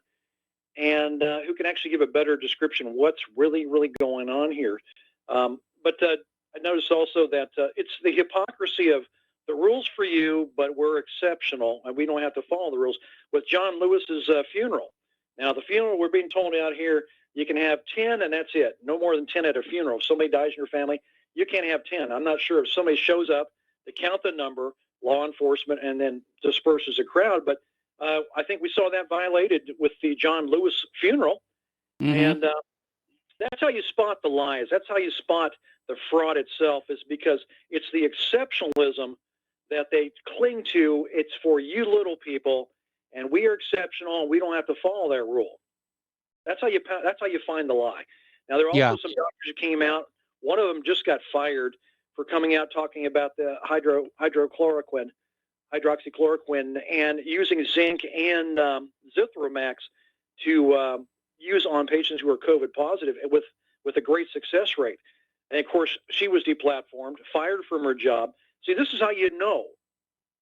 [SPEAKER 4] and who can actually give a better description of what's really, really going on here. But I noticed also that it's the hypocrisy of the rules for you, but we're exceptional, and we don't have to follow the rules. With John Lewis's funeral. Now, the funeral, we're being told out here, you can have 10, and that's it. No more than 10 at a funeral. If somebody dies in your family, you can't have 10. I'm not sure if somebody shows up to count the number, law enforcement, and then disperses a crowd. But I think we saw that violated with the John Lewis funeral. And that's how you spot the lies. That's how you spot the fraud itself, is because it's the exceptionalism that they cling to. It's for you little people, and we are exceptional, and we don't have to follow that rule. That's how you find the lie. Now, there are also some doctors who came out. One of them just got fired for coming out talking about the hydroxychloroquine, and using zinc and Zithromax to use on patients who are COVID positive with a great success rate. And of course, she was deplatformed, fired from her job. See, this is how you know.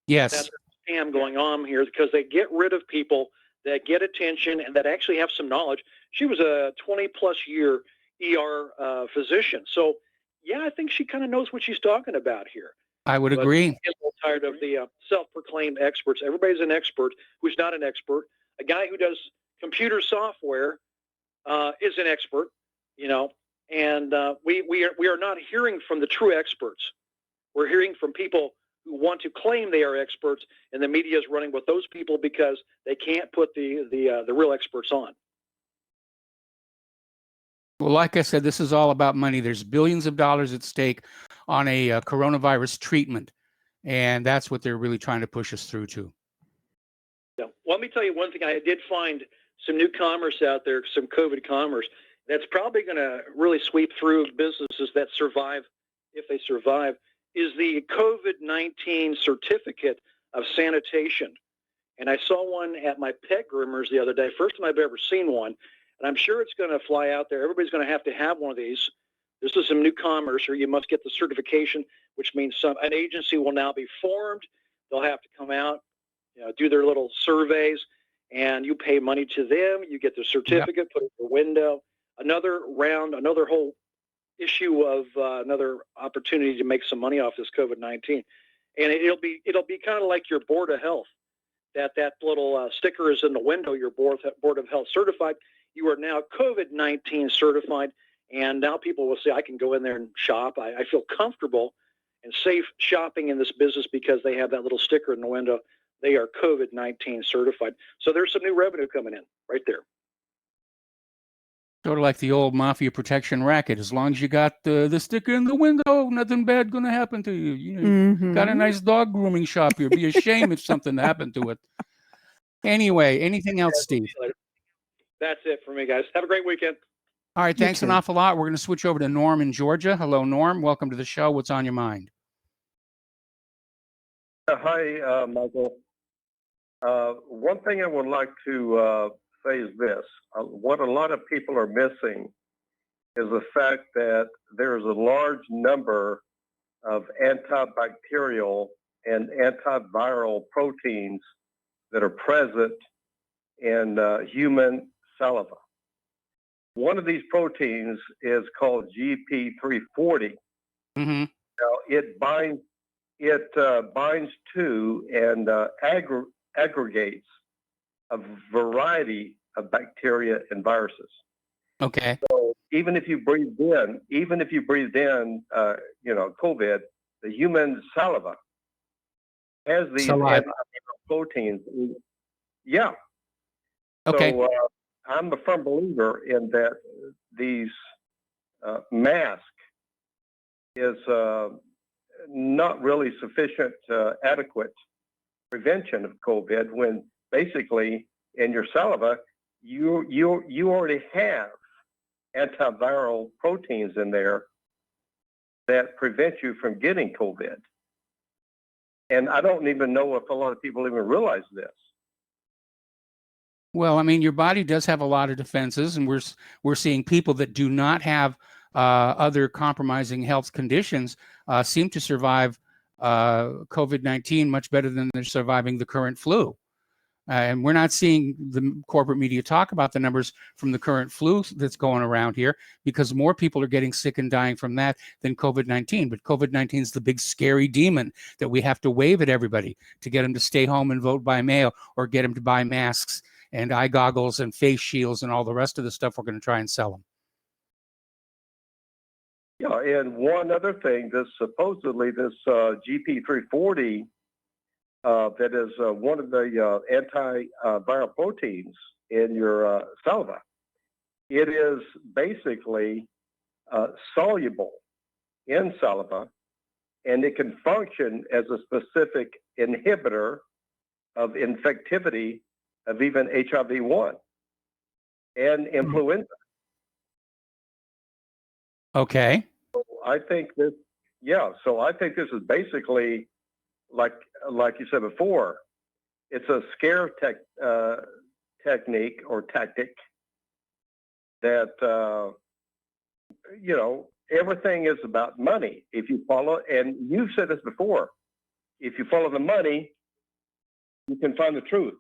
[SPEAKER 3] Yes.
[SPEAKER 4] That's a scam going on here, because they get rid of people that get attention and that actually have some knowledge. She was a 20-plus year ER physician. So, yeah, I think she kind of knows what she's talking about here.
[SPEAKER 3] I would agree.
[SPEAKER 4] I'm a little tired of the self-proclaimed experts. Everybody's an expert who's not an expert. A guy who does computer software is an expert, and we are not hearing from the true experts. We're hearing from people who want to claim they are experts, and the media is running with those people because they can't put the real experts on.
[SPEAKER 3] Well, like I said, this is all about money. There's billions of dollars at stake on a coronavirus treatment, and that's what they're really trying to push us through to.
[SPEAKER 4] Yeah. Well, let me tell you one thing. I did find some new commerce out there, some COVID commerce, that's probably going to really sweep through businesses that survive, if they survive, is the COVID-19 certificate of sanitation. And I saw one at my pet groomers the other day. First time I've ever seen one. And I'm sure it's going to fly out there. Everybody's going to have one of these. This is some new commerce, or you must get the certification, which means an agency will now be formed. They'll have to come out, do their little surveys, and you pay money to them. You get the certificate, put it in the window. Another whole issue of another opportunity to make some money off this COVID-19, and it'll be kind of like your Board of Health. That little sticker is in the window. Your Board of Health certified. You are now COVID-19 certified, and now people will say, I can go in there and shop. I feel comfortable and safe shopping in this business because they have that little sticker in the window. They are COVID-19 certified. So there's some new revenue coming in right there.
[SPEAKER 3] Sort of like the old mafia protection racket. As long as you got the sticker in the window, nothing bad going to happen to you. You got a nice dog grooming shop here. Be a shame if something happened to it. Anyway, anything else, Steve?
[SPEAKER 4] That's it for me, guys. Have a great weekend.
[SPEAKER 3] All right, thanks an awful lot. We're going to switch over to Norm in Georgia. Hello, Norm. Welcome to the show. What's on your mind?
[SPEAKER 13] Hi, Michael. One thing I would like to say is this. What a lot of people are missing is the fact that there's a large number of antibacterial and antiviral proteins that are present in human saliva. One of these proteins is called GP340.
[SPEAKER 3] Mm-hmm.
[SPEAKER 13] Now, it binds to and aggregates a variety of bacteria and viruses.
[SPEAKER 3] Okay.
[SPEAKER 13] So even if you breathed in, COVID, the human saliva has these
[SPEAKER 3] Saliva.
[SPEAKER 13] proteins. Yeah.
[SPEAKER 3] Okay.
[SPEAKER 13] So I'm a firm believer in that these mask is not really sufficient, adequate prevention of COVID when basically in your saliva you already have antiviral proteins in there that prevent you from getting COVID. And I don't even know if a lot of people even realize this.
[SPEAKER 3] Well, I mean, your body does have a lot of defenses, and we're seeing people that do not have other compromising health conditions seem to survive COVID-19 much better than they're surviving the current flu. And we're not seeing the corporate media talk about the numbers from the current flu that's going around here because more people are getting sick and dying from that than COVID-19. But COVID-19 is the big scary demon that we have to wave at everybody to get them to stay home and vote by mail or get them to buy masks and eye goggles and face shields and all the rest of the stuff we're going to try and sell them.
[SPEAKER 13] Yeah, and one other thing, this GP340 that is one of the antiviral proteins in your saliva. It is basically soluble in saliva, and it can function as a specific inhibitor of infectivity of even HIV-1 and influenza.
[SPEAKER 3] Okay.
[SPEAKER 13] So I think this is basically like you said before, it's a scare technique or tactic that everything is about money. If you follow, and you've said this before, if you follow the money, you can find the truth.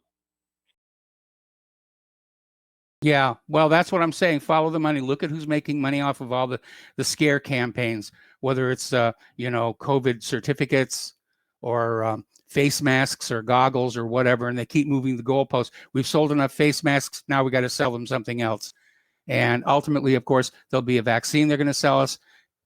[SPEAKER 3] Yeah, well, that's what I'm saying. Follow the money. Look at who's making money off of all the scare campaigns, whether it's COVID certificates or face masks or goggles or whatever, and they keep moving the goalposts. We've sold enough face masks. Now we got to sell them something else. And ultimately, of course, there'll be a vaccine they're going to sell us.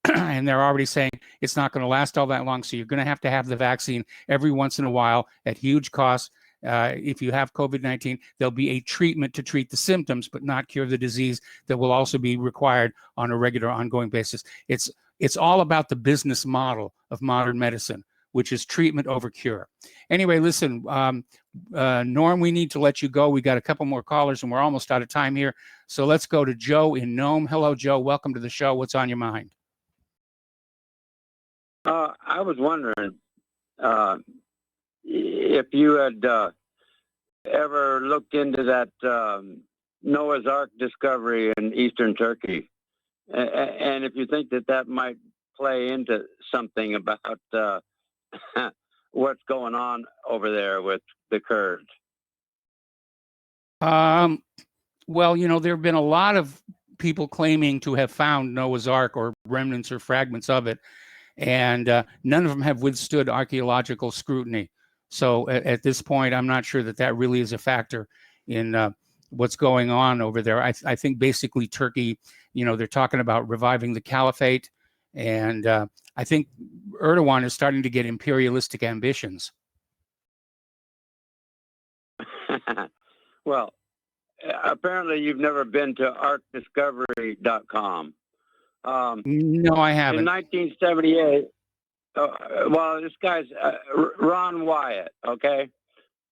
[SPEAKER 3] And they're already saying it's not going to last all that long. So you're going to have the vaccine every once in a while at huge cost. If you have COVID-19, there'll be a treatment to treat the symptoms, but not cure the disease that will also be required on a regular ongoing basis. It's all about the business model of modern medicine, which is treatment over cure. Anyway, listen, Norm, we need to let you go. We got a couple more callers and we're almost out of time here. So let's go to Joe in Nome. Hello, Joe. Welcome to the show. What's on your mind?
[SPEAKER 14] I was wondering if you had ever looked into that Noah's Ark discovery in eastern Turkey, and if you think that might play into something about what's going on over there with the Kurds.
[SPEAKER 3] Well, there have been a lot of people claiming to have found Noah's Ark or remnants or fragments of it, and none of them have withstood archaeological scrutiny. So at this point, I'm not sure that really is a factor in what's going on over there. I think basically Turkey, they're talking about reviving the caliphate, and I think Erdogan is starting to get imperialistic ambitions.
[SPEAKER 14] Well, apparently you've never been to arkdiscovery.com.
[SPEAKER 3] No, I haven't.
[SPEAKER 14] In 1978, well, this guy's Ron Wyatt, okay?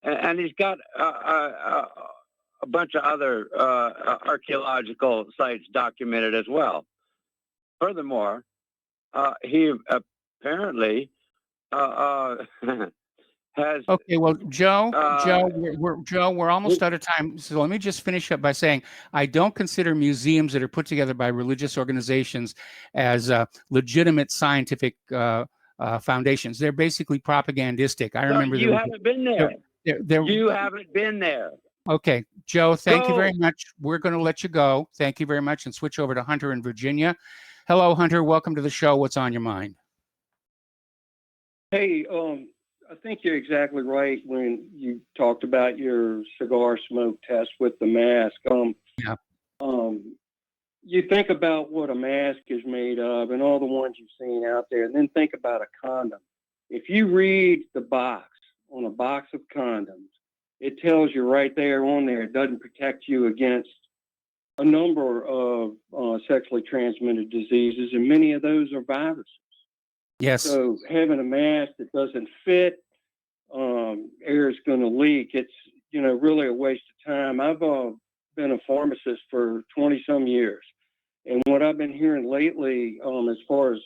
[SPEAKER 14] And he's got a bunch of other archaeological sites documented as well. Furthermore, he apparently has.
[SPEAKER 3] Okay, well, Joe, we're almost out of time. So let me just finish up by saying I don't consider museums that are put together by religious organizations as legitimate scientific foundations. They're basically propagandistic. I remember
[SPEAKER 14] you haven't been there. You haven't been there.
[SPEAKER 3] Okay, Joe, thank you very much. We're going to let you go. Thank you very much, and switch over to Hunter in Virginia. Hello, Hunter. Welcome to the show. What's on your mind?
[SPEAKER 2] Hey, I think you're exactly right when you talked about your cigar smoke test with the mask. You think about what a mask is made of and all the ones you've seen out there, and then think about a condom. If you read the box on a box of condoms, it tells you right there on there, it doesn't protect you against a number of sexually transmitted diseases, and many of those are viruses.
[SPEAKER 3] Yes.
[SPEAKER 2] So having a mask that doesn't fit, air is going to leak. It's, really a waste of time. I've been a pharmacist for 20 some years. And what I've been hearing lately, as far as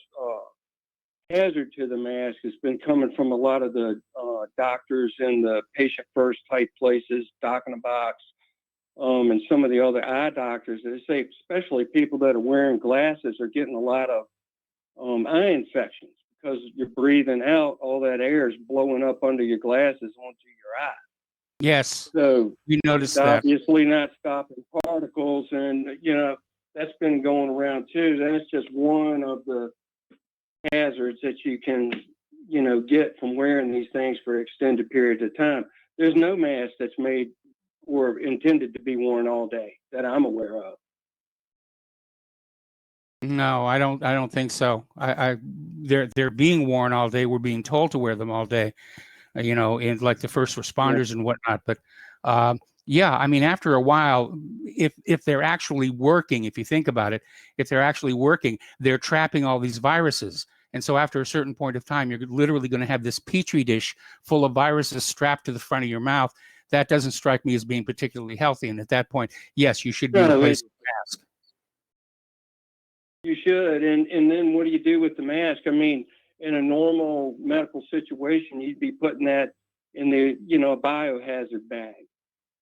[SPEAKER 2] hazard to the mask, has been coming from a lot of the doctors in the patient first type places, Doc in a Box, and some of the other eye doctors. They say, especially people that are wearing glasses are getting a lot of eye infections because you're breathing out all that air is blowing up under your glasses onto your eye.
[SPEAKER 3] Yes.
[SPEAKER 2] So
[SPEAKER 3] you noticed
[SPEAKER 2] it's
[SPEAKER 3] that.
[SPEAKER 2] Obviously not stopping particles, and that's been going around too. That's just one of the hazards that you can get from wearing these things for extended periods of time. There's no mask that's made or intended to be worn all day that I'm aware of.
[SPEAKER 3] No, I don't think so. They're being worn all day. We're being told to wear them all day, in like the first responders and whatnot. But yeah, I mean, after a while, if they're actually working, if you think about it, if they're actually working, they're trapping all these viruses. And so after a certain point of time, you're literally going to have this petri dish full of viruses strapped to the front of your mouth. That doesn't strike me as being particularly healthy. And at that point, yes, you should be replacing the mask.
[SPEAKER 2] You should. And then what do you do with the mask? I mean, in a normal medical situation, you'd be putting that in the, a biohazard bag.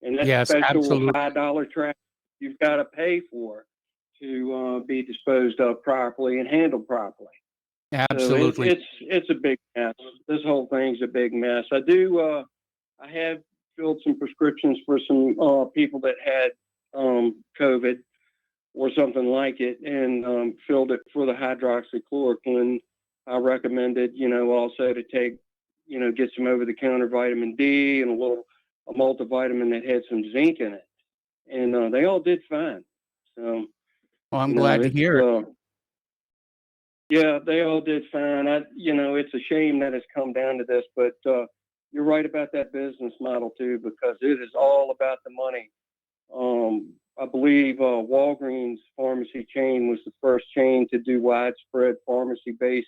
[SPEAKER 2] And that's special $5 trash you've got to pay for to be disposed of properly and handled properly.
[SPEAKER 3] Absolutely.
[SPEAKER 2] So it's a big mess. This whole thing's a big mess. I have filled some prescriptions for some people that had COVID or something like it, and filled it for the hydroxychloroquine. I recommended, also to take, get some over-the-counter vitamin D and a multivitamin that had some zinc in it, and they all did fine. So,
[SPEAKER 3] well, I'm glad to hear it.
[SPEAKER 2] Yeah, they all did fine. It's a shame that it's come down to this, but you're right about that business model too, because it is all about the money. I believe Walgreens pharmacy chain was the first chain to do widespread pharmacy-based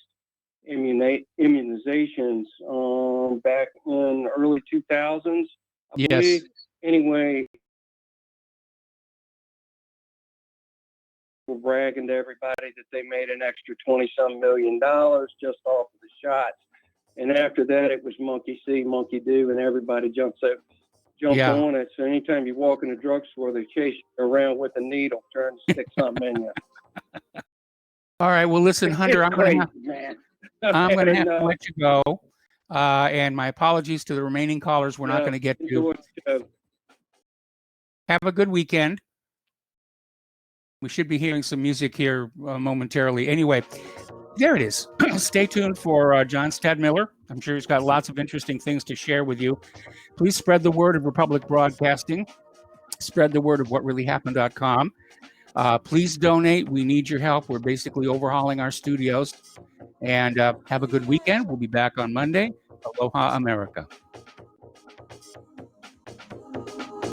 [SPEAKER 2] immunizations back in early 2000s. I believe. Anyway, we're bragging to everybody that they made an extra $20-some million just off of the shots. And after that, it was monkey see, monkey do, and everybody jumped on it. So anytime you walk in a drugstore, they chase you around with a needle, trying to stick something in you.
[SPEAKER 3] All right. Well, listen, Hunter, I'm going to have to let you go. And my apologies to the remaining callers. We're not going to get to. Have a good weekend. We should be hearing some music here momentarily. Anyway, there it is. Stay tuned for John Stadmiller. I'm sure he's got lots of interesting things to share with you. Please spread the word of Republic Broadcasting. Spread the word of whatreallyhappened.com. Please donate. We need your help. We're basically overhauling our studios. And have a good weekend. We'll be back on Monday. Aloha, America.